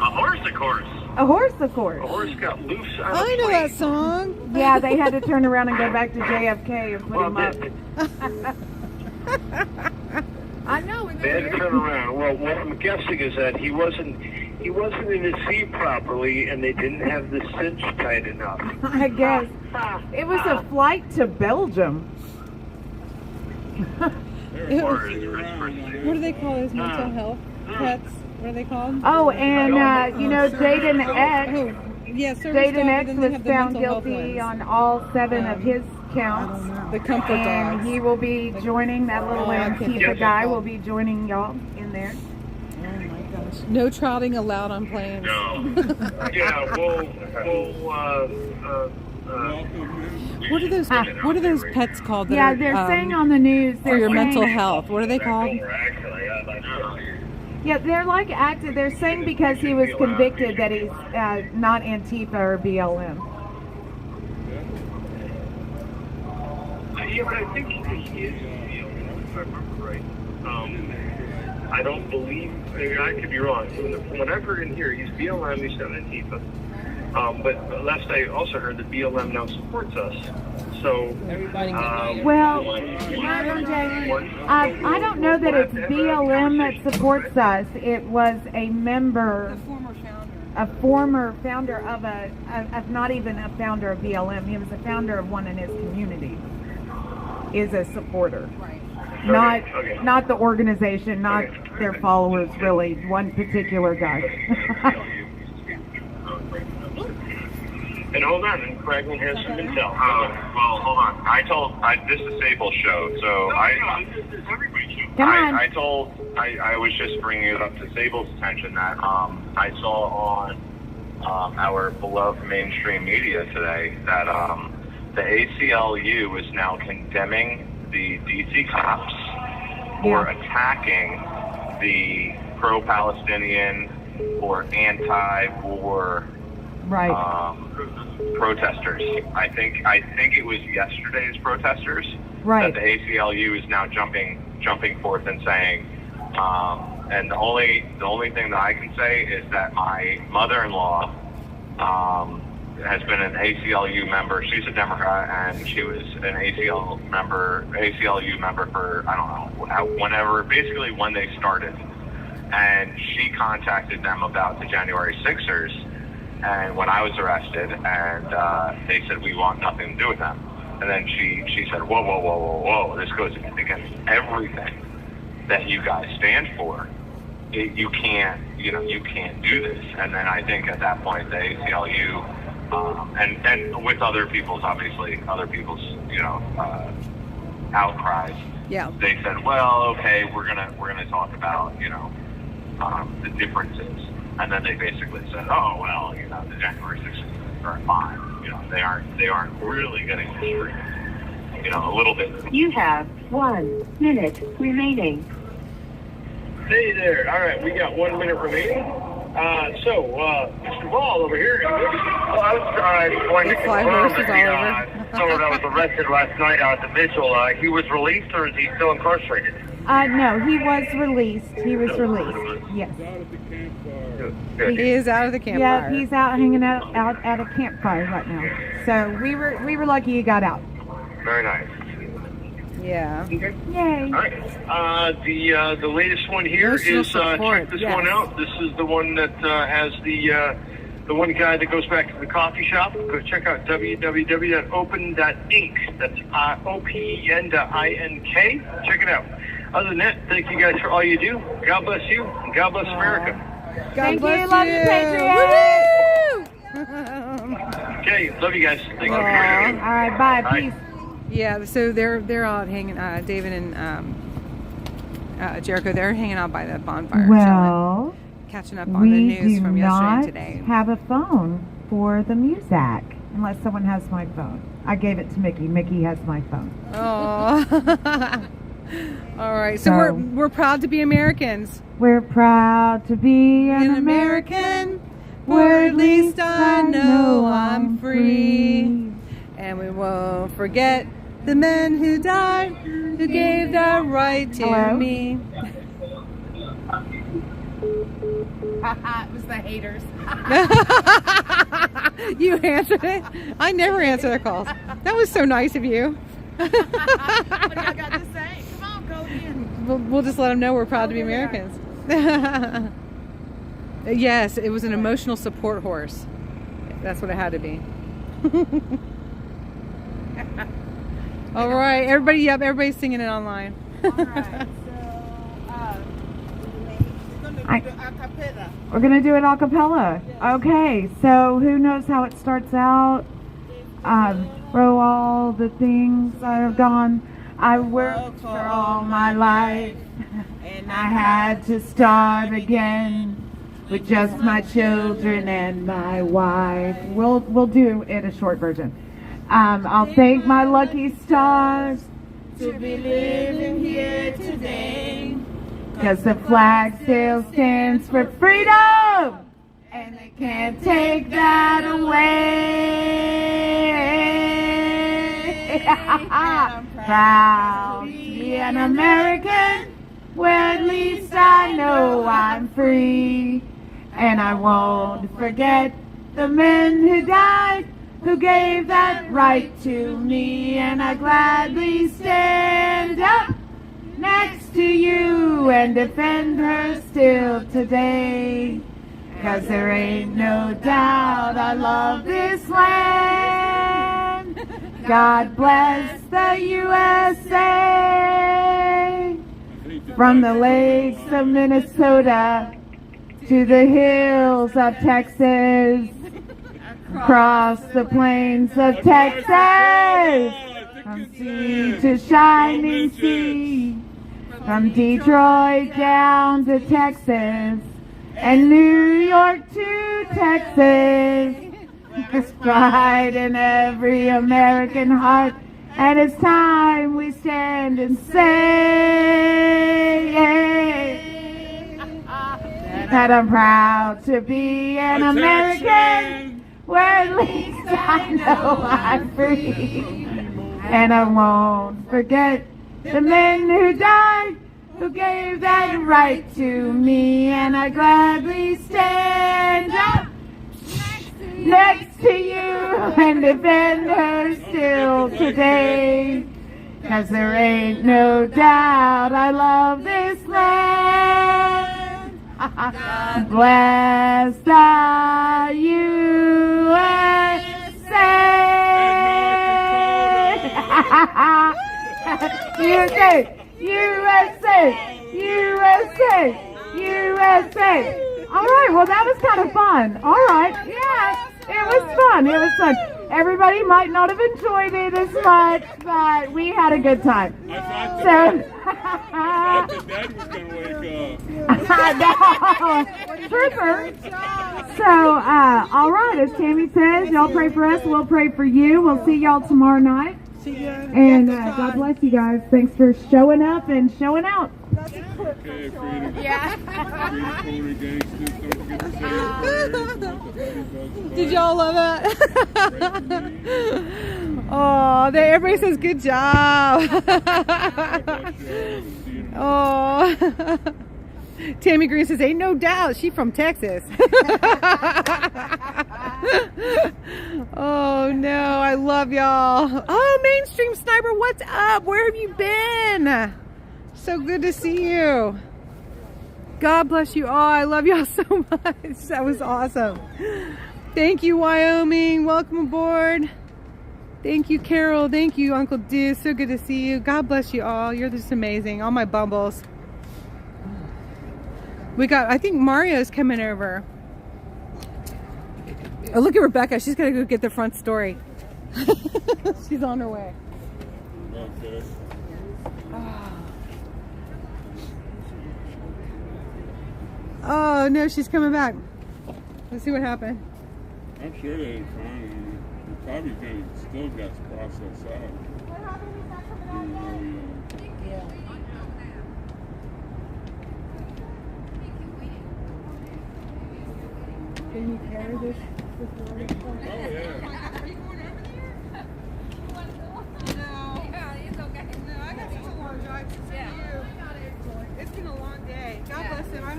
[SPEAKER 4] A horse, of course.
[SPEAKER 6] A horse, of course.
[SPEAKER 4] A horse got loose on a plane.
[SPEAKER 2] I know that song.
[SPEAKER 6] Yeah, they had to turn around and go back to JFK and put him up. I know.
[SPEAKER 4] They had to turn around. Well, what I'm guessing is that he wasn't in his seat properly, and they didn't have the cinch tight enough.
[SPEAKER 6] I guess. It was a flight to Belgium.
[SPEAKER 2] What do they call those mental health pets? What are they called?
[SPEAKER 6] Oh, and Jaden X. Jaden X was found guilty on all 7 of his counts.
[SPEAKER 2] The comfort
[SPEAKER 6] and
[SPEAKER 2] dogs.
[SPEAKER 6] he will be joining that little Antifa guy. Will be joining y'all in there.
[SPEAKER 2] Oh my gosh! No trotting allowed on planes.
[SPEAKER 4] No. Yeah, we'll
[SPEAKER 2] What are those pets called?
[SPEAKER 6] Yeah, they're saying on the news
[SPEAKER 2] for your mental health. What are they called?
[SPEAKER 6] Yeah, they're active. They're saying because he was convicted that he's not Antifa or BLM.
[SPEAKER 4] Yeah, but I think he is BLM, if I remember right. I don't believe, I could be wrong. From what I've heard in here, he's BLM, he's not Antifa. But last I also heard that BLM now supports us. So,
[SPEAKER 6] well, I don't know that it's BLM that supports us. It was a member, a former founder of not even a founder of BLM. He was a founder of one in his community. Is a supporter, not the organization, not their followers. Really, one particular guy.
[SPEAKER 4] And hold on, and Craigman has some intel.
[SPEAKER 12] Well, hold on. This is Sable's show, so
[SPEAKER 4] this is everybody's show.
[SPEAKER 12] I was just bringing it up to Sable's attention that I saw on our beloved mainstream media today that the ACLU is now condemning the DC cops for attacking the pro-Palestinian or anti-war protesters. I think it was yesterday's protesters that the ACLU is now jumping forth and saying. And the only thing that I can say is that my mother-in-law has been an ACLU member. She's a Democrat, and she was an ACLU member for, I don't know, whenever, basically when they started. And she contacted them about the January 6ers, and when I was arrested, and they said, we want nothing to do with them. And then she said, whoa, this goes against everything that you guys stand for. You can't do this. And then I think at that point, the ACLU, and with other people's outcries,
[SPEAKER 2] yeah,
[SPEAKER 12] they said, well, okay, we're gonna talk about the differences, and then they basically said, oh well, the January 6th are fine. They aren't really getting extreme. A little bit.
[SPEAKER 13] You have 1 minute remaining.
[SPEAKER 4] Hey there. All right, we got 1 minute remaining. Mr. Ball over here.
[SPEAKER 8] I was going to confirm that someone that was arrested last night out at the Vigil, he was released, or is he still incarcerated?
[SPEAKER 6] No, he was released. Yes.
[SPEAKER 2] He is out of the campfire.
[SPEAKER 6] Yeah, he's out hanging out at a campfire right now. So we were lucky he got out.
[SPEAKER 8] Very nice.
[SPEAKER 2] Yeah.
[SPEAKER 6] Yay.
[SPEAKER 4] All right. The latest one here is check this one out. This is the one that has the one guy that goes back to the coffee shop. Go check out www.open.ink. That's OPEN.INK. Check it out. Other than that, thank you guys for all you do. God bless you, and God bless America.
[SPEAKER 2] God bless
[SPEAKER 6] you. Love you, Patriots.
[SPEAKER 4] Okay, love you guys. Thank you.
[SPEAKER 6] All right, bye. Peace.
[SPEAKER 2] Yeah, so they're out hanging. David and Jericho, they're hanging out by the bonfire.
[SPEAKER 6] Well,
[SPEAKER 2] catching up on the news from yesterday and today.
[SPEAKER 6] We do not have a phone for the music unless someone has my phone. I gave it to Mickey. Mickey has my phone.
[SPEAKER 2] Oh. All right. So we're proud to be Americans.
[SPEAKER 6] We're proud to be an
[SPEAKER 2] American. Where at least I know I'm free. And we won't forget the men who died, who gave that right to me.
[SPEAKER 5] It was the haters.
[SPEAKER 2] You answered it? I never answer their calls. That was so nice of you.
[SPEAKER 5] What do y'all got to say? Come on, go in.
[SPEAKER 2] We'll just let them know we're proud to be Americans. Yes, it was an emotional support horse. That's what it had to be. All right, everybody's singing it online.
[SPEAKER 5] All right,
[SPEAKER 6] we're going to do it a cappella. Okay, so who knows how it starts out? For all the things I have gone, I worked for all my life, and I had to start again with just my children and my wife. We'll do it a short version. I'll thank my lucky stars to be living here today, 'cause the flag still stands for freedom, and they can't take that away. Proud to be an American, where at least I know I'm free, and I won't forget the men who died, who gave that right to me, and I gladly stand up next to you and defend her still today, 'cause there ain't no doubt I love this land. God bless the USA. From the lakes of Minnesota to the hills of Texas, across the plains of Texas, from sea to shining sea, from Detroit down to Texas, and New York to Texas. There's pride in every American heart, and it's time we stand and say that I'm proud to be an American, where at least I know I'm free, and I won't forget the men who died, who gave that right to me, and I gladly stand up next to you and defend her still today. 'Cause there ain't no doubt I love this land. Bless the USA. USA, USA, USA, USA. All right, well that was kind of fun. All right, yeah, it was fun. It was fun. Everybody might not have enjoyed it as much, but we had a good time. So,
[SPEAKER 3] the dad was going to wake
[SPEAKER 6] no, trooper. So, all right, as Tammy says, y'all pray for us. We'll pray for you. We'll see y'all tomorrow night.
[SPEAKER 1] See ya.
[SPEAKER 6] And God bless you guys. Thanks for showing up and showing out.
[SPEAKER 1] Yeah. Did y'all love it? Oh, everybody says good job. Oh. Tammy Green says, ain't no doubt. She from Texas. Oh, no. I love y'all. Oh, Mainstream Sniper, what's up? Where have you been? So good to see you. God bless you all. I love y'all so much. That was awesome. Thank you, Wyoming. Welcome aboard. Thank you, Carol. Thank you, Uncle Deuce. So good to see you. God bless you all. You're just amazing. All my bumbles. I think Mario's coming over. Oh, look at Rebecca. She's going to go get the front story. She's on her way.
[SPEAKER 3] Okay.
[SPEAKER 1] Oh, no, she's coming back. Let's see what happened.
[SPEAKER 3] I'm sure they didn't find him. Probably still got to process out.
[SPEAKER 1] What happened? He's not coming out yet? Yeah. Can you carry this?
[SPEAKER 3] Oh, yeah.
[SPEAKER 1] Are you going over there? No. Yeah, it's okay. No, I got such a long drive to see you. It's been a long day. God bless him. I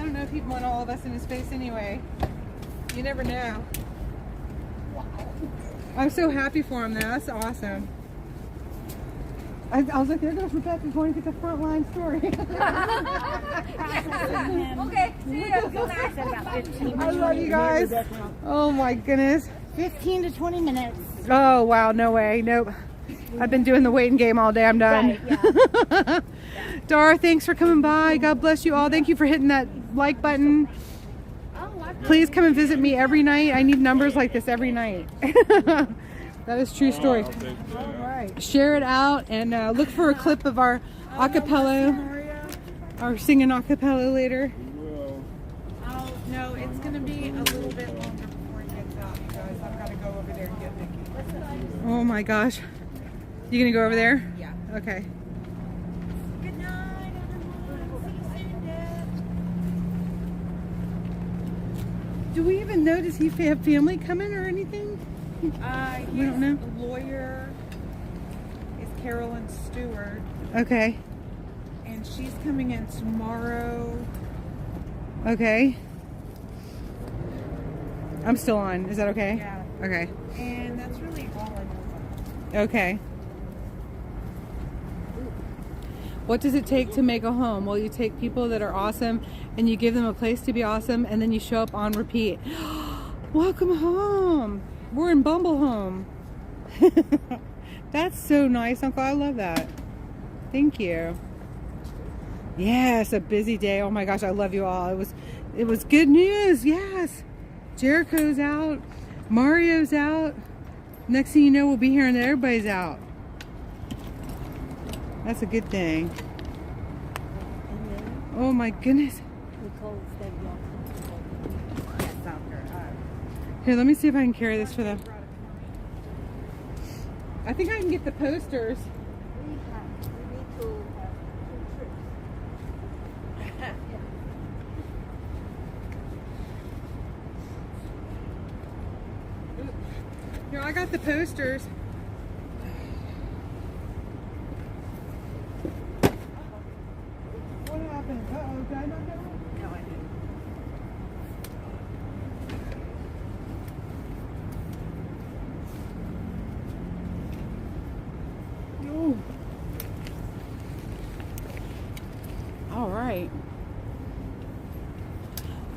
[SPEAKER 1] don't know if he'd want all of us in his face anyway. You never know. I'm so happy for him though. That's awesome. I was like, there goes Rebecca going to get the frontline story.
[SPEAKER 18] Okay, see you. About 15
[SPEAKER 1] I love you guys. Oh my goodness.
[SPEAKER 18] 15 to 20 minutes.
[SPEAKER 1] Oh wow, no way. Nope. I've been doing the waiting game all day. I'm done.
[SPEAKER 18] Right, yeah.
[SPEAKER 1] Dar, thanks for coming by. God bless you all. Thank you for hitting that like button. Please come and visit me every night. I need numbers like this every night. That is true story. All right. Share it out and look for a clip of our acapella, our singing acapella later.
[SPEAKER 5] Oh, no, it's going to be a little bit longer before it gets out, you guys. I've got to go over there and get Vicky.
[SPEAKER 1] Oh my gosh. You gonna go over there?
[SPEAKER 5] Yeah.
[SPEAKER 1] Okay.
[SPEAKER 5] Good night, everyone. See you soon, Dad.
[SPEAKER 1] Do we even know, does he have family coming or anything? We don't know.
[SPEAKER 5] The lawyer is Carolyn Stewart.
[SPEAKER 1] Okay.
[SPEAKER 5] And she's coming in tomorrow.
[SPEAKER 1] Okay. I'm still on. Is that okay?
[SPEAKER 5] Yeah.
[SPEAKER 1] Okay.
[SPEAKER 5] And that's really all I know.
[SPEAKER 1] Okay. What does it take to make a home? Well, you take people that are awesome and you give them a place to be awesome and then you show up on repeat. Welcome home. We're in Bumble Home. That's so nice, Uncle. I love that. Thank you. Yes, a busy day. Oh my gosh, I love you all. It was good news. Yes. Jericho's out. Mario's out. Next thing you know, we'll be hearing that everybody's out. That's a good thing. Oh my goodness. Here, let me see if I can carry this for them. I think I can get the posters. Here, I got the posters. What happened? Uh-oh, did I not get one? No, I didn't. All right.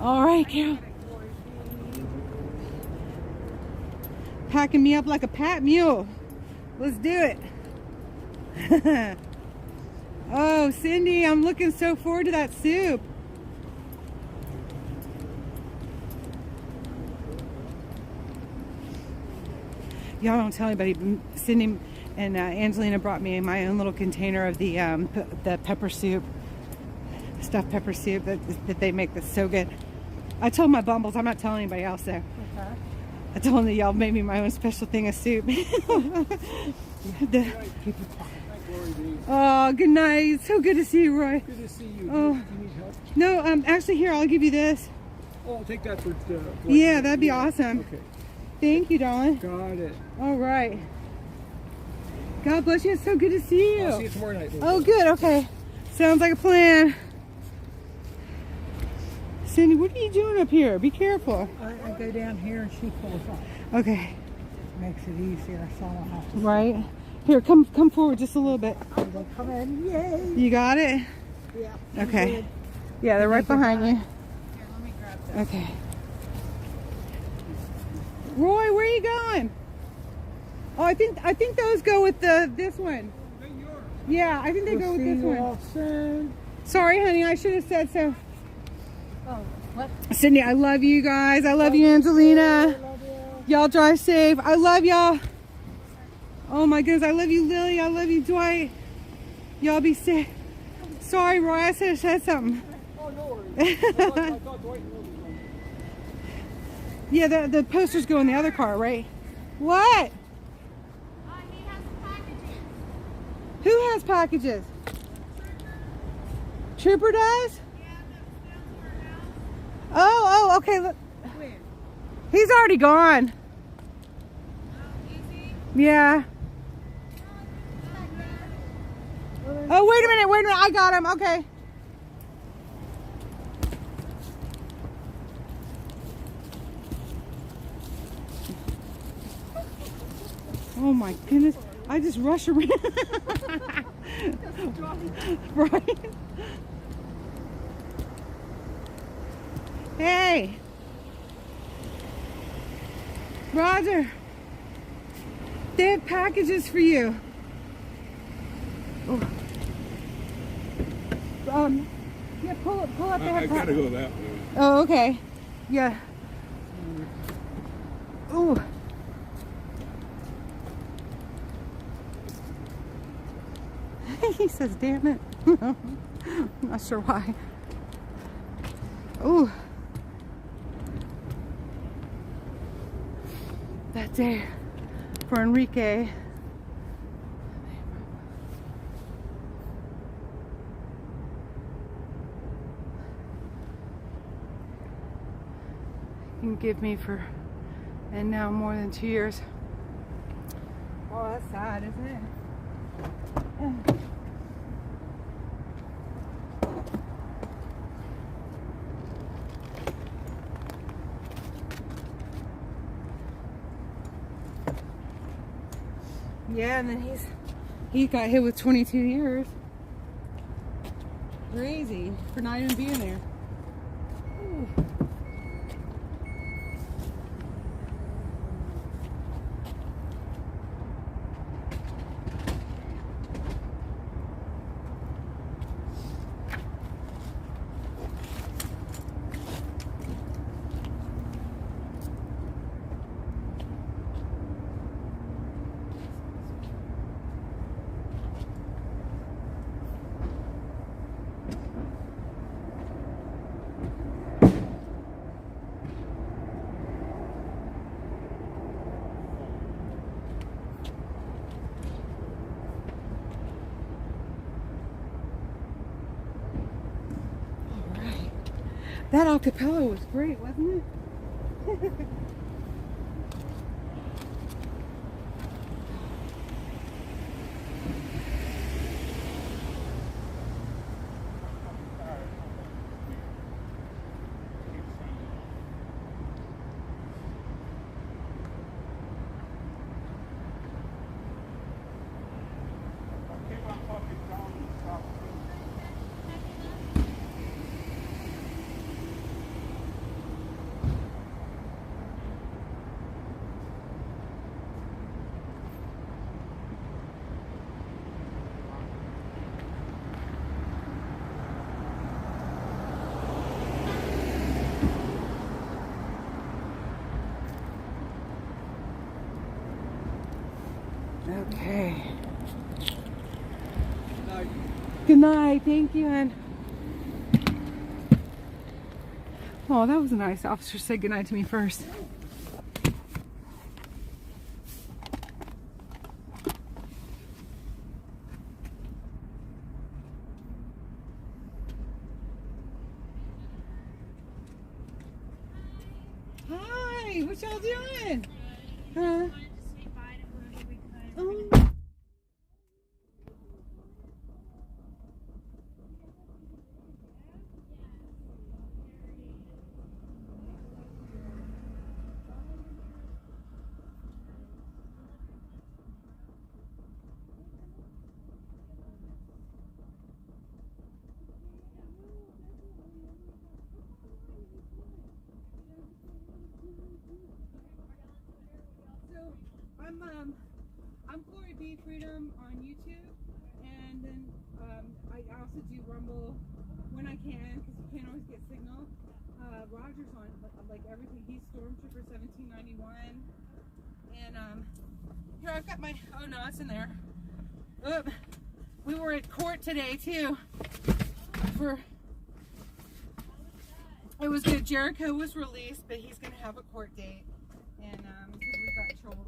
[SPEAKER 1] All right, Carol. Packing me up like a pat mule. Let's do it. Oh, Cindy, I'm looking so forward to that soup. Y'all don't tell anybody. Cindy and Angelina brought me my own little container of the pepper soup, stuffed pepper soup that they make that's so good. I told my bumbles, I'm not telling anybody else though.
[SPEAKER 2] Okay.
[SPEAKER 1] I told them that y'all made me my own special thing of soup. Oh, good night. So good to see you, Roy.
[SPEAKER 17] Good to see you.
[SPEAKER 1] Oh.
[SPEAKER 17] Do you need help?
[SPEAKER 1] No, actually here, I'll give you this.
[SPEAKER 17] Oh, I'll take that for
[SPEAKER 1] yeah, that'd be awesome.
[SPEAKER 17] Okay.
[SPEAKER 1] Thank you, darling.
[SPEAKER 17] Got it.
[SPEAKER 1] All right. God bless you. It's so good to see you.
[SPEAKER 17] I'll see you tomorrow night.
[SPEAKER 1] Oh, good. Okay. Sounds like a plan. Cindy, what are you doing up here? Be careful.
[SPEAKER 2] I go down here and she pulls up.
[SPEAKER 1] Okay.
[SPEAKER 2] Makes it easier, so I don't have to.
[SPEAKER 1] Right. Here, come forward just a little bit.
[SPEAKER 2] I'm gonna come in. Yay.
[SPEAKER 1] You got it?
[SPEAKER 2] Yeah.
[SPEAKER 1] Okay.
[SPEAKER 2] Good.
[SPEAKER 1] Yeah, they're right behind you.
[SPEAKER 5] Here, let me grab this.
[SPEAKER 1] Okay. Roy, where are you going? Oh, I think those go with this one. Yeah, I think they go with this one.
[SPEAKER 2] Soon.
[SPEAKER 1] Sorry, honey, I should have said so.
[SPEAKER 2] Oh, what?
[SPEAKER 1] Cindy, I love you guys. I love you, Angelina. Y'all drive safe. I love y'all. Oh my goodness, I love you, Lily. I love you, Dwight. Y'all be safe. Sorry, Roy, I should have said something.
[SPEAKER 17] Oh, no worries. I thought Dwight and Lily were going.
[SPEAKER 1] Yeah, the posters go in the other car, right? What?
[SPEAKER 5] He has packages.
[SPEAKER 1] Who has packages? Trooper does? Oh, okay. Look. He's already gone. Yeah. Oh, wait a minute. I got him. Okay. Oh my goodness. I just rush around. Right? Hey. Roger. They have packages for you. Oh. Yeah, pull up there.
[SPEAKER 3] I gotta go that way.
[SPEAKER 1] Oh, okay. Yeah. Ooh. He says, damn it. I'm not sure why. Ooh. That day for Enrique. You can give me for, and now more than 2 years. Oh, that's sad, isn't it? Yeah, and then he got hit with 22 years. Crazy for not even being there. Ooh. That acapella was great, wasn't it? Good night. Thank you. And oh, that was a nice officer. Said good night to me first. Hi, what y'all doing? Huh? Oh. I'm Glory Be Freedom on YouTube, and then I also do Rumble when I can, because you can't always get signal. Roger's on like everything. He's Stormtrooper 1791, and here I've got my. Oh no, it's in there. We were at court today too. It was good. Jericho was released, but he's gonna have a court date, and because we got trolls.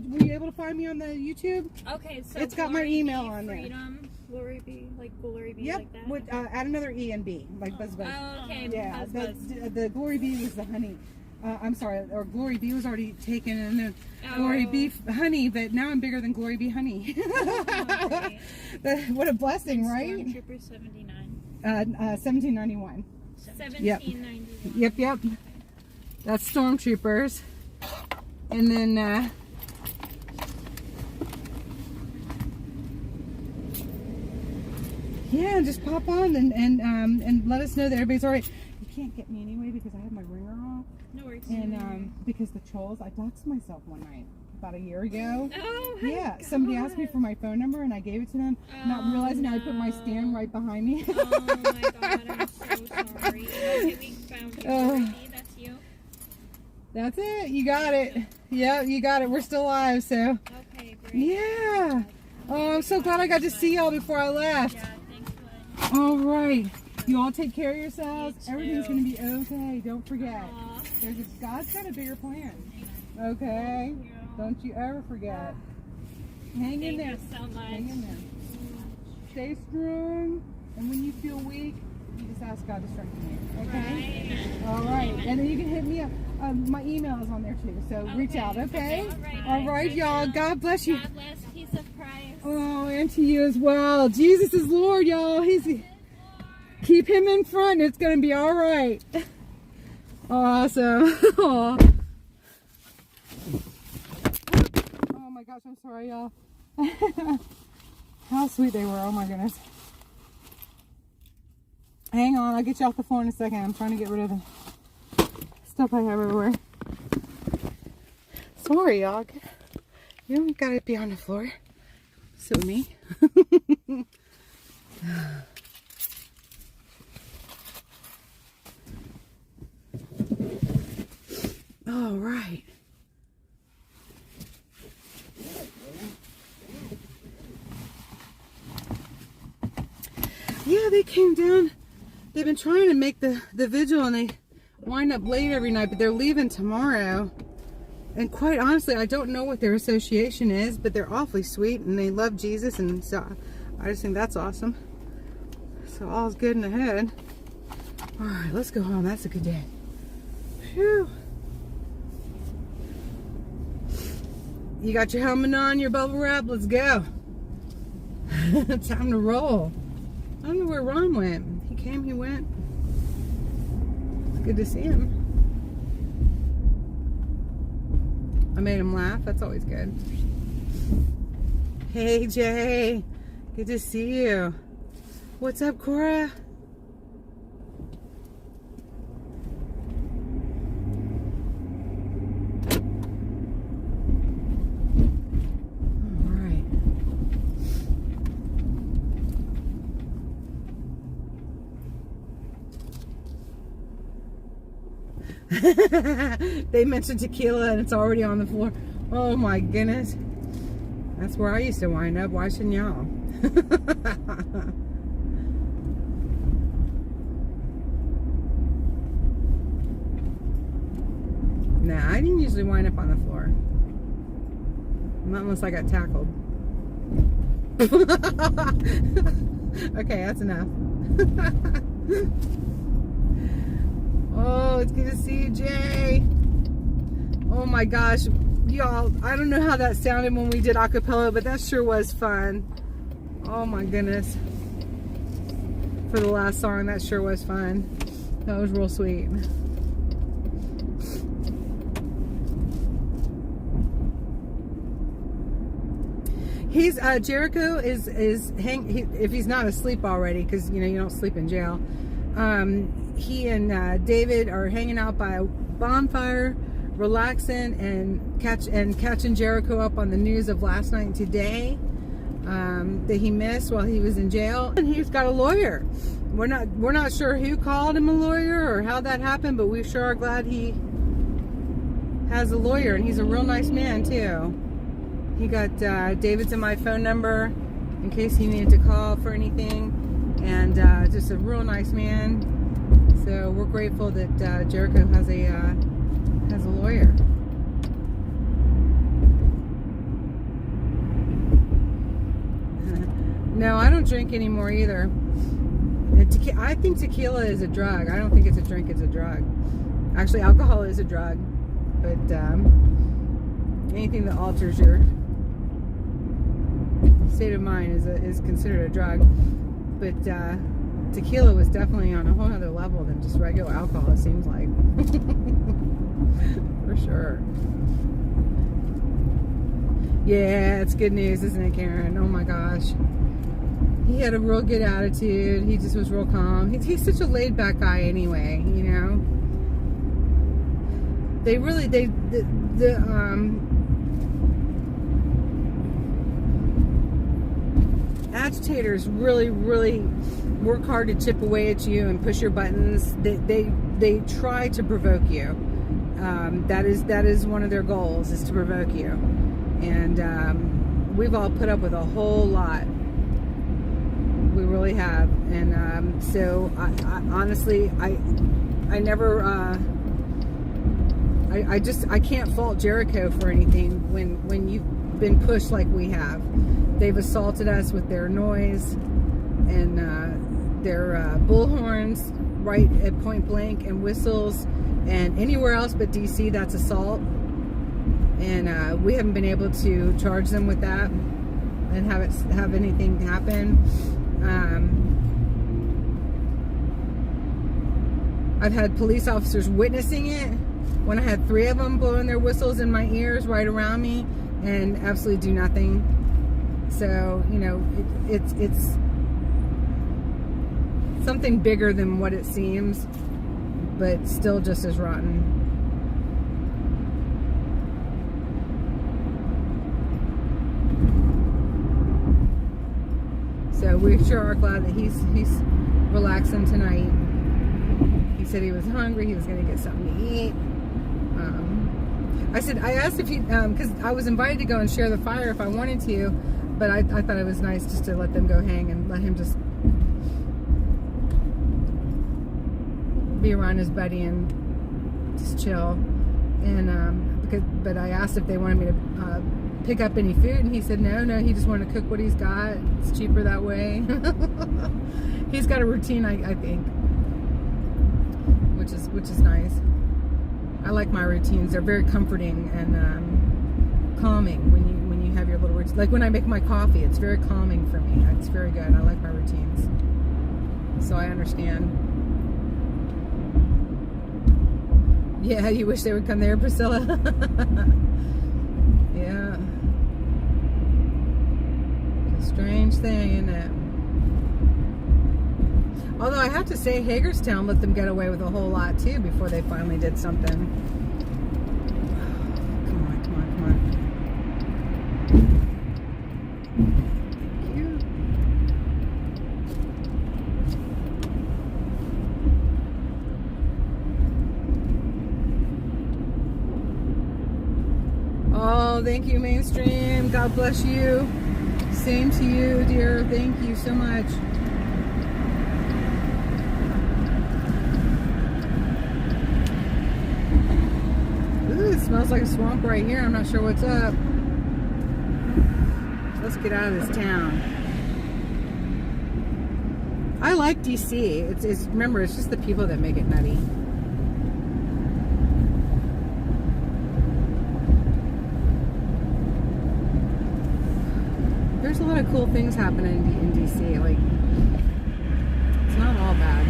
[SPEAKER 1] Were you able to find me on the YouTube?
[SPEAKER 11] Okay, so
[SPEAKER 1] it's got my email on there.
[SPEAKER 11] Freedom, Glory Be, like Glory Be,
[SPEAKER 1] yep,
[SPEAKER 11] like that.
[SPEAKER 1] With add another E and B, like Buzz Buzz.
[SPEAKER 11] Oh, okay.
[SPEAKER 1] Yeah,
[SPEAKER 11] Buzz.
[SPEAKER 1] the Glory Be was the honey. I'm sorry, or Glory Be was already taken, and then Glory Be honey. But now I'm bigger than Glory Be honey.
[SPEAKER 11] Okay.
[SPEAKER 1] What a blessing, right?
[SPEAKER 11] Stormtrooper 79.
[SPEAKER 1] 1791.
[SPEAKER 11] 1791.
[SPEAKER 1] Yep. That's Stormtroopers, and then. Yeah, just pop on and let us know that everybody's all right. You can't get me anyway because I have my ringer off.
[SPEAKER 11] No worries.
[SPEAKER 1] And because the trolls, I doxed myself one night about a year ago.
[SPEAKER 11] Oh,
[SPEAKER 1] yeah, somebody asked me for my phone number and I gave it to them, not realizing I put my stand right behind me.
[SPEAKER 11] Oh my God, I'm so sorry. Okay, we found you. Already. That's you.
[SPEAKER 1] That's it. You got it. Yeah, you got it. We're still alive, so.
[SPEAKER 11] Okay, great.
[SPEAKER 1] Yeah. Oh, I'm so glad I got to see y'all before I left.
[SPEAKER 11] Yeah, thanks, bud.
[SPEAKER 1] All right. You all take care of yourselves. Everything's going to be okay. Don't forget. God's got a bigger plan. Okay? Don't you ever forget. Hang in there.
[SPEAKER 11] Thank you so much.
[SPEAKER 1] Hang in there. Stay strong. And when you feel weak, you just ask God to strengthen you. Okay?
[SPEAKER 11] Right.
[SPEAKER 1] All right. And then you can hit me up. My email is on there too. So reach out. Okay? All right, y'all. God bless you.
[SPEAKER 11] God bless. Peace of Christ.
[SPEAKER 1] Oh, and to you as well. Jesus is Lord, y'all. Keep him in front. It's going to be all right. Awesome. Oh my gosh, I'm sorry, y'all. How sweet they were. Oh my goodness. Hang on, I'll get you off the floor in a second. I'm trying to get rid of the stuff I have everywhere. Sorry, y'all. You don't gotta be on the floor. So me. All right. Yeah, they came down. They've been trying to make the vigil, and they wind up late every night, but they're leaving tomorrow. And quite honestly, I don't know what their association is, but they're awfully sweet, and they love Jesus, and so I just think that's awesome. So all's good in the head. All right, let's go home. That's a good day. Phew. You got your helmet on, your bubble wrap, let's go. Time to roll. I don't know where Ron went. He came, he went. It's good to see him. made him laugh. That's always good. Hey, Jay. Good to see you. What's up, Cora? They mentioned tequila and it's already on the floor. Oh my goodness. That's where I used to wind up. Why shouldn't y'all? Nah, I didn't usually wind up on the floor. Not unless I got tackled. Okay, that's enough. Oh, it's good to see you, Jay. Oh my gosh, y'all, I don't know how that sounded when we did acapella, but that sure was fun. Oh my goodness. For the last song, that sure was fun. That was real sweet. He's Jericho is if he's not asleep already, because you know you don't sleep in jail. He and David are hanging out by a bonfire, relaxing and catching Jericho up on the news of last night and today that he missed while he was in jail. And he's got a lawyer. We're not sure who called him a lawyer or how that happened, but we sure are glad he has a lawyer, and he's a real nice man too. He got David's and my phone number in case he needed to call for anything, and just a real nice man. So we're grateful that Jericho has a lawyer. No, I don't drink anymore either. I think tequila is a drug. I don't think it's a drink, it's a drug. Actually, alcohol is a drug, but anything that alters your state of mind is considered a drug. But tequila was definitely on a whole other level than just regular alcohol, it seems like. For sure. Yeah, it's good news, isn't it, Karen? Oh my gosh. He had a real good attitude. He just was real calm. He's such a laid back guy anyway, you know. The agitators really work hard to chip away at you and push your buttons. They try to provoke you. That is one of their goals, is to provoke you. And we've all put up with a whole lot. We really have. And so I honestly I never I can't fault Jericho for anything when you've been pushed like we have. They've assaulted us with their noise and their bullhorns right at point blank, and whistles, and anywhere else but DC, that's assault. And we haven't been able to charge them with that and have anything happen. I've had police officers witnessing it when I had 3 of them blowing their whistles in my ears right around me and absolutely do nothing. So, you know, it's something bigger than what it seems, but still just as rotten. So we sure are glad that he's relaxing tonight. He said he was hungry. He was going to get something to eat. I asked if he, because I was invited to go and share the fire if I wanted to, but I thought it was nice just to let them go hang and let him just be around his buddy and just chill. And but I asked if they wanted me to pick up any food, and he said no, he just wanted to cook what he's got. It's cheaper that way. He's got a routine, I think, which is nice. I like my routines. They're very comforting and calming when you have your little routine. Like when I make my coffee, it's very calming for me. It's very good. I like my routines, so I understand. Yeah, you wish they would come there, Priscilla. Yeah. It's a strange thing, isn't it? Although I have to say, Hagerstown let them get away with a whole lot too before they finally did something. Come on, come on, come on. Thank you. Oh, thank you, Mainstream. God bless you. Same to you, dear. Thank you so much. Ooh, it smells like a swamp right here. I'm not sure what's up. Let's get out of this town. I like DC. It's remember, it's just the people that make it nutty. There's a lot of cool things happening in DC. Like, it's not all bad.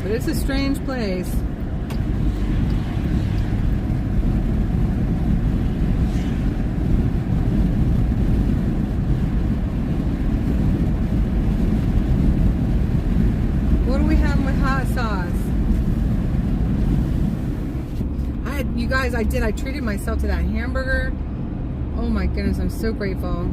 [SPEAKER 1] But it's a strange place. What do we have with hot sauce? You guys, I treated myself to that hamburger. Oh my goodness, I'm so grateful.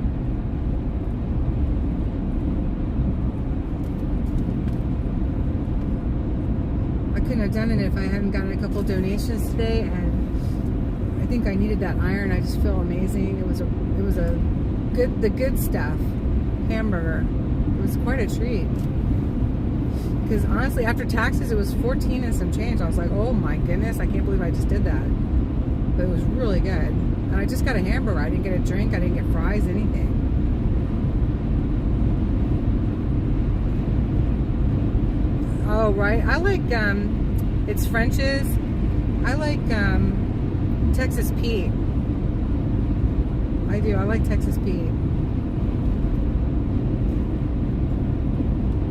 [SPEAKER 1] I couldn't have done it if I hadn't gotten a couple donations today, and I think I needed that iron. I just feel amazing. It was the good stuff hamburger. It was quite a treat. Because honestly, after taxes, it was 14 and some change. I was like, oh my goodness, I can't believe I just did that. But it was really good. And I just got a hamburger. I didn't get a drink. I didn't get fries, anything. Oh, right. I like, it's French's. I like Texas Pete. I do. I like Texas Pete.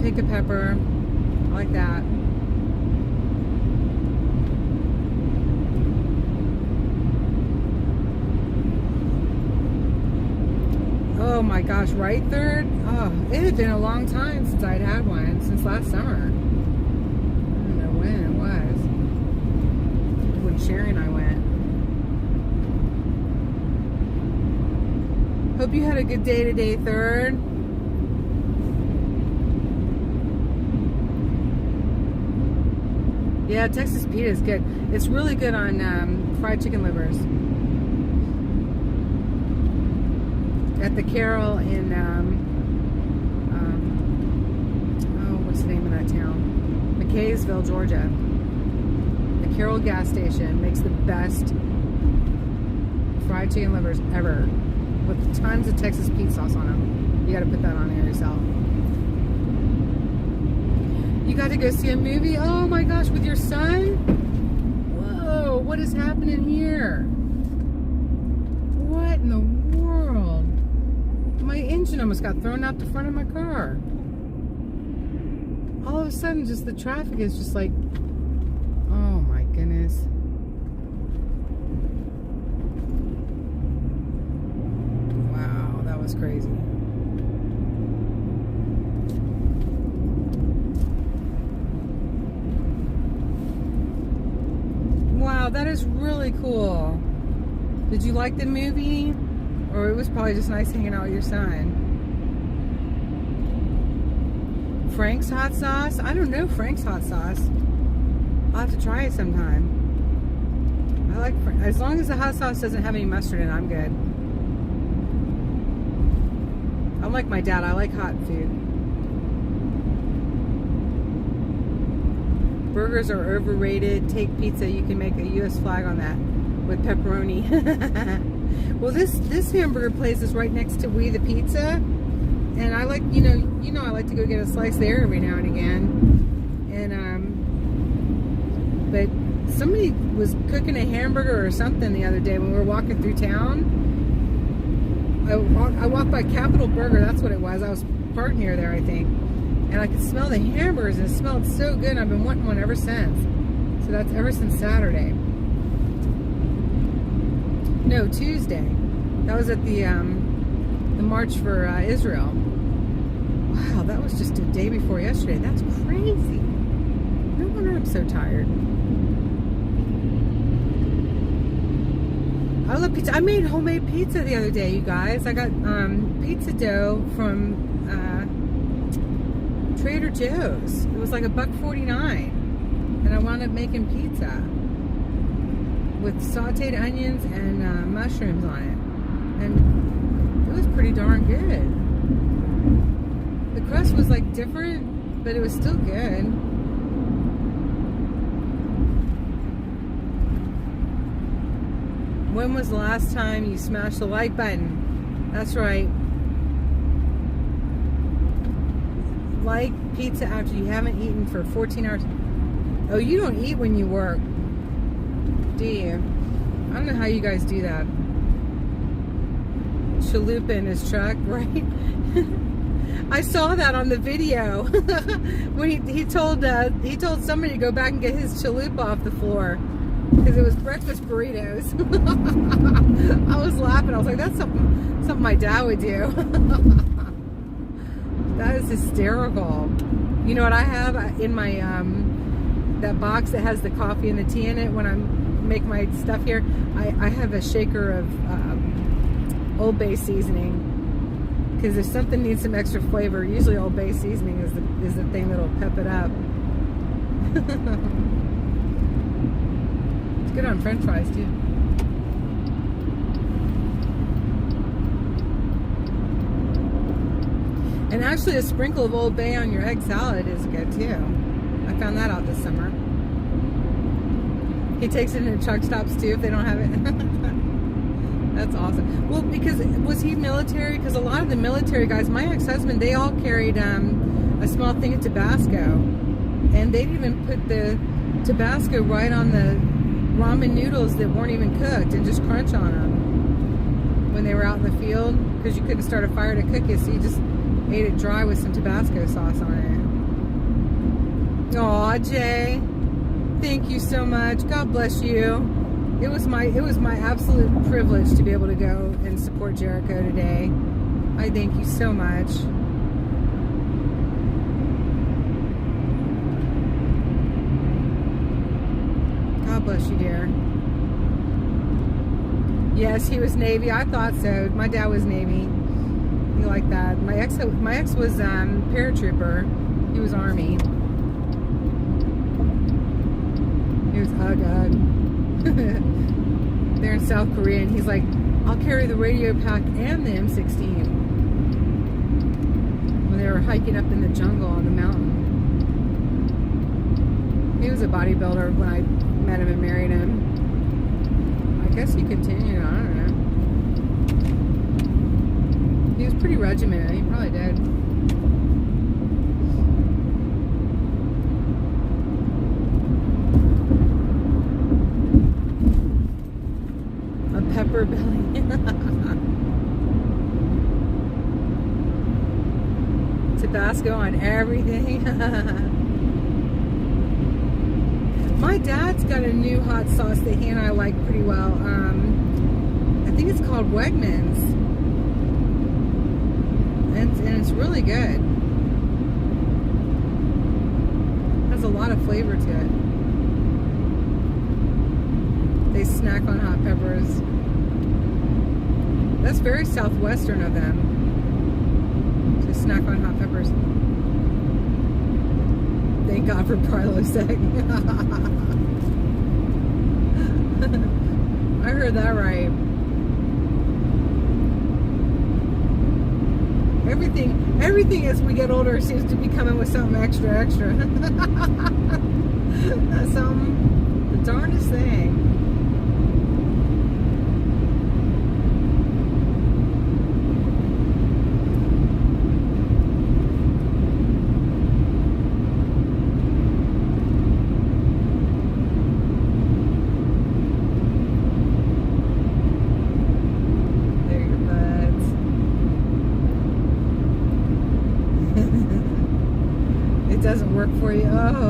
[SPEAKER 1] Pick a pepper. I like that. Oh my gosh, right, Third? Oh, it had been a long time since I'd had one, since last summer. I don't know when it was. When Sherry and I went. Hope you had a good day today, Third. Yeah, Texas Pete is good. It's really good on fried chicken livers. At the Carroll in, oh, what's the name of that town? McKaysville, Georgia. The Carroll gas station makes the best fried chicken livers ever, with tons of Texas Pete sauce on them. You got to put that on there yourself. You got to go see a movie? Oh my gosh, with your son? Whoa, what is happening here? What in the world? My engine almost got thrown out the front of my car. All of a sudden, just the traffic is just like, oh my goodness. Wow, that was crazy. Wow, that is really cool. Did you like the movie? Or it was probably just nice hanging out with your son. Frank's hot sauce? I don't know Frank's hot sauce. I'll have to try it sometime. I like Frank. As long as the hot sauce doesn't have any mustard in it, I'm good. I'm like my dad. I like hot food. Burgers are overrated. Take pizza. You can make a U.S. flag on that with pepperoni. Well, this hamburger place is right next to We the Pizza, and I like, you know, I like to go get a slice there every now and again. And but somebody was cooking a hamburger or something the other day when we were walking through town. I walked by Capital Burger. That's what it was. I was parked near there, I think.
[SPEAKER 2] And I could smell the hamburgers, and it smelled so good, and I've been wanting one ever since. So that's ever since Saturday. No, Tuesday. That was at the March for Israel. Wow, that was just a day before yesterday. That's crazy. No wonder I'm so tired. I love pizza. I made homemade pizza the other day, you guys. I got pizza dough from Trader Joe's. It was like $1.49, and I wound up making pizza with sauteed onions and mushrooms on it, and it was pretty darn good. The crust was like different, but it was still good. When was the last time you smashed the like button? That's right. Like pizza after you haven't eaten for 14 hours. Oh, you don't eat when you work, do you? I don't know how you guys do that. Chalupa in his truck, right? I saw that on the video when he told somebody to go back and get his chalupa off the floor because it was breakfast burritos. I was laughing. I was like, that's something my dad would do. That is hysterical. You know what I have in my that box that has the coffee and the tea in it when I make my stuff here? I have a shaker of Old Bay seasoning, because if something needs some extra flavor, usually Old Bay seasoning is the thing that'll pep it up. It's good on French fries too. And actually, a sprinkle of Old Bay on your egg salad is good too. I found that out this summer. He takes it into truck stops too if they don't have it. That's awesome. Well, because was he military? Because a lot of the military guys, my ex-husband, they all carried a small thing of Tabasco, and they'd even put the Tabasco right on the ramen noodles that weren't even cooked and just crunch on them when they were out in the field, because you couldn't start a fire to cook it, so you just ate it dry with some Tabasco sauce on it. Aw, Jay, thank you so much. God bless you. It was my absolute privilege to be able to go and support Jericho today. I thank you so much. God bless you, dear. Yes, he was Navy. I thought so. My dad was Navy. He liked that. My ex was paratrooper. He was Army. He was ugh. They're in South Korea, and he's like, I'll carry the radio pack and the M16. When they were hiking up in the jungle on the mountain. He was a bodybuilder when I met him and married him. I guess he continued, I don't know. He was pretty regimented. He probably did. A pepper belly. Tabasco on everything. My dad's got a new hot sauce that he and I like pretty well. I think it's called Wegmans. And it's really good. Has a lot of flavor to it. They snack on hot peppers. That's very southwestern of them, to snack on hot peppers. Thank God for Prilosec. I heard that right. Everything as we get older seems to be coming with something extra. That's the darndest thing.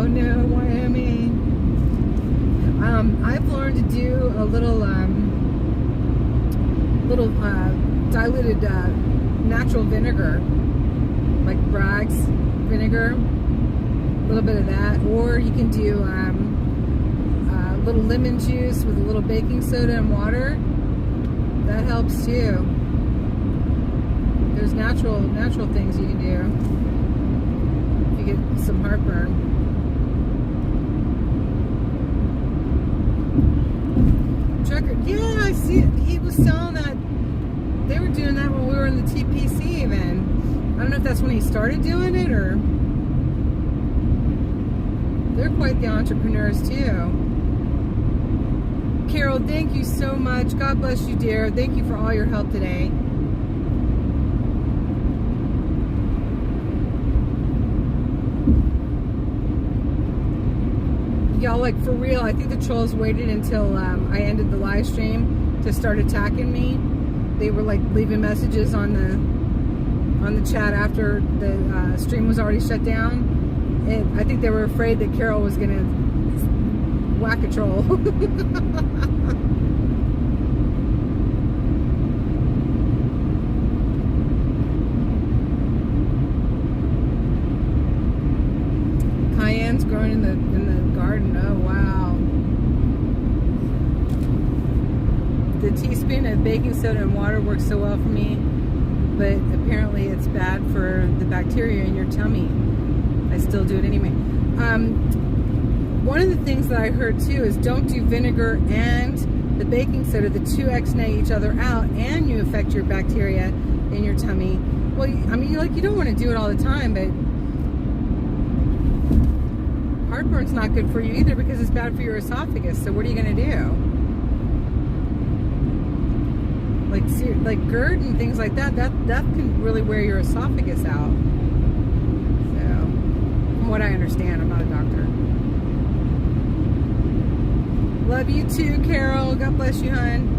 [SPEAKER 2] no, Wyoming. I've learned to do a little diluted natural vinegar, like Bragg's vinegar, a little bit of that, or you can do a little lemon juice with a little baking soda and water. That helps too. There's natural things you can do if you get some heartburn. Trucker, yeah, I see it. He was selling that. They were doing that when we were in the TPC even. I don't know if that's when he started doing it, or they're quite the entrepreneurs too. Carol, thank you so much. God bless you, dear. Thank you for all your help today. Y'all, like, for real, I think the trolls waited until I ended the live stream to start attacking me. They were like leaving messages on the chat after the stream was already shut down. And I think they were afraid that Carol was gonna whack a troll. Cayenne's growing in the garden. Oh wow. The teaspoon of baking soda and water works so well for me, but apparently it's bad for the bacteria in your tummy. I still do it anyway. One of the things that I heard too is don't do vinegar and the baking soda. The two X-nay each other out, and you affect your bacteria in your tummy. Well, I mean, you don't want to do it all the time, but heartburn's not good for you either because it's bad for your esophagus. So what are you going to do? Like GERD and things like that can really wear your esophagus out. So, from what I understand, I'm not a doctor. Love you too, Carol. God bless you, hon.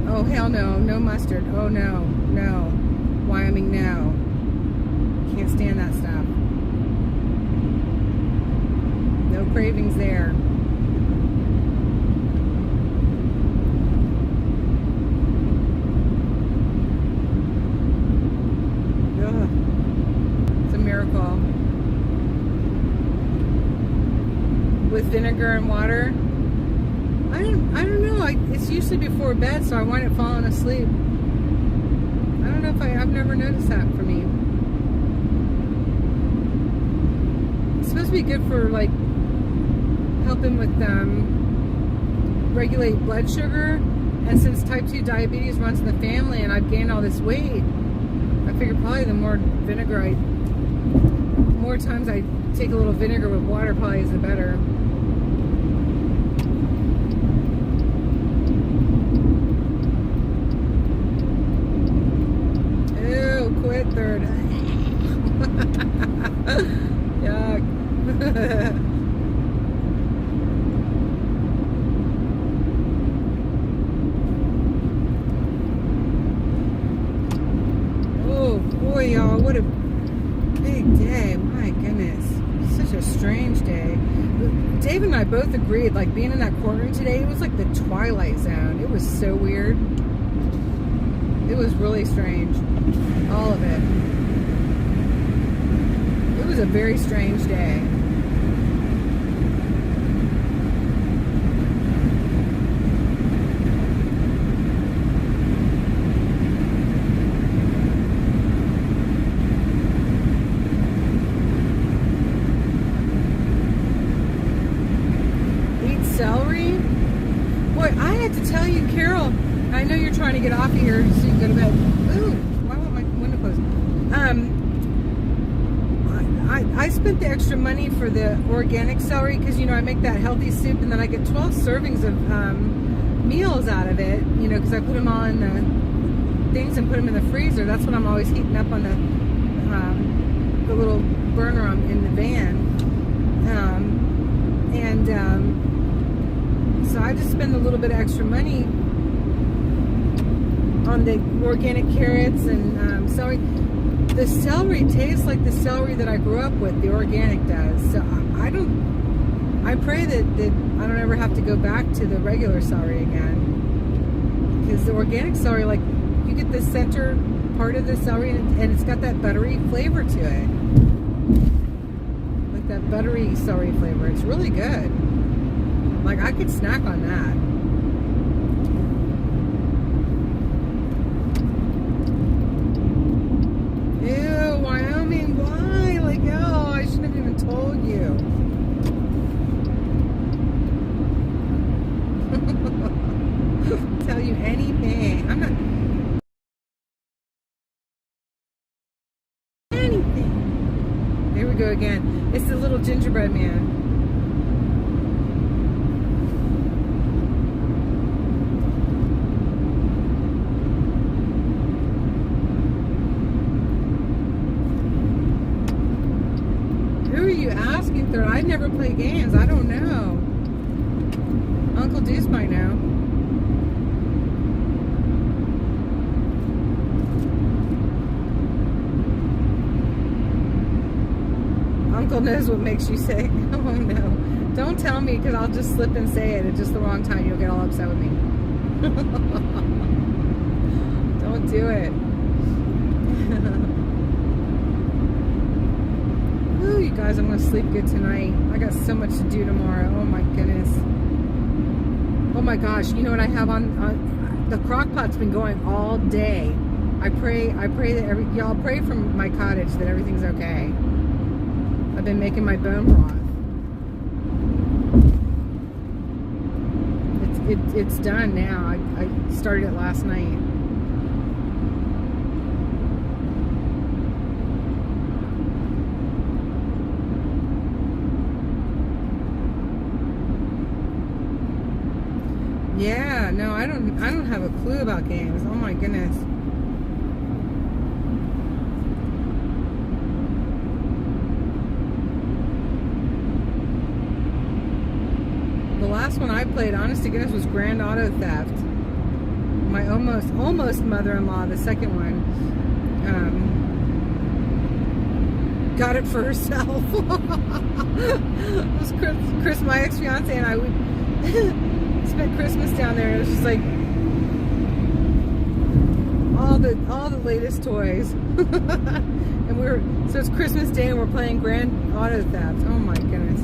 [SPEAKER 2] Oh, hell no. No mustard. Oh, no. No. Wyoming, no. Can't stand that stuff. No cravings there. It's a miracle. With vinegar and water. I don't know. It's usually before bed, so I wind up falling asleep. I don't know if I've never noticed that for me. It's supposed to be good for like helping with regulate blood sugar. And since type 2 diabetes runs in the family, and I've gained all this weight, I figure probably the more vinegar more times I take a little vinegar with water probably is the better. Ew, quit third. Yuck. Oh boy, y'all, what a big day. My goodness. Such a strange day. Dave and I both agreed, like being in that courtroom today, it was like the Twilight Zone. It was so weird. It was really strange. All of it. It was a very strange day. Celery? Boy, I had to tell you, Carol, I know you're trying to get off of here so you can go to bed. Ooh, why won't my window close? I spent the extra money for the organic celery because, you know, I make that healthy soup and then I get 12 servings of meals out of it, you know, because I put them all in the things and put them in the freezer. That's what I'm always heating up on the little burner in the van. So I just spend a little bit of extra money on the organic carrots and celery. The celery tastes like the celery that I grew up with. The organic does. So I pray that I don't ever have to go back to the regular celery again. Because the organic celery, like, you get the center part of the celery and it's got that buttery flavor to it. Like that buttery celery flavor. It's really good. Like, I could snack on that. Ew, Wyoming, why? Like, oh, I shouldn't have even told you. Tell you anything. I'm not anything. There we go again. It's the little gingerbread man. Who are you asking, Third? I never play games. I don't know. Uncle Deuce might know. Uncle knows what makes you sick. Oh no. Don't tell me, because I'll just slip and say it at just the wrong time. You'll get all upset with me. Don't do it. Ooh, you guys, I'm going to sleep good tonight. I got so much to do tomorrow. Oh my goodness. Oh my gosh. You know what I have on the crock pot's been going all day. I pray that y'all pray from my cottage that everything's okay. I've been making my bone broth. It's done now. I started it last night. Yeah, no, I don't have a clue about games. Oh my goodness. The last one I played, honest to goodness, was Grand Auto Theft. My almost mother-in-law, the second one, got it for herself. It was Chris, my ex-fiance, and I would spent Christmas down there. It was just like all the latest toys. And so it's Christmas Day and we're playing Grand Auto Theft. Oh my goodness.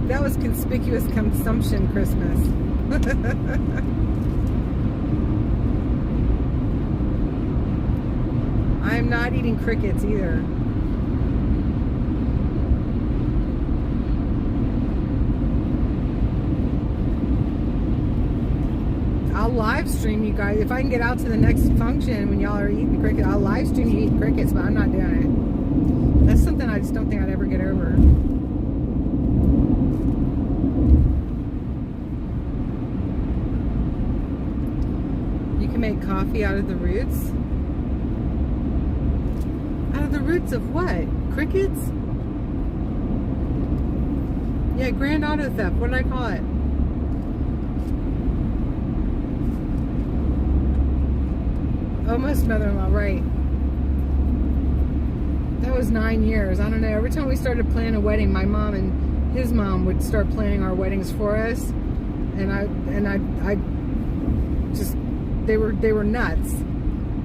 [SPEAKER 2] That was conspicuous consumption Christmas. I'm not eating crickets either. I'll live stream you guys. If I can get out to the next function when y'all are eating cricket, I'll live stream you eating crickets, but I'm not doing it. That's something I just don't think I'd ever get over. You can make coffee out of the roots? Out of the roots of what? Crickets? Yeah, Grand Auto Theft. What did I call it? Almost mother-in-law, right. That was 9 years. I don't know. Every time we started planning a wedding, my mom and his mom would start planning our weddings for us. And I just, they were nuts.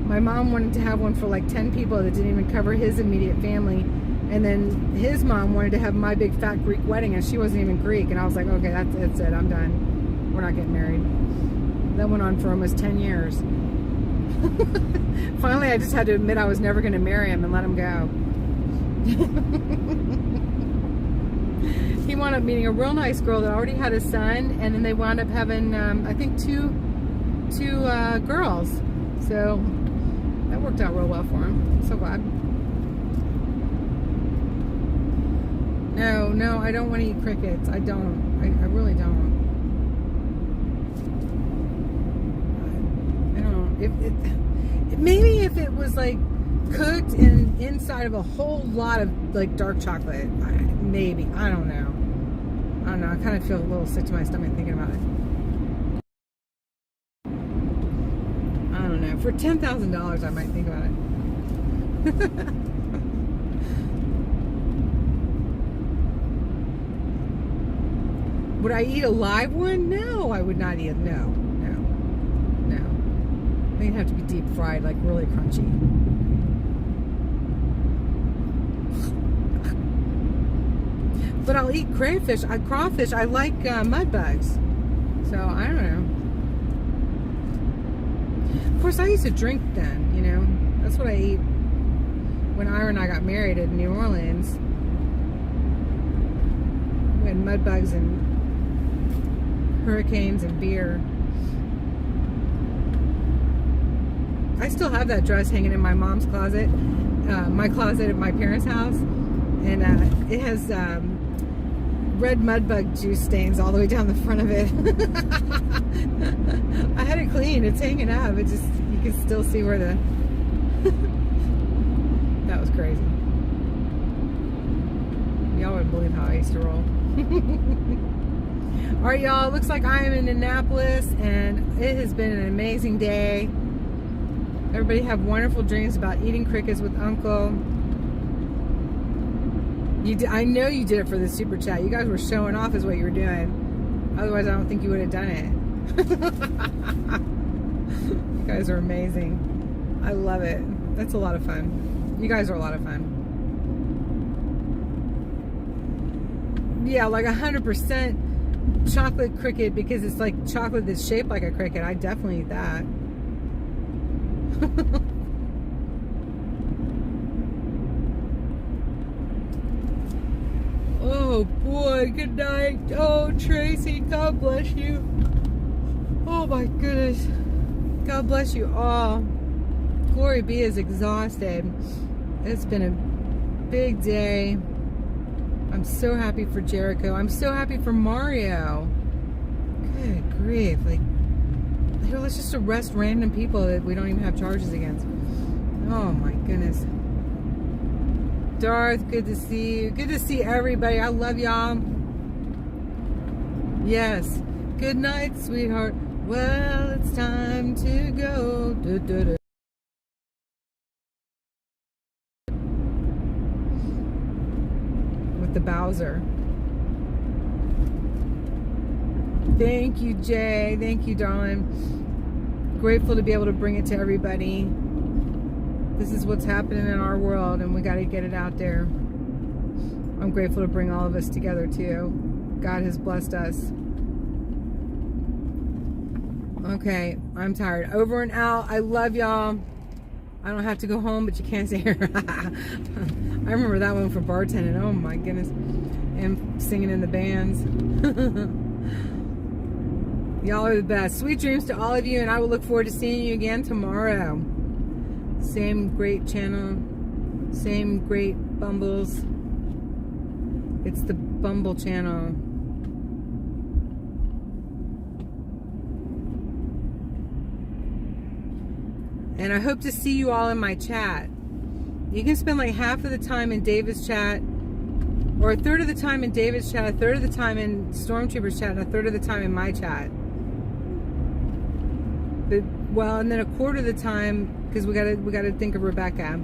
[SPEAKER 2] My mom wanted to have one for like 10 people that didn't even cover his immediate family. And then his mom wanted to have my big fat Greek wedding, and she wasn't even Greek. And I was like, okay, that's it. I'm done. We're not getting married. That went on for almost 10 years. Finally, I just had to admit I was never going to marry him and let him go. He wound up meeting a real nice girl that already had a son, and then they wound up having, I think, two girls. So that worked out real well for him. So glad. No, I don't want to eat crickets. I don't. I really don't. Maybe if it was like cooked and inside of a whole lot of like dark chocolate, maybe. I don't know. I kind of feel a little sick to my stomach thinking about it. I don't know.
[SPEAKER 1] For $10,000, I might think about it. Would I eat a live one? No, I would not eat it. No. They'd have to be deep fried, like really crunchy. But I'll eat crawfish. I like mud bugs. So, I don't know. Of course, I used to drink then, you know. That's what I ate when Ira and I got married in New Orleans. We had mud bugs and hurricanes and beer. I still have that dress hanging in my mom's closet, my closet at my parents' house, and it has red mud bug juice stains all the way down the front of it. I had it cleaned. It's hanging up. It just, you can still see where the that was crazy. Y'all wouldn't believe how I used to roll. All right, y'all, it looks like I am in Annapolis, and it has been an amazing day. Everybody have wonderful dreams about eating crickets with Uncle. I know you did it for the super chat. You guys were showing off is what you were doing. Otherwise, I don't think you would have done it. You guys are amazing. I love it. That's a lot of fun. You guys are a lot of fun. Yeah, like 100% chocolate cricket, because it's like chocolate that's shaped like a cricket. I definitely eat that. Oh boy, good night. Oh, Tracy, God bless you. Oh my goodness. God bless you all. Glory be is exhausted. It's been a big day. I'm so happy for Jericho. I'm so happy for Mario. Good grief. Like, let's just arrest random people that we don't even have charges against. Oh my goodness. Darth, good to see you. Good to see everybody. I love y'all. Yes. Good night, sweetheart. Well, it's time to go. With the Bowser. Thank you, Jay. Thank you, darling. Grateful to be able to bring it to everybody. This is what's happening in our world, and we got to get it out there. I'm grateful to bring all of us together, too. God has blessed us. Okay, I'm tired. Over and out. I love y'all. I don't have to go home, but you can't stay here. I remember that one for bartending. Oh, my goodness. And singing in the bands. Y'all are the best. Sweet dreams to all of you, and I will look forward to seeing you again tomorrow. Same great channel, same great Bumbles. It's the Bumble channel. And I hope to see you all in my chat. You can spend like half of the time in David's chat, or a third of the time in David's chat, a third of the time in Stormtrooper's chat, and a third of the time in my chat. But, well, and then a quarter of the time, because we gotta think of Rebecca.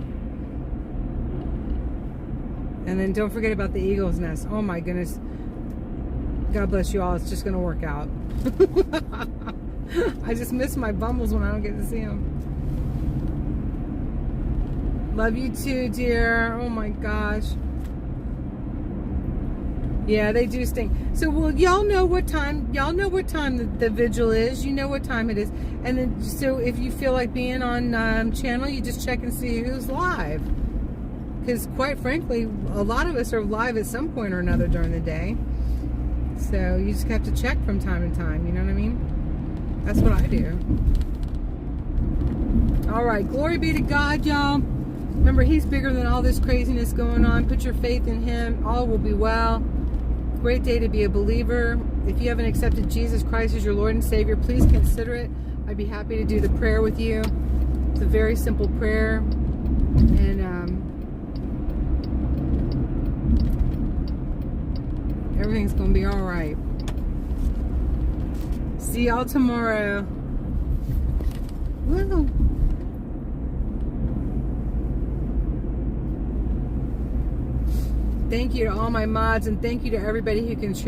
[SPEAKER 1] And then don't forget about the Eagle's Nest. Oh my goodness. God bless you all. It's just gonna work out. I just miss my Bumbles when I don't get to see them. Love you too, dear. Oh my gosh. Yeah, they do stink. So, well, y'all know what time the vigil is. You know what time it is. And then, so if you feel like being on channel, you just check and see who's live. Because quite frankly, a lot of us are live at some point or another during the day. So you just have to check from time to time. You know what I mean? That's what I do. All right. Glory be to God, y'all. Remember, He's bigger than all this craziness going on. Put your faith in Him. All will be well. Great day to be a believer. If you haven't accepted Jesus Christ as your Lord and Savior, please consider it. I'd be happy to do the prayer with you. It's a very simple prayer. And everything's going to be all right. See y'all tomorrow. Woo.
[SPEAKER 2] thank you to all my mods, and thank you to everybody who can